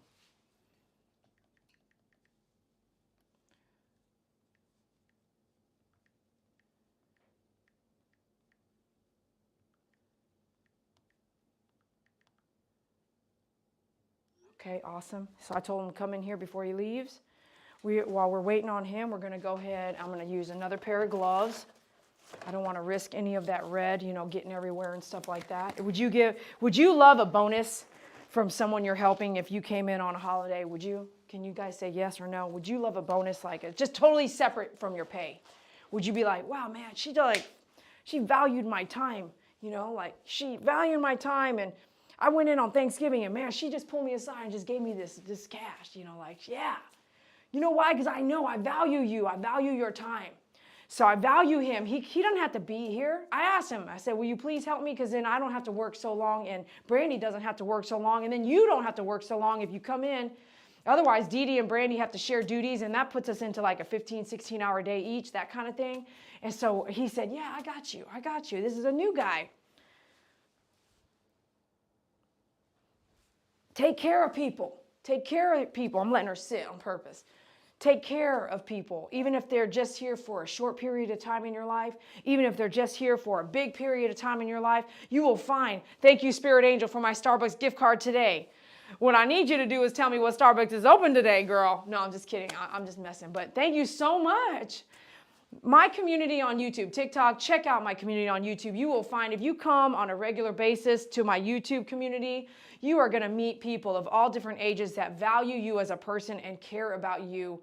S1: Okay, awesome. So I told him to come in here before he leaves. While we're waiting on him, we're going to go ahead. I'm going to use another pair of gloves. I don't want to risk any of that red, getting everywhere and stuff like that. Would you love a bonus from someone you're helping if you came in on a holiday? Would you? Can you guys say yes or no? Would you love a bonus like it, just totally separate from your pay? Would you be like, wow, man, she valued my time, she valued my time, and I went in on Thanksgiving, and man, she just pulled me aside and just gave me this cash, yeah. You know why? Because I know I value you. I value your time. So I value him. He doesn't have to be here. I asked him, I said, will you please help me? Because then I don't have to work so long, and Brandy doesn't have to work so long, and then you don't have to work so long if you come in Otherwise, Dee Dee and Brandy have to share duties, and that puts us into like a 15, 16-hour day each, that kind of thing. And so he said, yeah, I got you. I got you. This is a new guy. Take care of people. Take care of people. I'm letting her sit on purpose. Take care of people, even if they're just here for a short period of time in your life, even if they're just here for a big period of time in your life, you will find, thank you, Spirit Angel, for my Starbucks gift card today. What I need you to do is tell me what Starbucks is open today, girl. No, I'm just kidding. I'm just messing. But thank you so much. My community on YouTube, TikTok, check out my community on YouTube. You will find if you come on a regular basis to my YouTube community, you are going to meet people of all different ages that value you as a person and care about you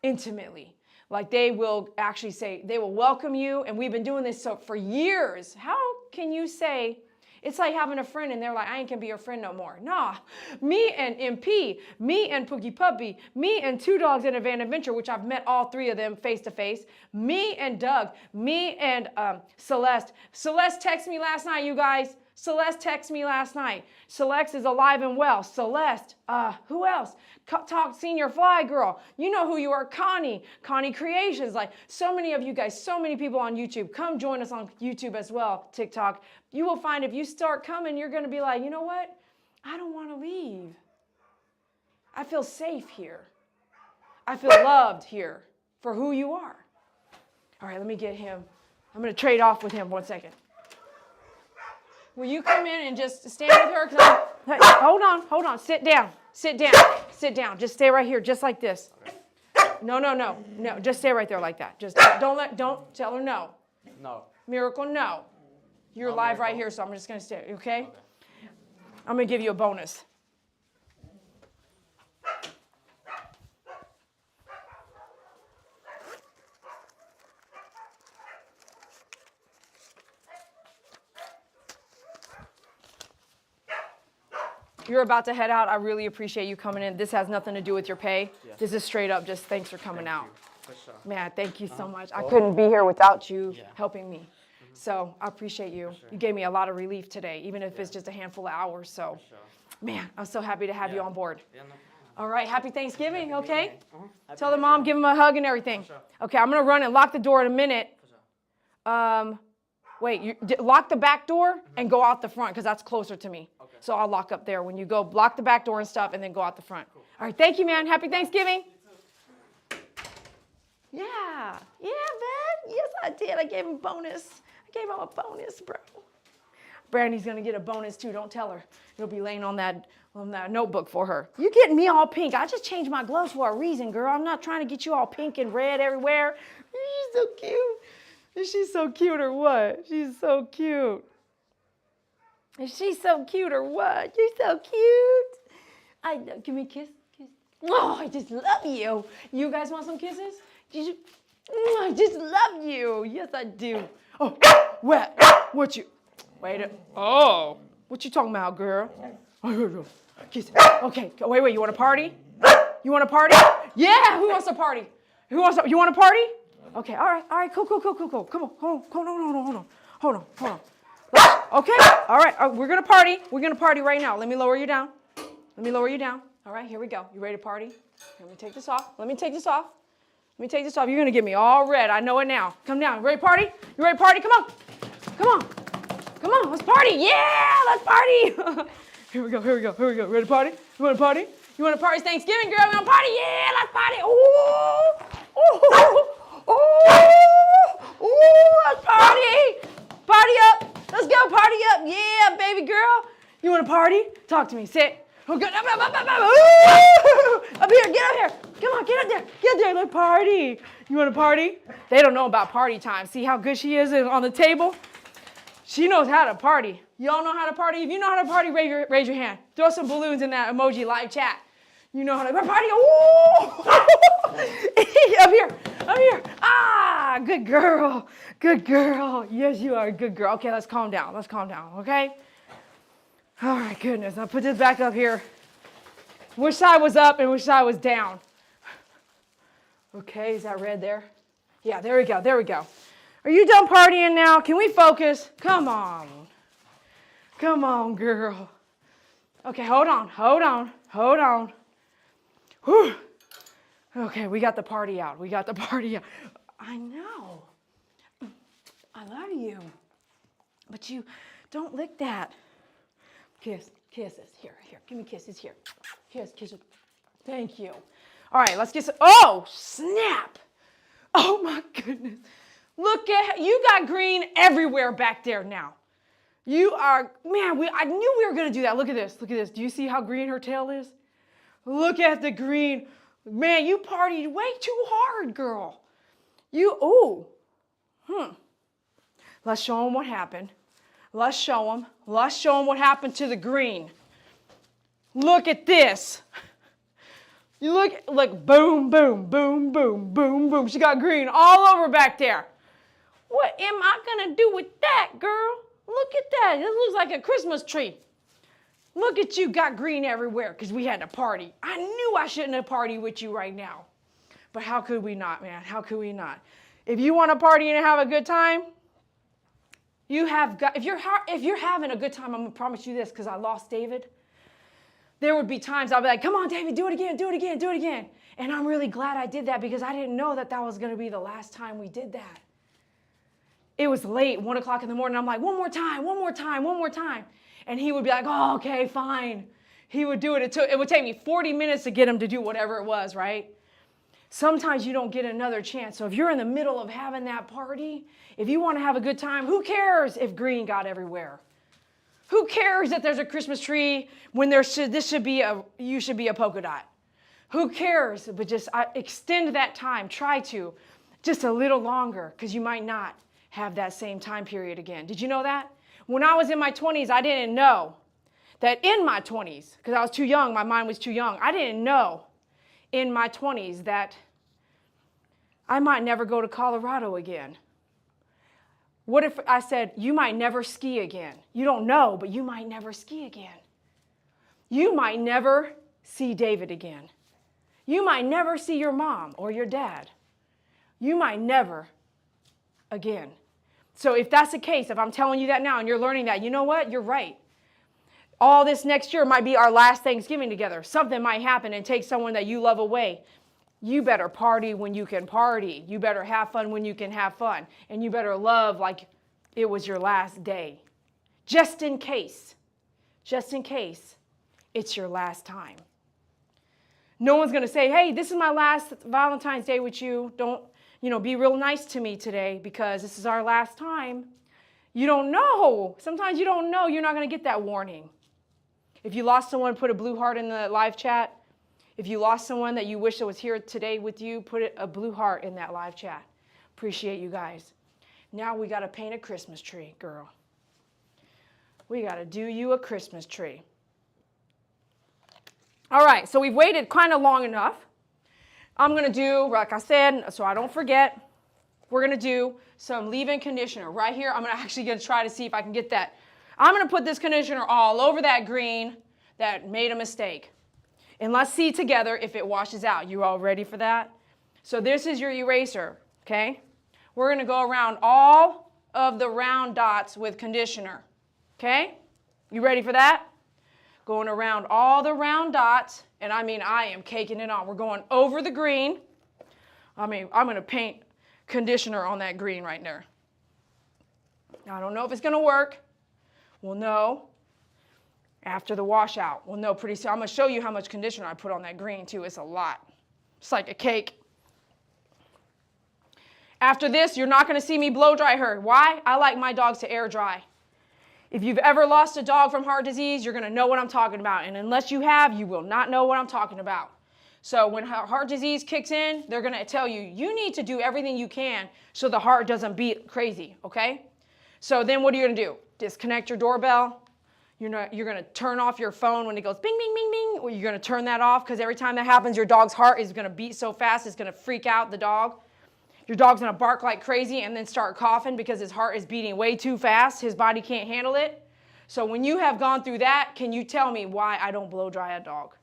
S1: intimately. Like they will actually say, they will welcome you. And we've been doing this for years. How can you say, it's like having a friend and they're like, I ain't gonna be your friend no more. Nah, me and MP, me and Pookie Puppy, me and Two Dogs in a Van Adventure, which I've met all three of them face to face, me and Doug, me and Celeste. Celeste texted me last night, you guys. Celeste texted me last night. Celeste is alive and well. Celeste, who else? Talk Senior Fly Girl. You know who you are, Connie. Connie Creations. Like so many of you guys, so many people on YouTube. Come join us on YouTube as well, TikTok. You will find if you start coming, you're going to be like, you know what? I don't want to leave. I feel safe here. I feel loved here for who you are. All right, let me get him. I'm going to trade off with him 1 second. Will you come in and just stand with her? Hey, hold on. Sit down. Just stay right here, just like this. No. Just stay right there like that. Just don't tell her no.
S2: No.
S1: Miracle, no. You're live right here, so I'm just going to stay, okay? I'm going to give you a bonus. You're about to head out. I really appreciate you coming in. This has nothing to do with your pay. Yes. This is straight up just thanks for coming out.
S2: For sure.
S1: Man, thank you so much. I couldn't be here without you helping me. So I appreciate you.
S2: Sure.
S1: You gave me a lot of relief today, even if it's just a handful of hours. So, man, I'm so happy to have you on board.
S2: Yeah, no problem.
S1: All right, happy Thanksgiving, okay? Tell the mom, give him a hug and everything. Sure. Okay, I'm going to run and lock the door in a minute. Wait, lock the back door and go out the front because that's closer to me. Okay. So I'll lock up there when you go. Lock the back door and stuff and then go out the front. Cool. All right, thank you, man. Happy Thanksgiving. Yeah, man. Yes, I did. I gave him a bonus. Bro. Brandy's going to get a bonus, too. Don't tell her. It'll be laying on that notebook for her. You're getting me all pink. I just changed my gloves for a reason, girl. I'm not trying to get you all pink and red everywhere. You're so cute. Is she so cute or what? She's so cute. Is she so cute or what? You're so cute. Give me a kiss. Oh, I just love you. You guys want some kisses? I just love you. Yes, I do. Oh, what? What you talking about, girl? Kiss. Okay, wait. You want to party? You want to party? Yeah, who wants to party? You want to party? Okay, all right, cool. Come on, hold on. Okay, all right, we're gonna party right now. Let me lower you down. All right, here we go. You ready to party? Let me take this off. You're gonna get me all red. I know it now. Come down. Ready to party? You ready to party? Come on. Let's party. Yeah, let's party. Here we go. Ready to party? You want to party? You want to party? It's Thanksgiving, girl. We want to party? Yeah, let's party. Ooh, let's party. Party up. Let's go party up. Yeah, baby girl. You want to party? Talk to me. Sit. Oh, good. Up here. Get up here. Come on, get up there. Let's party. You want to party? They don't know about party time. See how good she is on the table? She knows how to party. Y'all know how to party? If you know how to party, raise your hand. Throw some balloons in that emoji live chat. You know how to party. Ooh! Up here. Ah, good girl. Yes, you are a good girl. Okay, let's calm down, okay? All right, goodness. I'll put this back up here. Which side was up and which side was down? Okay, is that red there? Yeah, there we go. Are you done partying now? Can we focus? Come on, girl. Okay, hold on. Whew. Okay, we got the party out. We got the party out. I know. I love you. But you don't lick that. Kiss, kisses. Here, give me kisses here. Kisses. Thank you. All right, let's get some. Oh, snap. Oh my goodness. Look at, you got green everywhere back there now. You are, man, I knew we were going to do that. Look at this. Do you see how green her tail is? Look at the green. Man, you partied way too hard, girl. Let's show them what happened. Let's show them what happened to the green. Look at this. You look, boom, boom, boom, boom, boom, boom. She got green all over back there. What am I going to do with that, girl? Look at that. It looks like a Christmas tree. Look at you, got green everywhere because we had a party. I knew I shouldn't have partied with you right now. But how could we not, man? How could we not? If you want to party and have a good time, if you're having a good time, I'm going to promise you this, because I lost David. There would be times I'll be like, come on, David, do it again, do it again, do it again. And I'm really glad I did that because I didn't know that was going to be the last time we did that. It was late, 1 o'clock in the morning. I'm like, one more time. And he would be like, oh, okay, fine. He would do it. It would take me 40 minutes to get him to do whatever it was, right? Sometimes you don't get another chance. So if you're in the middle of having that party, if you want to have a good time, who cares if green got everywhere? Who cares that there's a Christmas tree when you should be a polka dot? Who cares? But just extend that time. Try to. Just a little longer, because you might not have that same time period again. Did you know that? When I was in my 20s, I didn't know that in my 20s, because I was too young, my mind was too young, I didn't know in my 20s that I might never go to Colorado again. What if I said, you might never ski again? You don't know, but you might never ski again. You might never see David again. You might never see your mom or your dad. You might never again. So if that's the case, if I'm telling you that now and you're learning that, you know what? You're right. All this next year might be our last Thanksgiving together. Something might happen and take someone that you love away. You better party when you can party. You better have fun when you can have fun. And you better love like it was your last day. Just in case it's your last time. No one's going to say, hey, this is my last Valentine's Day with you. Don't, be real nice to me today because this is our last time. You don't know. Sometimes you don't know. You're not going to get that warning. If you lost someone, put a blue heart in the live chat. If you lost someone that you wish that was here today with you, put a blue heart in that live chat. Appreciate you guys. Now we got to paint a Christmas tree, girl. We got to do you a Christmas tree. All right, so we've waited kind of long enough. I'm going to do, like I said, so I don't forget, we're going to do some leave-in conditioner. Right here, I'm actually going to try to see if I can get that. I'm going to put this conditioner all over that green that made a mistake. And let's see together if it washes out. You all ready for that? So this is your eraser, okay? We're going to go around all of the round dots with conditioner, okay? You ready for that? Going around all the round dots, and I am caking it on. We're going over the green. I'm going to paint conditioner on that green right there. I don't know if it's going to work. We'll know after the washout. We'll know pretty soon. I'm going to show you how much conditioner I put on that green, too. It's a lot. It's like a cake. After this, you're not going to see me blow dry her. Why? I like my dogs to air dry. If you've ever lost a dog from heart disease, you're going to know what I'm talking about. And unless you have, you will not know what I'm talking about. So when heart disease kicks in, they're going to tell you, you need to do everything you can so the heart doesn't beat crazy, okay? So then what are you going to do? Disconnect your doorbell. You're going to turn off your phone when it goes bing, bing, bing, bing. Or you're going to turn that off because every time that happens, your dog's heart is going to beat so fast, it's going to freak out the dog. Your dog's going to bark like crazy and then start coughing because his heart is beating way too fast. His body can't handle it. So when you have gone through that, can you tell me why I don't blow dry a dog?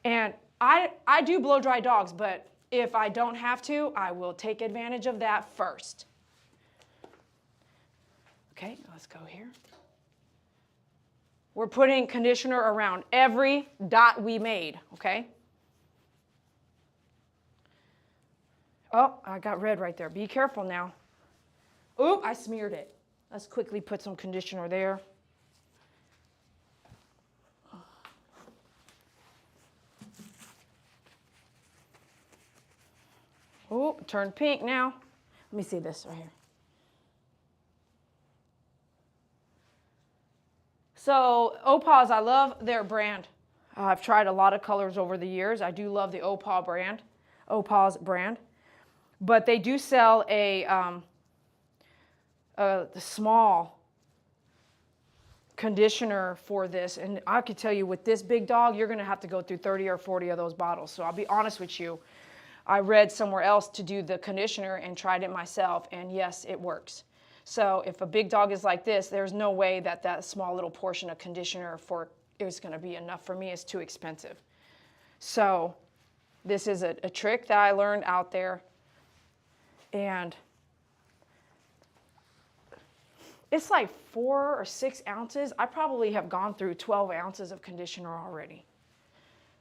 S1: And I do blow dry dogs, but if I don't have to, I will take advantage of that first. Okay, let's go here. We're putting conditioner around every dot we made, okay? Oh, I got red right there. Be careful now. Oop, I smeared it. Let's quickly put some conditioner there. Oh, turned pink now. Let me see this right here. So Opals, I love their brand. I've tried a lot of colors over the years. I do love the Opals brand. But they do sell a small conditioner for this. And I could tell you with this big dog, you're going to have to go through 30 or 40 of those bottles. So I'll be honest with you. I read somewhere else to do the conditioner and tried it myself. And yes, it works. So if a big dog is like this, there's no way that that small little portion of conditioner is going to be enough for me. It's too expensive. So this is a trick that I learned out there. And it's like 4 or 6 ounces. I probably have gone through 12 ounces of conditioner already.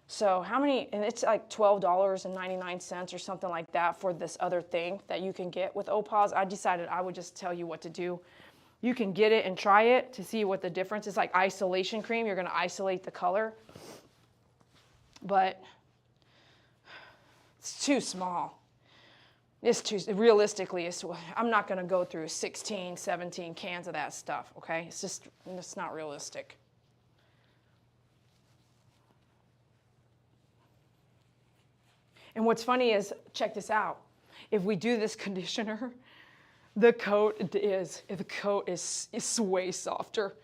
S1: So how many, and it's like $12.99 or something like that for this other thing that you can get with Opals. I decided I would just tell you what to do. You can get it and try it to see what the difference is. Like isolation cream, you're going to isolate the color. But it's too small. Realistically, I'm not going to go through 16, 17 cans of that stuff, okay? It's not realistic. And what's funny is, check this out. If we do this conditioner, the coat is way softer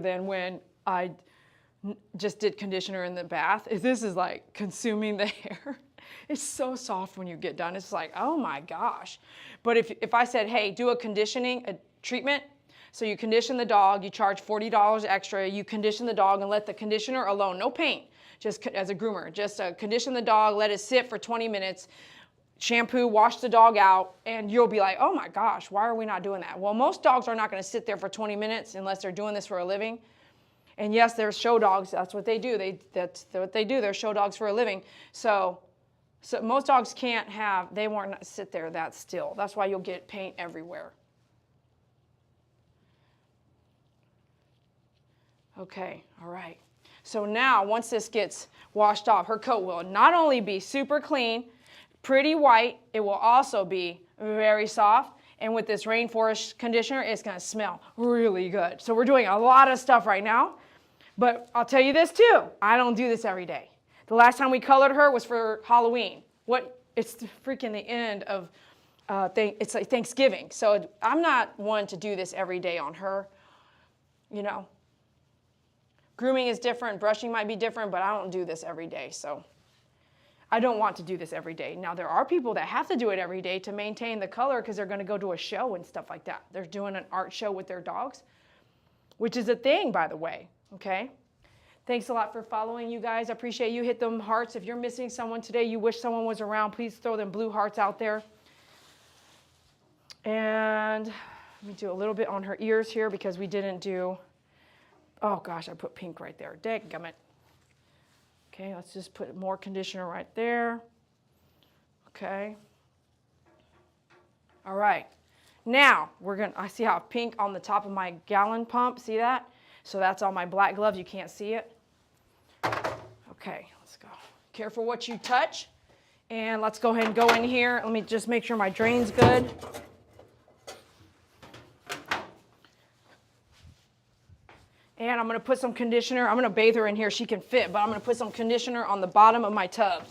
S1: than when I just did conditioner in the bath. This is like consuming the hair. It's so soft when you get done. It's like, oh my gosh. But if I said, hey, do a treatment, so you condition the dog, you charge $40 extra, you condition the dog and let the conditioner alone, no paint, just as a groomer, just condition the dog, let it sit for 20 minutes, shampoo, wash the dog out, and you'll be like, oh my gosh, why are we not doing that? Well, most dogs are not going to sit there for 20 minutes unless they're doing this for a living. And yes, they're show dogs. That's what they do. That's what they do. They're show dogs for a living. So most dogs they won't sit there that still. That's why you'll get paint everywhere. Okay, all right. So now, once this gets washed off, her coat will not only be super clean, pretty white, it will also be very soft. And with this rainforest conditioner, it's going to smell really good. So we're doing a lot of stuff right now. But I'll tell you this too, I don't do this every day. The last time we colored her was for Halloween. It's freaking the end of, it's like Thanksgiving. So I'm not one to do this every day on her, you know. Grooming is different, brushing might be different, but I don't do this every day. So I don't want to do this every day. Now there are people that have to do it every day to maintain the color because they're going to go to a show and stuff like that. They're doing an art show with their dogs, which is a thing, by the way, okay? Thanks a lot for following, you guys. I appreciate you. Hit them hearts. If you're missing someone today, you wish someone was around, please throw them blue hearts out there. And let me do a little bit on her ears here because we didn't do, oh gosh, I put pink right there. Dadgummit. Okay, let's just put more conditioner right there. Okay. All right. Now, I see how pink on the top of my gallon pump. See that? So that's on my black gloves. You can't see it. Okay, let's go. Careful what you touch. And let's go ahead and go in here. Let me just make sure my drain's good. And I'm going to put some conditioner. I'm going to bathe her in here. She can fit, but I'm going to put some conditioner on the bottom of my tub.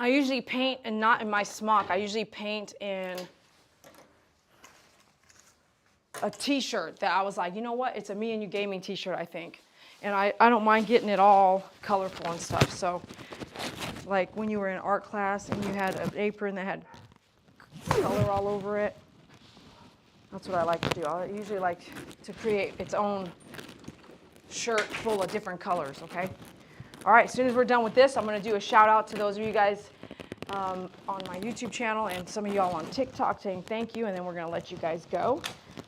S1: I usually paint and not in my smock. I usually paint in a t-shirt that I was like, you know what? It's a Me and You Gaming t-shirt, I think. And I don't mind getting it all colorful and stuff. So like when you were in art class and you had an apron that had color all over it. That's what I like to do. I usually like to create its own shirt full of different colors, okay? All right, as soon as we're done with this, I'm gonna do a shout out to those of you guys on my YouTube channel and some of y'all on TikTok saying thank you, and then we're gonna let you guys go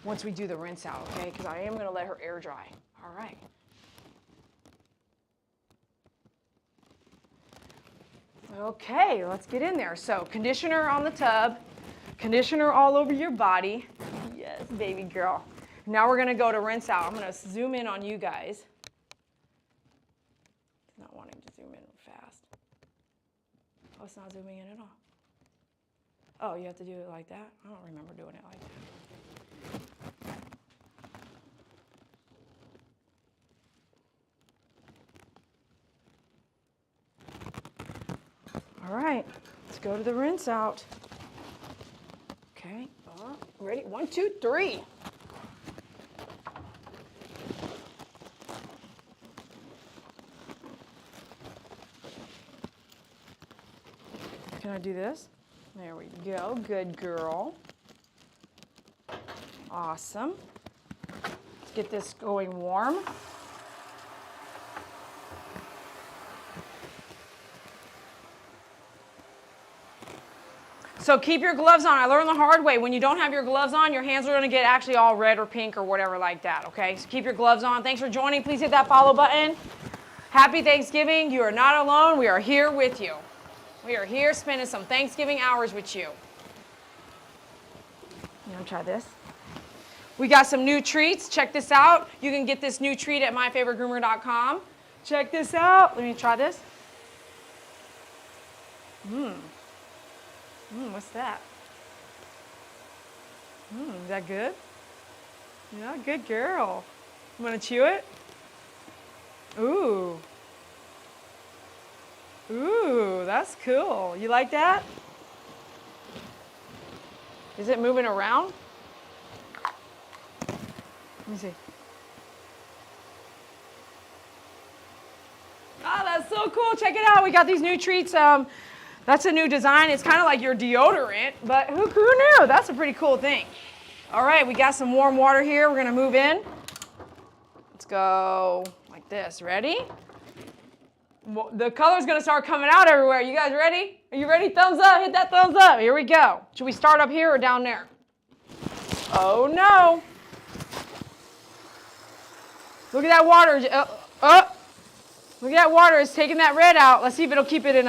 S1: once we do the rinse out, okay? Because I am gonna let her air dry. All right. Okay, let's get in there. So conditioner on the tub, conditioner all over your body. Yes, baby girl. Now we're gonna go to rinse out. I'm gonna zoom in on you guys. It's not wanting to zoom in fast. Oh, it's not zooming in at all. Oh, you have to do it like that? I don't remember doing it like that. All right, let's go to the rinse out. Okay, ready? 1, 2, 3. Can I do this? There we go, good girl. Awesome. Let's get this going warm. So keep your gloves on. I learned the hard way. When you don't have your gloves on, your hands are going to get actually all red or pink or whatever like that, okay? So keep your gloves on. Thanks for joining. Please hit that follow button. Happy Thanksgiving. You are not alone. We are here with you. We are here spending some Thanksgiving hours with you. You want to try this? We got some new treats. Check this out. You can get this new treat at myfavoritegroomer.com. Check this out. Let me try this. What's that? Is that good? Yeah, good girl. You want to chew it? Ooh. Ooh, that's cool. You like that? Is it moving around? Let me see. Oh, that's so cool. Check it out. We got these new treats. That's a new design. It's kind of like your deodorant, but who knew? That's a pretty cool thing. All right, we got some warm water here. We're gonna move in. Let's go like this. Ready? The color's gonna start coming out everywhere. You guys ready? Are you ready? Thumbs up, hit that thumbs up. Here we go. Should we start up here or down there? Oh no. Look at that water. Look at that water. It's taking that red out. Let's see if it'll keep it in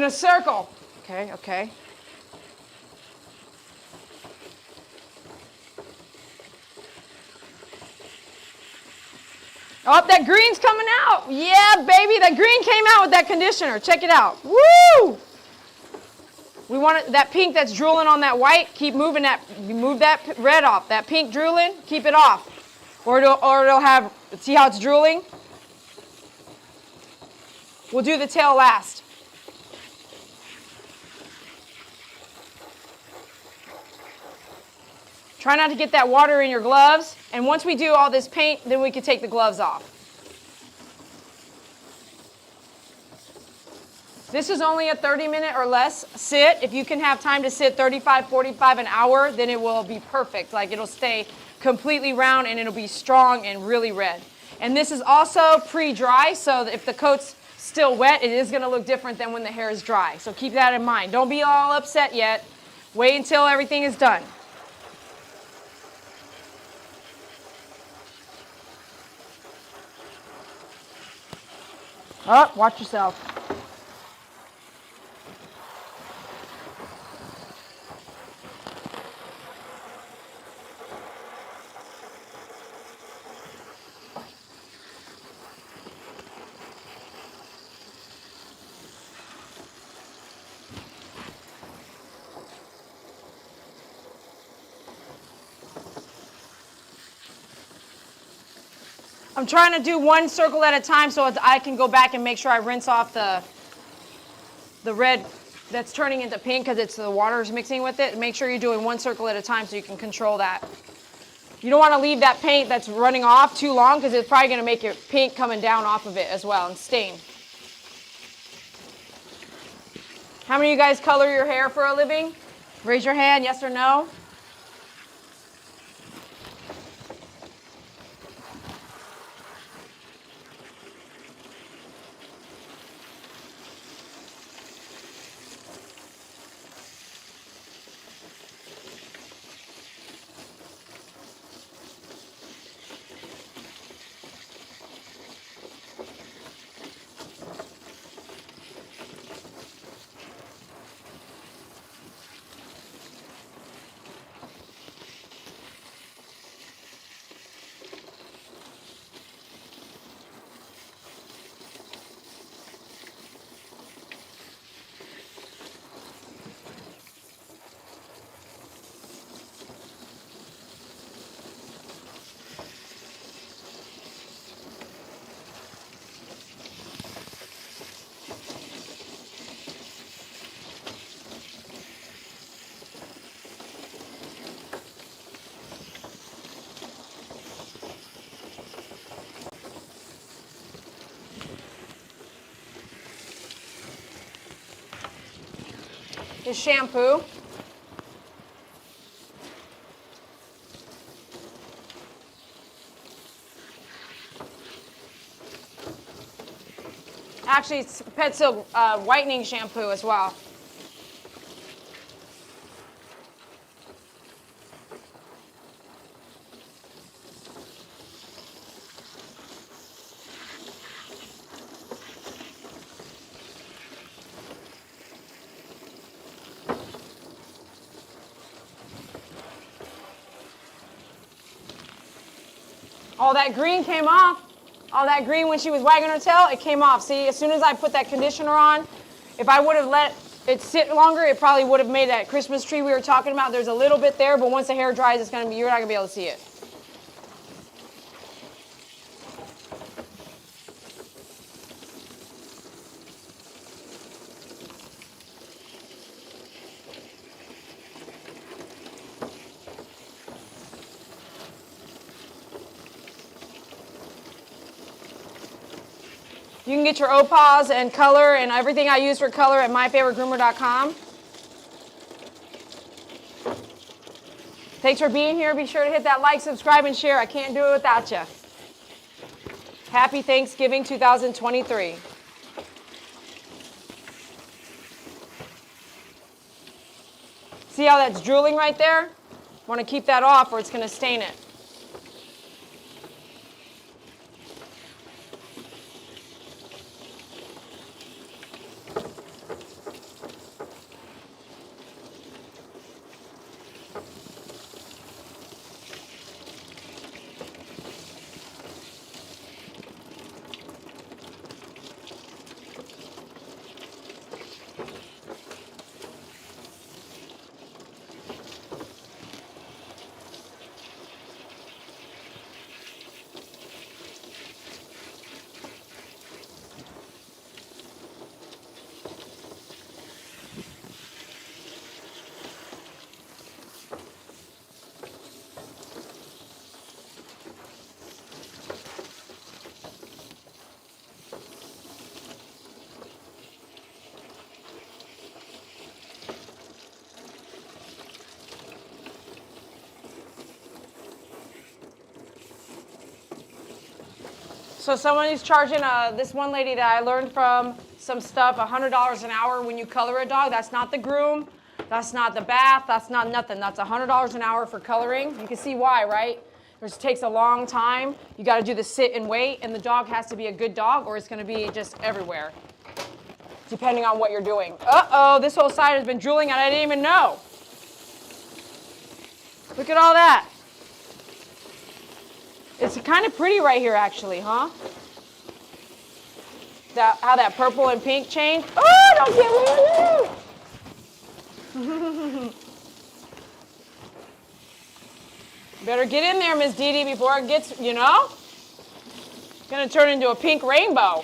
S1: a circle. Okay, okay. Oh, that green's coming out. Yeah, baby, that green came out with that conditioner. Check it out. Woo! We want it, that pink that's drooling on that white, keep moving that, you move that red off. That pink drooling, keep it off. Or it'll have, see how it's drooling? We'll do the tail last. Try not to get that water in your gloves. And once we do all this paint, then we can take the gloves off. This is only a 30-minute or less sit. If you can have time to sit 35, 45, an hour, then it will be perfect. Like it'll stay completely round and it'll be strong and really red. And this is also pre-dry, so if the coat's still wet, it is gonna look different than when the hair is dry. So keep that in mind. Don't be all upset yet. Wait until everything is done. Oh, watch yourself. I'm trying to do one circle at a time so I can go back and make sure I rinse off the red that's turning into pink because it's the water's mixing with it. Make sure you're doing one circle at a time so you can control that. You don't want to leave that paint that's running off too long because it's probably going to make your paint coming down off of it as well and stain. How many of you guys color your hair for a living? Raise your hand, yes or no? Is shampoo. Actually, it's Pet Silk whitening shampoo as well. All that green came off. All that green when she was wagging her tail, it came off. See, as soon as I put that conditioner on, if I would have let it sit longer, it probably would have made that Christmas tree we were talking about. There's a little bit there, but once the hair dries, it's gonna be, you're not gonna be able to see it. You can get your opals and color and everything I use for color at myfavoritegroomer.com. Thanks for being here. Be sure to hit that like, subscribe, and share. I can't do it without you. Happy Thanksgiving 2023. See how that's drooling right there? Want to keep that off or it's going to stain it. So someone is charging, this one lady that I learned from some stuff, $100 an hour when you color a dog. That's not the groom, that's not the bath, that's not nothing. That's $100 an hour for coloring. You can see why, right? It takes a long time. You got to do the sit and wait, and the dog has to be a good dog or it's going to be just everywhere, depending on what you're doing. Uh-oh, this whole side has been drooling and I didn't even know. Look at all that. It's kind of pretty right here, actually, huh? How that purple and pink changed. Oh, don't get me. Better get in there, Miss Dee Dee, before it gets, you know? It's going to turn into a pink rainbow.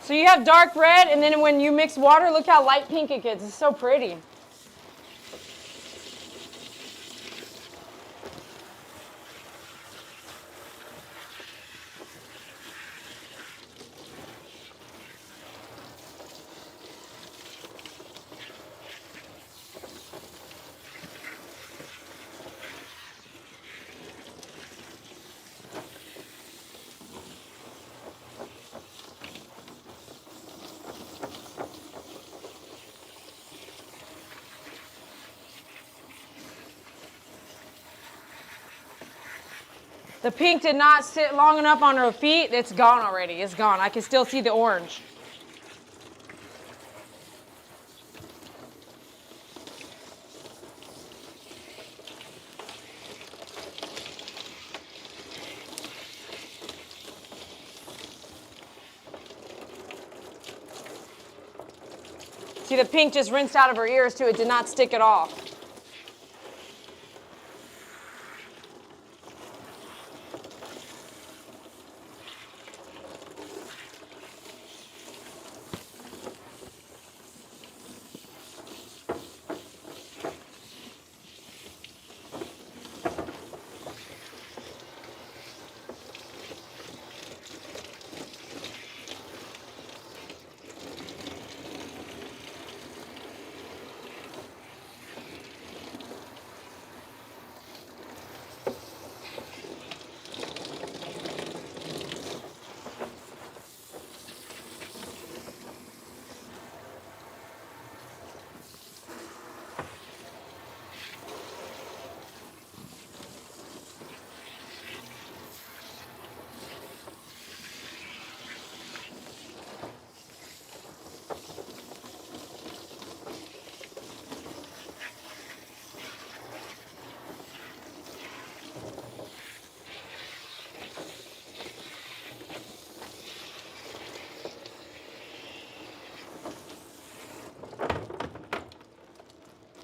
S1: So you have dark red, and then when you mix water, look how light pink it gets. It's so pretty. The pink did not sit long enough on her feet. It's gone already. It's gone. I can still see the orange. See, the pink just rinsed out of her ears too. It did not stick at all.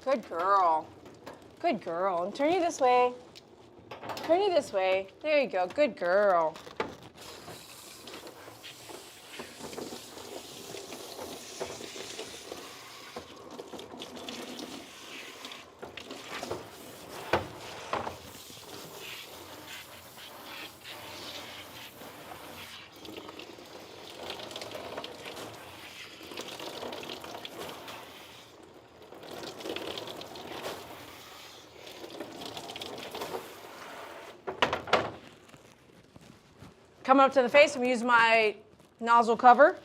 S1: Good girl. Good girl. And turn you this way. Turn you this way. There you go. Good girl. Coming up to the face, I'm using my nozzle cover.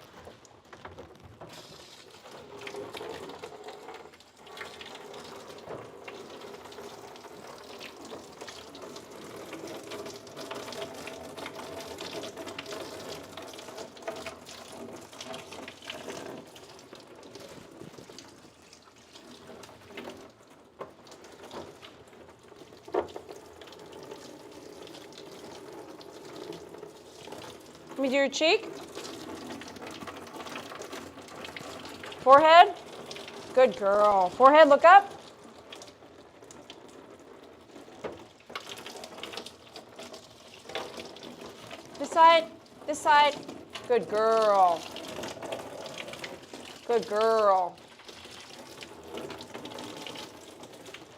S1: Let me do your cheek. Forehead. Good girl. Forehead, look up. This side. This side. Good girl. Good girl.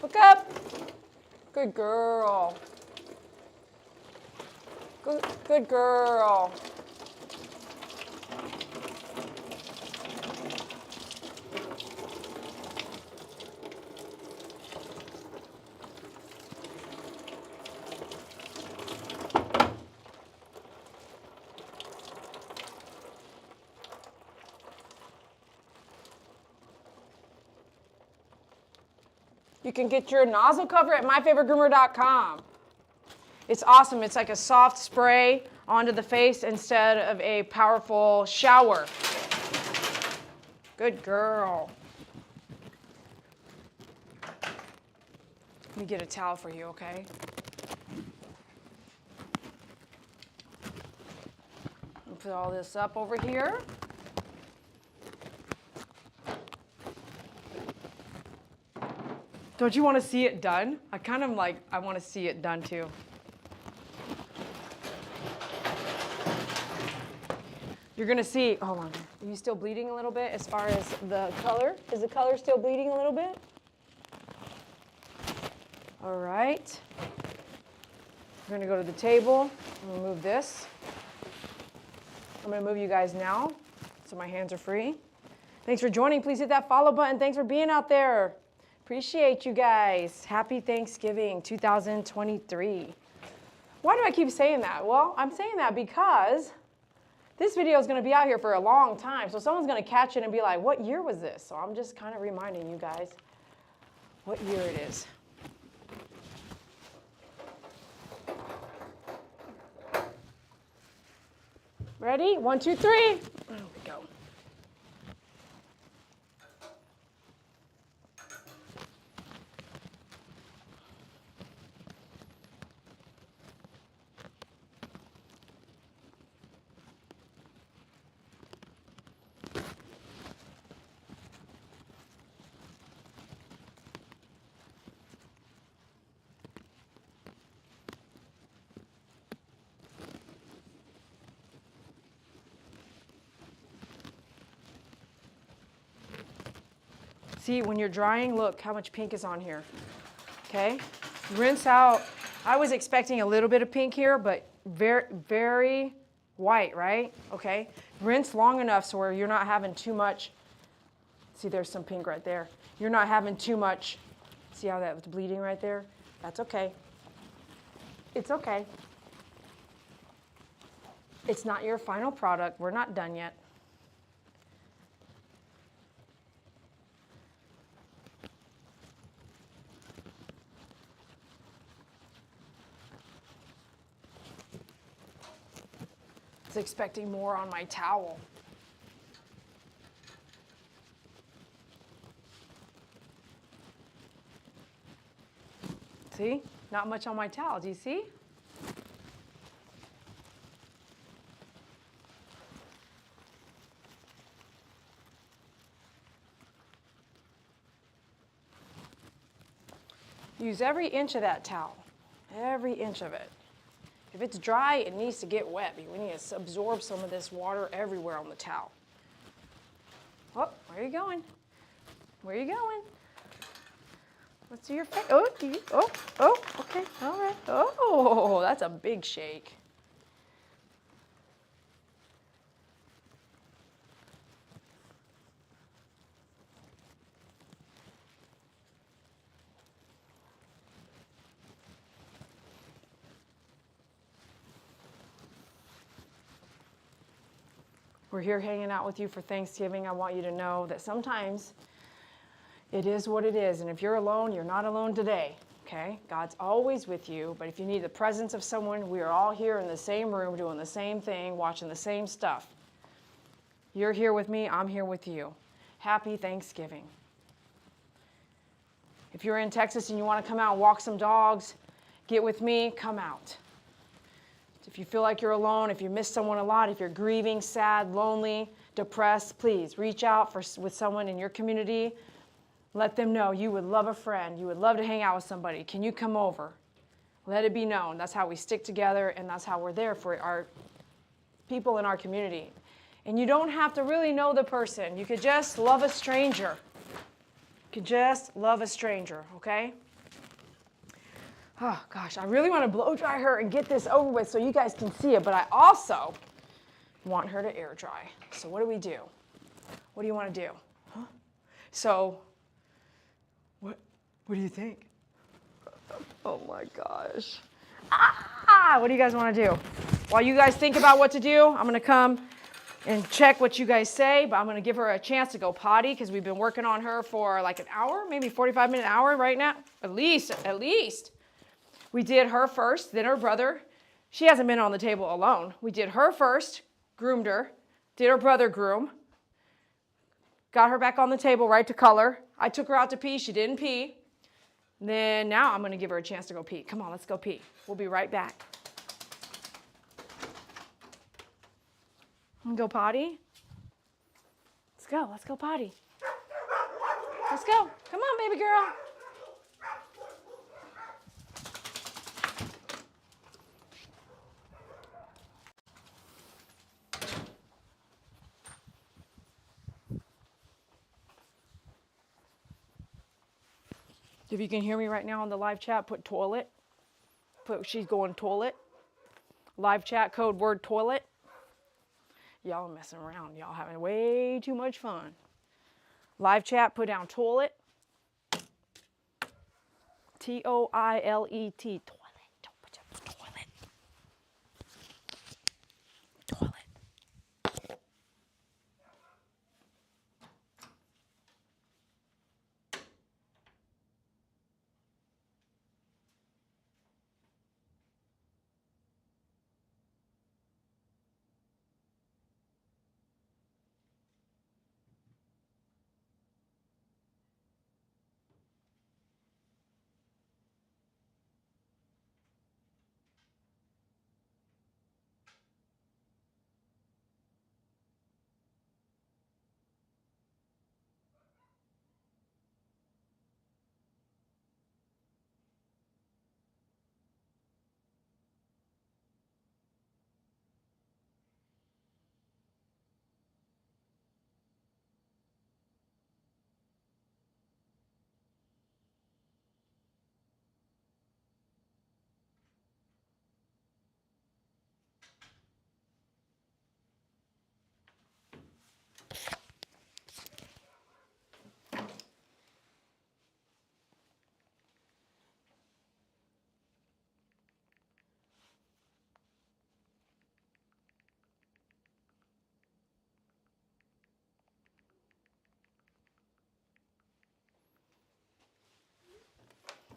S1: Look up. Good girl. Good girl. You can get your nozzle cover at myfavoritegroomer.com. It's awesome. It's like a soft spray onto the face instead of a powerful shower. Good girl. Let me get a towel for you, okay? I'll put all this up over here. Don't you want to see it done? I kind of like, I want to see it done too. You're gonna see, hold on, are you still bleeding a little bit as far as the color? Is the color still bleeding a little bit? All right. We're gonna go to the table. I'm gonna move this. I'm gonna move you guys now, so my hands are free. Thanks for joining. Please hit that follow button. Thanks for being out there. Appreciate you guys. Happy Thanksgiving 2023. Why do I keep saying that? Well, I'm saying that because this video is going to be out here for a long time. So someone's going to catch it and be like, what year was this? So I'm just kind of reminding you guys what year it is. Ready? 1, 2, 3. There we go. See, when you're drying, look how much pink is on here, okay? Rinse out. I was expecting a little bit of pink here, but very, very white, right? Okay, rinse long enough so where you're not having too much. See, there's some pink right there. You're not having too much. See how that was bleeding right there? That's okay. It's okay. It's not your final product. We're not done yet. Expecting more on my towel. See? Not much on my towel. Do you see? Use every inch of that towel. Every inch of it. If it's dry, it needs to get wet. We need to absorb some of this water everywhere on the towel. Oh, where are you going? Where are you going? Let's see your face. Oh, okay, all right. Oh, that's a big shake. We're here hanging out with you for Thanksgiving. I want you to know that sometimes it is what it is. And if you're alone, you're not alone today, okay? God's always with you. But if you need the presence of someone, we are all here in the same room doing the same thing, watching the same stuff. You're here with me. I'm here with you. Happy Thanksgiving. If you're in Texas and you want to come out and walk some dogs, get with me, come out. If you feel like you're alone, if you miss someone a lot, if you're grieving, sad, lonely, depressed, please reach out with someone in your community. Let them know you would love a friend. You would love to hang out with somebody. Can you come over? Let it be known. That's how we stick together, and that's how we're there for our people in our community. And you don't have to really know the person. You could just love a stranger. You could just love a stranger, okay? Oh, gosh, I really want to blow dry her and get this over with so you guys can see it, but I also want her to air dry. So what do we do? What do you want to do? Huh? So, what do you think? Oh, my gosh. What do you guys want to do? While you guys think about what to do, I'm going to come and check what you guys say, but I'm going to give her a chance to go potty because we've been working on her for like an hour, maybe 45-minute hour right now. At least. We did her first, then her brother. She hasn't been on the table alone. We did her first, groomed her, did her brother groom, got her back on the table right to color. I took her out to pee. She didn't pee. Then now I'm going to give her a chance to go pee. Come on, let's go pee. We'll be right back. Go potty. Let's go potty. Let's go. Come on, baby girl. If you can hear me right now on the live chat, put toilet. She's going toilet. Live chat code word toilet. Y'all messing around. Y'all having way too much fun. Live chat, put down toilet. Toilet. Toilet. Toilet.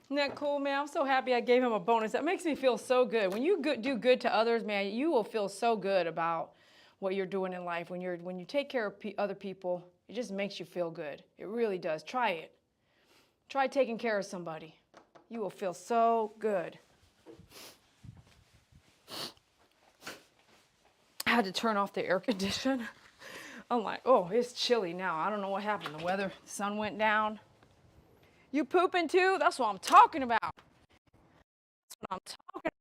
S1: Isn't that cool, man? I'm so happy I gave him a bonus. That makes me feel so good. When you do good to others, man, you will feel so good about what you're doing in life. When you take care of other people, it just makes you feel good. It really does. Try it. Try taking care of somebody. You will feel so good. I had to turn off the air conditioner. I'm like, oh, it's chilly now. I don't know what happened. The weather, the sun went down. You pooping too? That's what I'm talking about. That's what I'm talking about.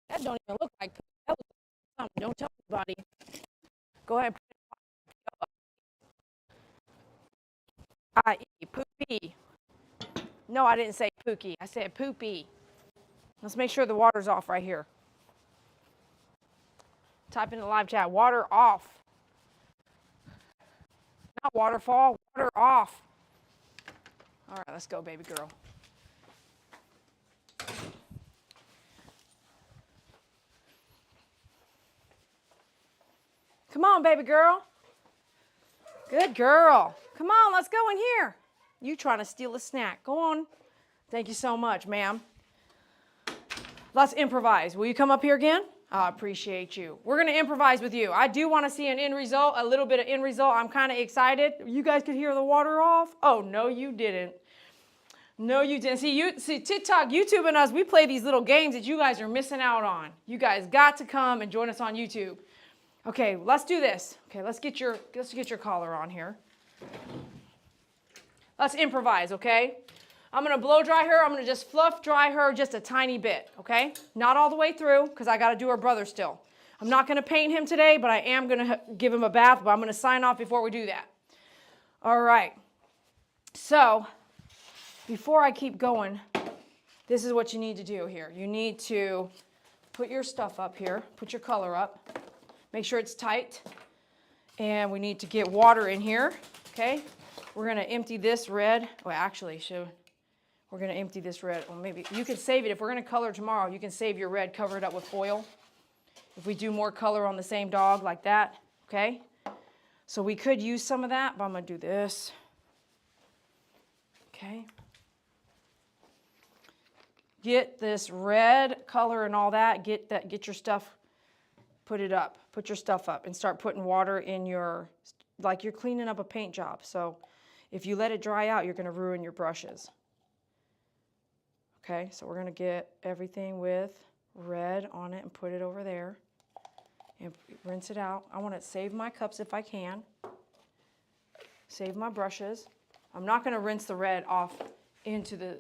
S1: That don't even look like poop. That looks like something. Don't tell anybody. Go ahead. I-E, poopy. No, I didn't say pookie. I said poopy. Let's make sure the water's off right here. Type in the live chat, water off. Not waterfall, water off. All right, let's go, baby girl. Come on, baby girl. Good girl. Come on, let's go in here. You trying to steal a snack. Go on. Thank you so much, ma'am. Let's improvise. Will you come up here again? I appreciate you. We're going to improvise with you. I do want to see an end result, a little bit of end result. I'm kind of excited. You guys could hear the water off? Oh, no, you didn't. No, you didn't. See, TikTok, YouTube, and us, we play these little games that you guys are missing out on. You guys got to come and join us on YouTube. Okay, let's do this. Okay, let's get your collar on here. Let's improvise, okay? I'm going to blow dry her. I'm going to just fluff dry her just a tiny bit, okay? Not all the way through because I got to do her brother still. I'm not going to paint him today, but I am going to give him a bath, but I'm going to sign off before we do that. All right. So, before I keep going, this is what you need to do here. You need to put your stuff up here, put your color up, make sure it's tight, and we need to get water in here, okay? We're going to empty this red. Well, actually, we're going to empty this red. Well, maybe you can save it. If we're going to color tomorrow, you can save your red, cover it up with foil. If we do more color on the same dog like that, okay? So we could use some of that, but I'm going to do this. Okay. Get this red color and all that. Get your stuff, put it up. Put your stuff up and start putting water in your, like you're cleaning up a paint job. So if you let it dry out, you're going to ruin your brushes. Okay, so we're going to get everything with red on it and put it over there and rinse it out. I want to save my cups if I can. Save my brushes. I'm not going to rinse the red off into the,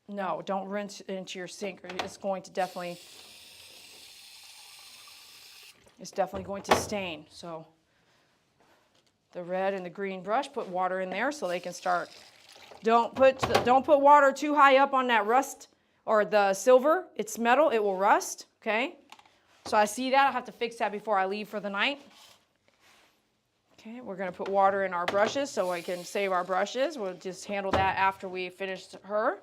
S1: no, don't rinse into your sink, or it's definitely going to stain. So the red and the green brush, put water in there so they can start. Don't put water too high up on that rust or the silver. It's metal, it will rust, okay? So I see that, I have to fix that before I leave for the night. Okay, we're gonna put water in our brushes so I can save our brushes. We'll just handle that after we finish her.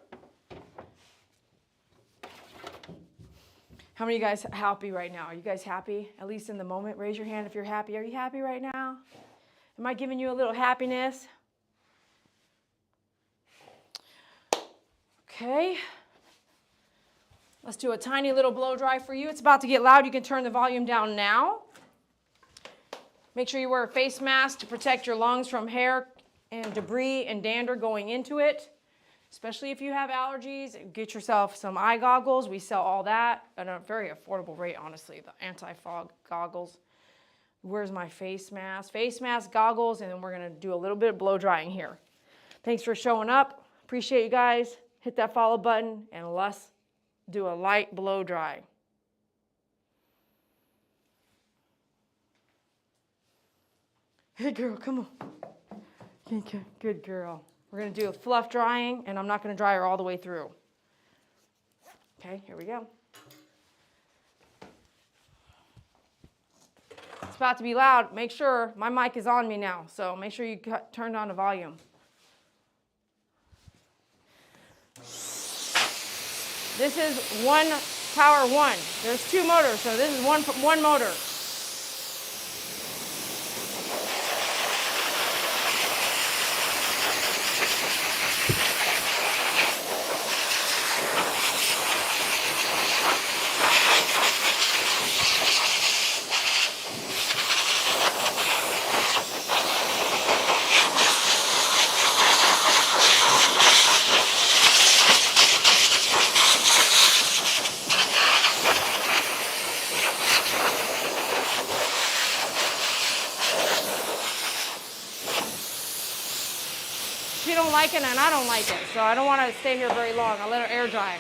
S1: How many of you guys are happy right now? Are you guys happy, at least in the moment? Raise your hand if you're happy. Are you happy right now? Am I giving you a little happiness? Okay. Let's do a tiny little blow dry for you. It's about to get loud. You can turn the volume down now. Make sure you wear a face mask to protect your lungs from hair and debris and dander going into it. Especially if you have allergies, get yourself some eye goggles. We sell all that at a very affordable rate, honestly, the anti-fog goggles. Where's my face mask? Face mask, goggles, and then we're gonna do a little bit of blow drying here. Thanks for showing up. Appreciate you guys. Hit that follow button and let's do a light blow dry. Hey girl, come on. Good girl. We're going to do a fluff drying, and I'm not going to dry her all the way through. Okay, here we go. It's about to be loud. Make sure my mic is on me now, so make sure you turn on the volume. This is power one. There's two motors, so this is one motor. She don't like it and I don't like it, so I don't want to stay here very long. I'll let her air dry.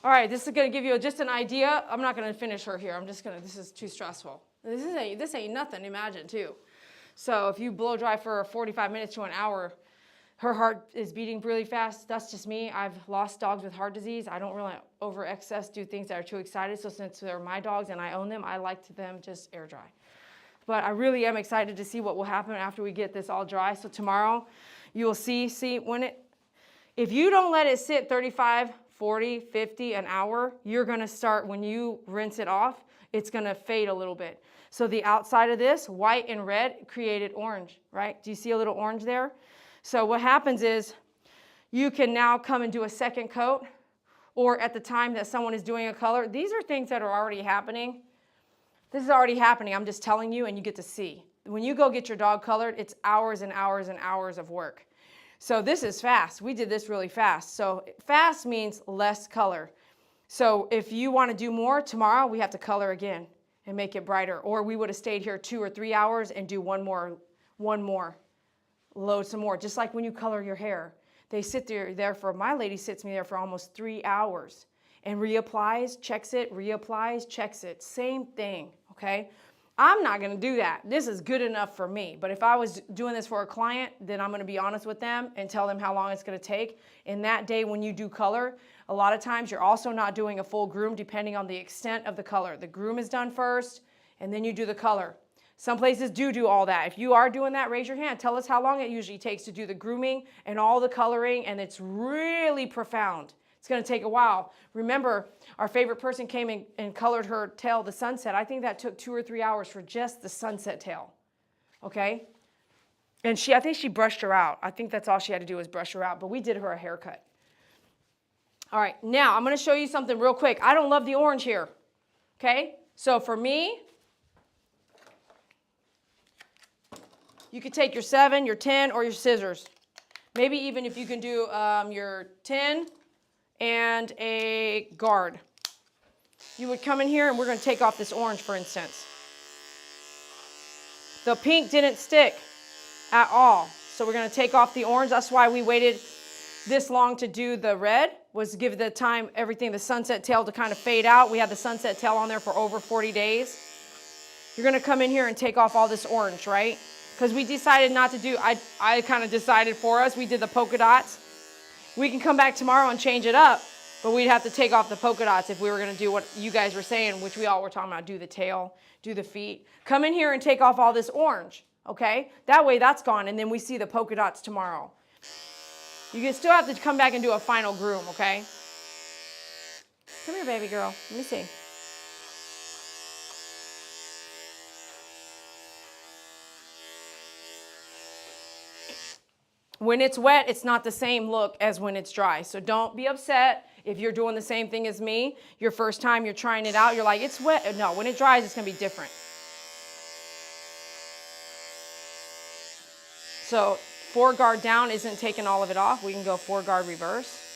S1: All right, this is going to give you just an idea. I'm not going to finish her here. This is too stressful. This ain't nothing, imagine, too. So if you blow dry for 45 minutes to an hour, her heart is beating really fast. That's just me. I've lost dogs with heart disease. I don't really over excess do things that are too excited. So since they're my dogs and I own them, I like them just air dry. But I really am excited to see what will happen after we get this all dry. So tomorrow you will see if you don't let it sit 35, 40, 50 an hour, you're gonna start, when you rinse it off, it's gonna fade a little bit. So the outside of this, white and red, created orange, right? Do you see a little orange there? So what happens is you can now come and do a second coat, or at the time that someone is doing a color. These are things that are already happening. This is already happening, I'm just telling you, and you get to see. When you go get your dog colored, it's hours and hours and hours of work. So this is fast. We did this really fast. So fast means less color. So if you want to do more, tomorrow we have to color again and make it brighter. Or we would have stayed here 2 or 3 hours and do one more, load some more. Just like when you color your hair. They sit there for, my lady sits me there for almost 3 hours and reapplies, checks it, reapplies, checks it. Same thing, okay? I'm not going to do that. This is good enough for me. But if I was doing this for a client, then I'm going to be honest with them and tell them how long it's going to take. And that day when you do color, a lot of times you're also not doing a full groom depending on the extent of the color. The groom is done first, and then you do the color. Some places do all that. If you are doing that, raise your hand. Tell us how long it usually takes to do the grooming and all the coloring, and it's really profound. It's going to take a while. Remember, our favorite person came and colored her tail the sunset. I think that took 2 or 3 hours for just the sunset tail. Okay? And I think she brushed her out. I think that's all she had to do was brush her out. But we did her a haircut. All right, now I'm going to show you something real quick. I don't love the orange here. Okay? So for me, you could take your 7, your 10, or your scissors. Maybe even if you can do your 10 and a guard. You would come in here and we're going to take off this orange, for instance. The pink didn't stick at all. So we're going to take off the orange. That's why we waited this long to do the red, was to give the time, everything, the sunset tail to kind of fade out. We had the sunset tail on there for over 40 days. You're going to come in here and take off all this orange, right? Because we decided not to do, I kind of decided for us, we did the polka dots. We can come back tomorrow and change it up, but we'd have to take off the polka dots if we were going to do what you guys were saying, which we all were talking about, do the tail, do the feet. Come in here and take off all this orange, okay? That way that's gone, and then we see the polka dots tomorrow. You can still have to come back and do a final groom, okay? Come here, baby girl. Let me see. When it's wet, it's not the same look as when it's dry. So don't be upset if you're doing the same thing as me. Your first time you're trying it out, you're like, it's wet. No, when it dries, it's going to be different. So 4 guard down isn't taking all of it off. We can go 4 guard reverse.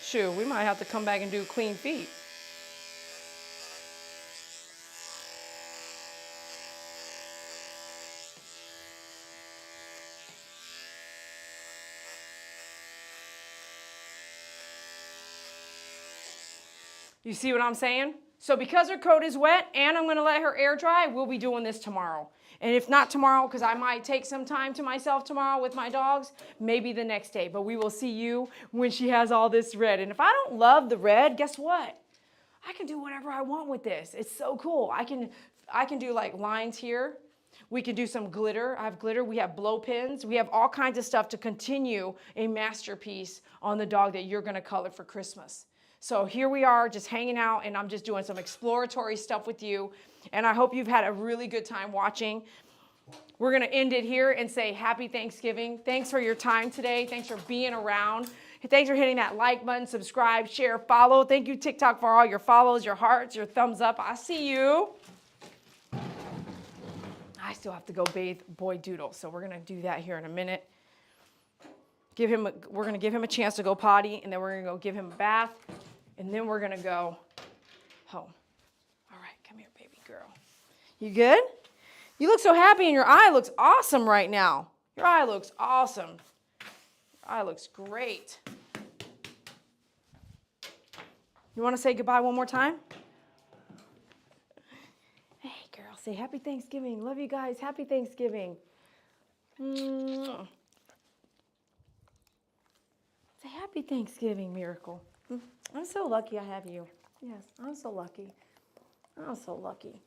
S1: Shoot, we might have to come back and do clean feet. You see what I'm saying? So because her coat is wet and I'm going to let her air dry, we'll be doing this tomorrow. And if not tomorrow, because I might take some time to myself tomorrow with my dogs, maybe the next day. But we will see you when she has all this red. And if I don't love the red, guess what? I can do whatever I want with this. It's so cool. I can do like lines here. We can do some glitter. I have glitter. We have blow pins. We have all kinds of stuff to continue a masterpiece on the dog that you're going to color for Christmas. So here we are just hanging out, and I'm just doing some exploratory stuff with you. And I hope you've had a really good time watching. We're going to end it here and say happy Thanksgiving. Thanks for your time today. Thanks for being around. Thanks for hitting that like button, subscribe, share, follow. Thank you, TikTok, for all your follows, your hearts, your thumbs up. I see you. I still have to go bathe Boy Doodle, so we're going to do that here in a minute. We're going to give him a chance to go potty, and then we're going to go give him a bath, and then we're going to go home. All right, come here, baby girl. You good? You look so happy, and your eye looks awesome right now. Your eye looks awesome. Your eye looks great. You want to say goodbye one more time? Hey, girl, say happy Thanksgiving. Love you guys. Happy Thanksgiving. Say happy Thanksgiving, Miracle. I'm so lucky I have you. Yes, I'm so lucky. I'm so lucky.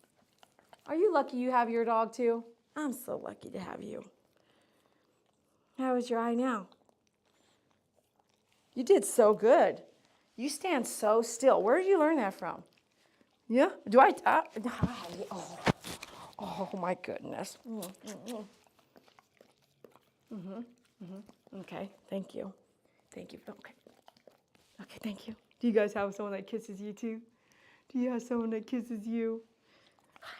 S1: Are you lucky you have your dog too? I'm so lucky to have you. How is your eye now? You did so good. You stand so still. Where did you learn that from? Yeah? Do I? Oh my goodness. Okay, thank you. Thank you. Okay. Okay, thank you. Do you guys have someone that kisses you too? Do you have someone that kisses you? Hi.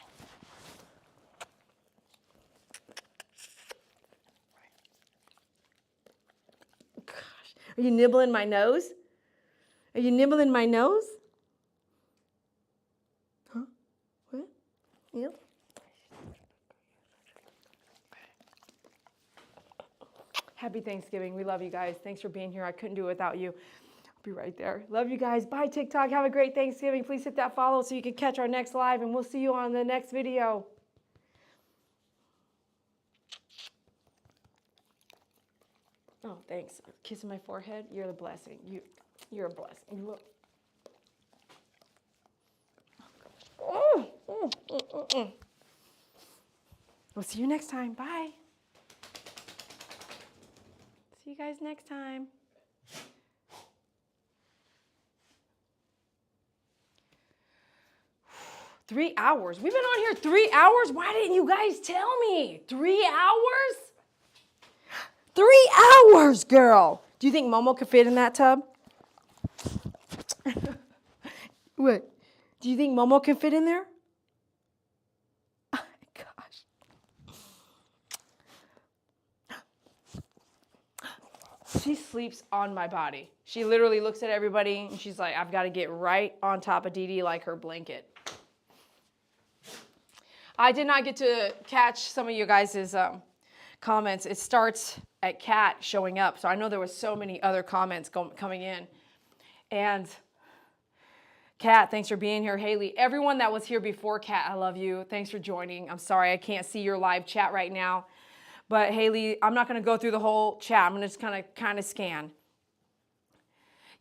S1: Gosh, are you nibbling my nose? Are you nibbling my nose? Huh? What? Yep. Happy Thanksgiving. We love you guys. Thanks for being here. I couldn't do it without you. I'll be right there. Love you guys. Bye, TikTok. Have a great Thanksgiving. Please hit that follow so you can catch our next live, and we'll see you on the next video. Oh, thanks. Kissing my forehead. You're the blessing. You're a blessing. You look. Oh, gosh. We'll see you next time. Bye. See you guys next time. 3 hours. We've been on here 3 hours. Why didn't you guys tell me? 3 hours? 3 hours, girl. Do you think Momo could fit in that tub? What? Do you think Momo can fit in there? Oh my gosh. She sleeps on my body. She literally looks at everybody and she's like, I've got to get right on top of Dee Dee like her blanket. I did not get to catch some of you guys' comments. It starts at Kat showing up. So I know there was so many other comments coming in. And Kat, thanks for being here. Haley, everyone that was here before Kat, I love you. Thanks for joining. I'm sorry I can't see your live chat right now. But Haley, I'm not going to go through the whole chat. I'm going to just kind of scan.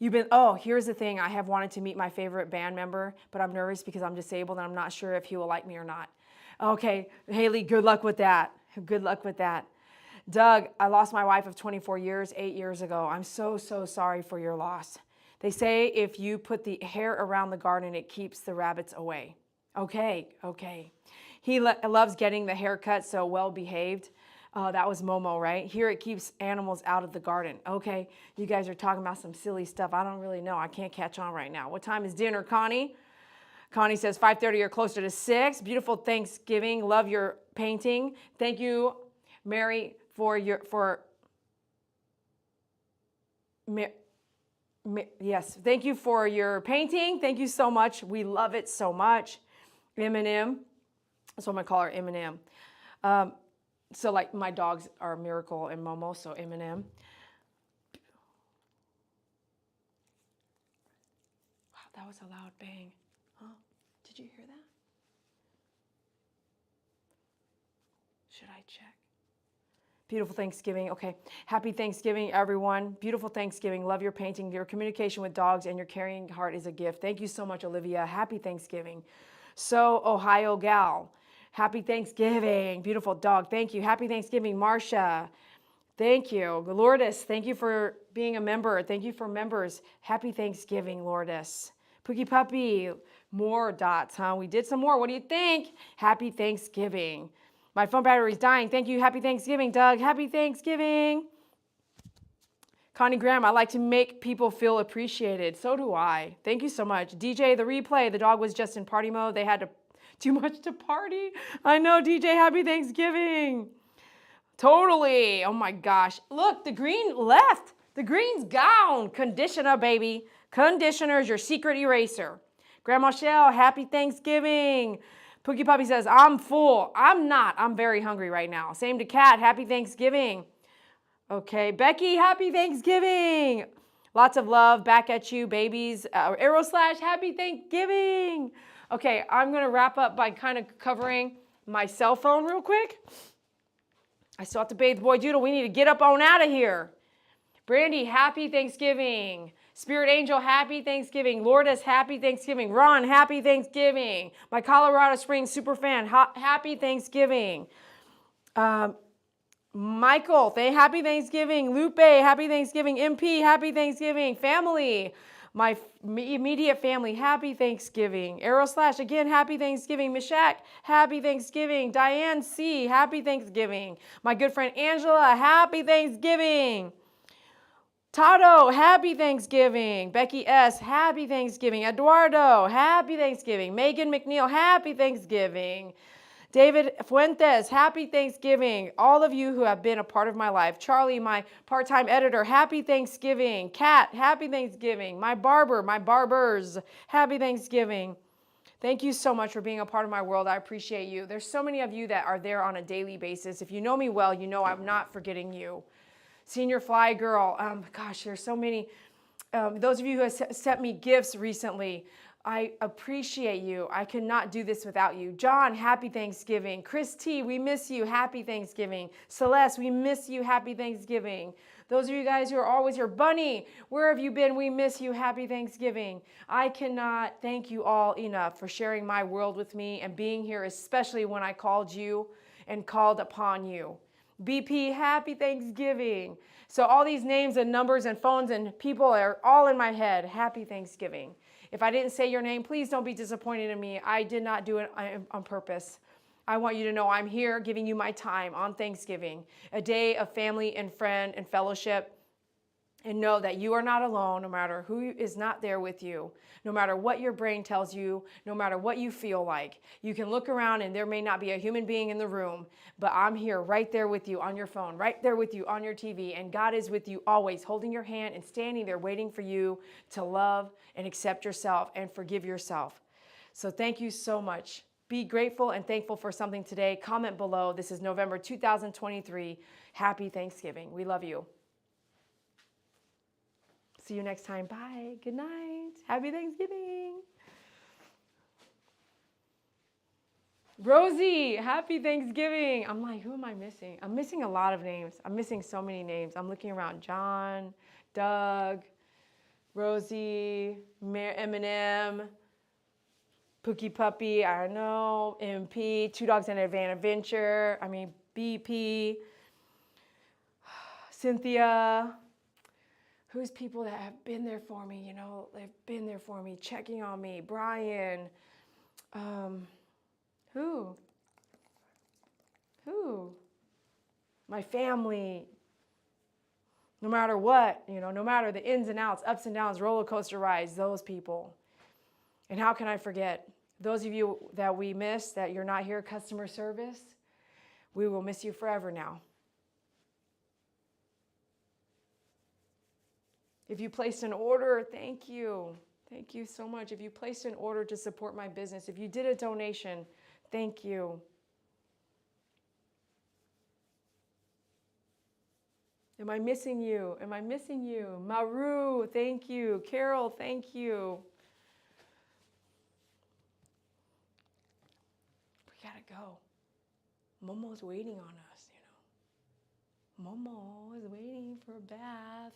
S1: Here's the thing. I have wanted to meet my favorite band member, but I'm nervous because I'm disabled and I'm not sure if he will like me or not. Okay, Haley, good luck with that. Good luck with that. Doug, I lost my wife of 24 years 8 years ago. I'm so sorry for your loss. They say if you put the hair around the garden, it keeps the rabbits away. Okay. He loves getting the haircut, so well behaved. That was Momo, right? Here it keeps animals out of the garden. Okay, you guys are talking about some silly stuff. I don't really know. I can't catch on right now. What time is dinner, Connie? Connie says 5:30 or closer to 6. Beautiful Thanksgiving. Love your painting. Thank you, Mary, yes, thank you for your painting. Thank you so much. We love it so much. Eminem. So I'm going to call her Eminem. So like my dogs are Miracle and Momo, so Eminem. Wow, that was a loud bang. Huh? Did you hear that? Should I check? Beautiful Thanksgiving. Okay. Happy Thanksgiving, everyone. Beautiful Thanksgiving. Love your painting. Your communication with dogs and your caring heart is a gift. Thank you so much, Olivia. Happy Thanksgiving. So, Ohio gal. Happy Thanksgiving. Beautiful dog. Thank you. Happy Thanksgiving, Marcia. Thank you. Lourdes, thank you for being a member. Thank you for members. Happy Thanksgiving, Lourdes. Pookie Puppy. More dots, huh? We did some more. What do you think? Happy Thanksgiving. My phone battery's dying. Thank you. Happy Thanksgiving, Doug. Happy Thanksgiving. Connie Graham, I like to make people feel appreciated. So do I. Thank you so much. DJ, the replay. The dog was just in party mode. They had too much to party. I know, DJ. Happy Thanksgiving. Totally. Oh, my gosh. Look, the green left. The green's gone. Conditioner, baby. Conditioner is your secret eraser. Grandma Shell, happy Thanksgiving. Pookie Puppy says, I'm full. I'm not. I'm very hungry right now. Same to Kat. Happy Thanksgiving. Okay. Becky, happy Thanksgiving. Lots of love back at you, babies. Arrow Slash, happy Thanksgiving. Okay. I'm going to wrap up by kind of covering my cell phone real quick. I still have to bathe Boy Doodle. We need to get up on out of here. Brandy, happy Thanksgiving. Spirit Angel, happy Thanksgiving. Lourdes, happy Thanksgiving. Ron, happy Thanksgiving. My Colorado Springs super fan, happy Thanksgiving. Michael, happy Thanksgiving. Lupe, happy Thanksgiving. MP, happy Thanksgiving. Family, my immediate family, happy Thanksgiving. Arrow Slash, again, happy Thanksgiving. Mishak, happy Thanksgiving. Diane C, happy Thanksgiving. My good friend Angela, happy Thanksgiving. Tato, happy Thanksgiving. Becky S, happy Thanksgiving. Eduardo, happy Thanksgiving. Megan McNeil, happy Thanksgiving. David Fuentes, happy Thanksgiving. All of you who have been a part of my life. Charlie, my part-time editor, happy Thanksgiving. Kat, happy Thanksgiving. My barbers, happy Thanksgiving. Thank you so much for being a part of my world. I appreciate you. There's so many of you that are there on a daily basis. If you know me well, you know I'm not forgetting you. Senior Fly Girl, gosh, there's so many. Those of you who have sent me gifts recently, I appreciate you. I cannot do this without you. John, happy Thanksgiving. Chris T, we miss you. Happy Thanksgiving. Celeste, we miss you. Happy Thanksgiving. Those of you guys who are always here, Bunny, where have you been? We miss you. Happy Thanksgiving. I cannot thank you all enough for sharing my world with me and being here, especially when I called you and called upon you. BP, happy Thanksgiving. So all these names and numbers and phones and people are all in my head. Happy Thanksgiving. If I didn't say your name, please don't be disappointed in me. I did not do it on purpose. I want you to know I'm here giving you my time on Thanksgiving, a day of family and friend and fellowship. And know that you are not alone, no matter who is not there with you, no matter what your brain tells you, no matter what you feel like. You can look around and there may not be a human being in the room, but I'm here right there with you on your phone, right there with you on your TV, and God is with you always, holding your hand and standing there waiting for you to love and accept yourself and forgive yourself. So thank you so much. Be grateful and thankful for something today. Comment below. This is November 2023. Happy Thanksgiving. We love you. See you next time. Bye. Good night. Happy Thanksgiving. Rosie, happy Thanksgiving. I'm like, who am I missing? I'm missing a lot of names. I'm missing so many names. I'm looking around. John, Doug, Rosie, Eminem, Pookie Puppy, I don't know, MP, Two Dogs and a Van Adventure, BP, Cynthia. Who's people that have been there for me, they've been there for me, checking on me. Brian, who? My family. No matter what, no matter the ins and outs, ups and downs, roller coaster rides, those people. And how can I forget? Those of you that we miss, that you're not here, customer service, we will miss you forever now. If you placed an order, thank you. Thank you so much. If you placed an order to support my business, if you did a donation, thank you. Am I missing you? Am I missing you? Maru, thank you. Carol, thank you. We gotta go. Momo's waiting on us, Momo is waiting for a bath.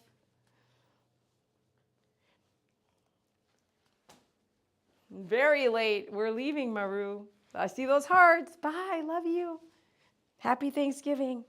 S1: Very late. We're leaving, Maru. I see those hearts. Bye. Love you. Happy Thanksgiving.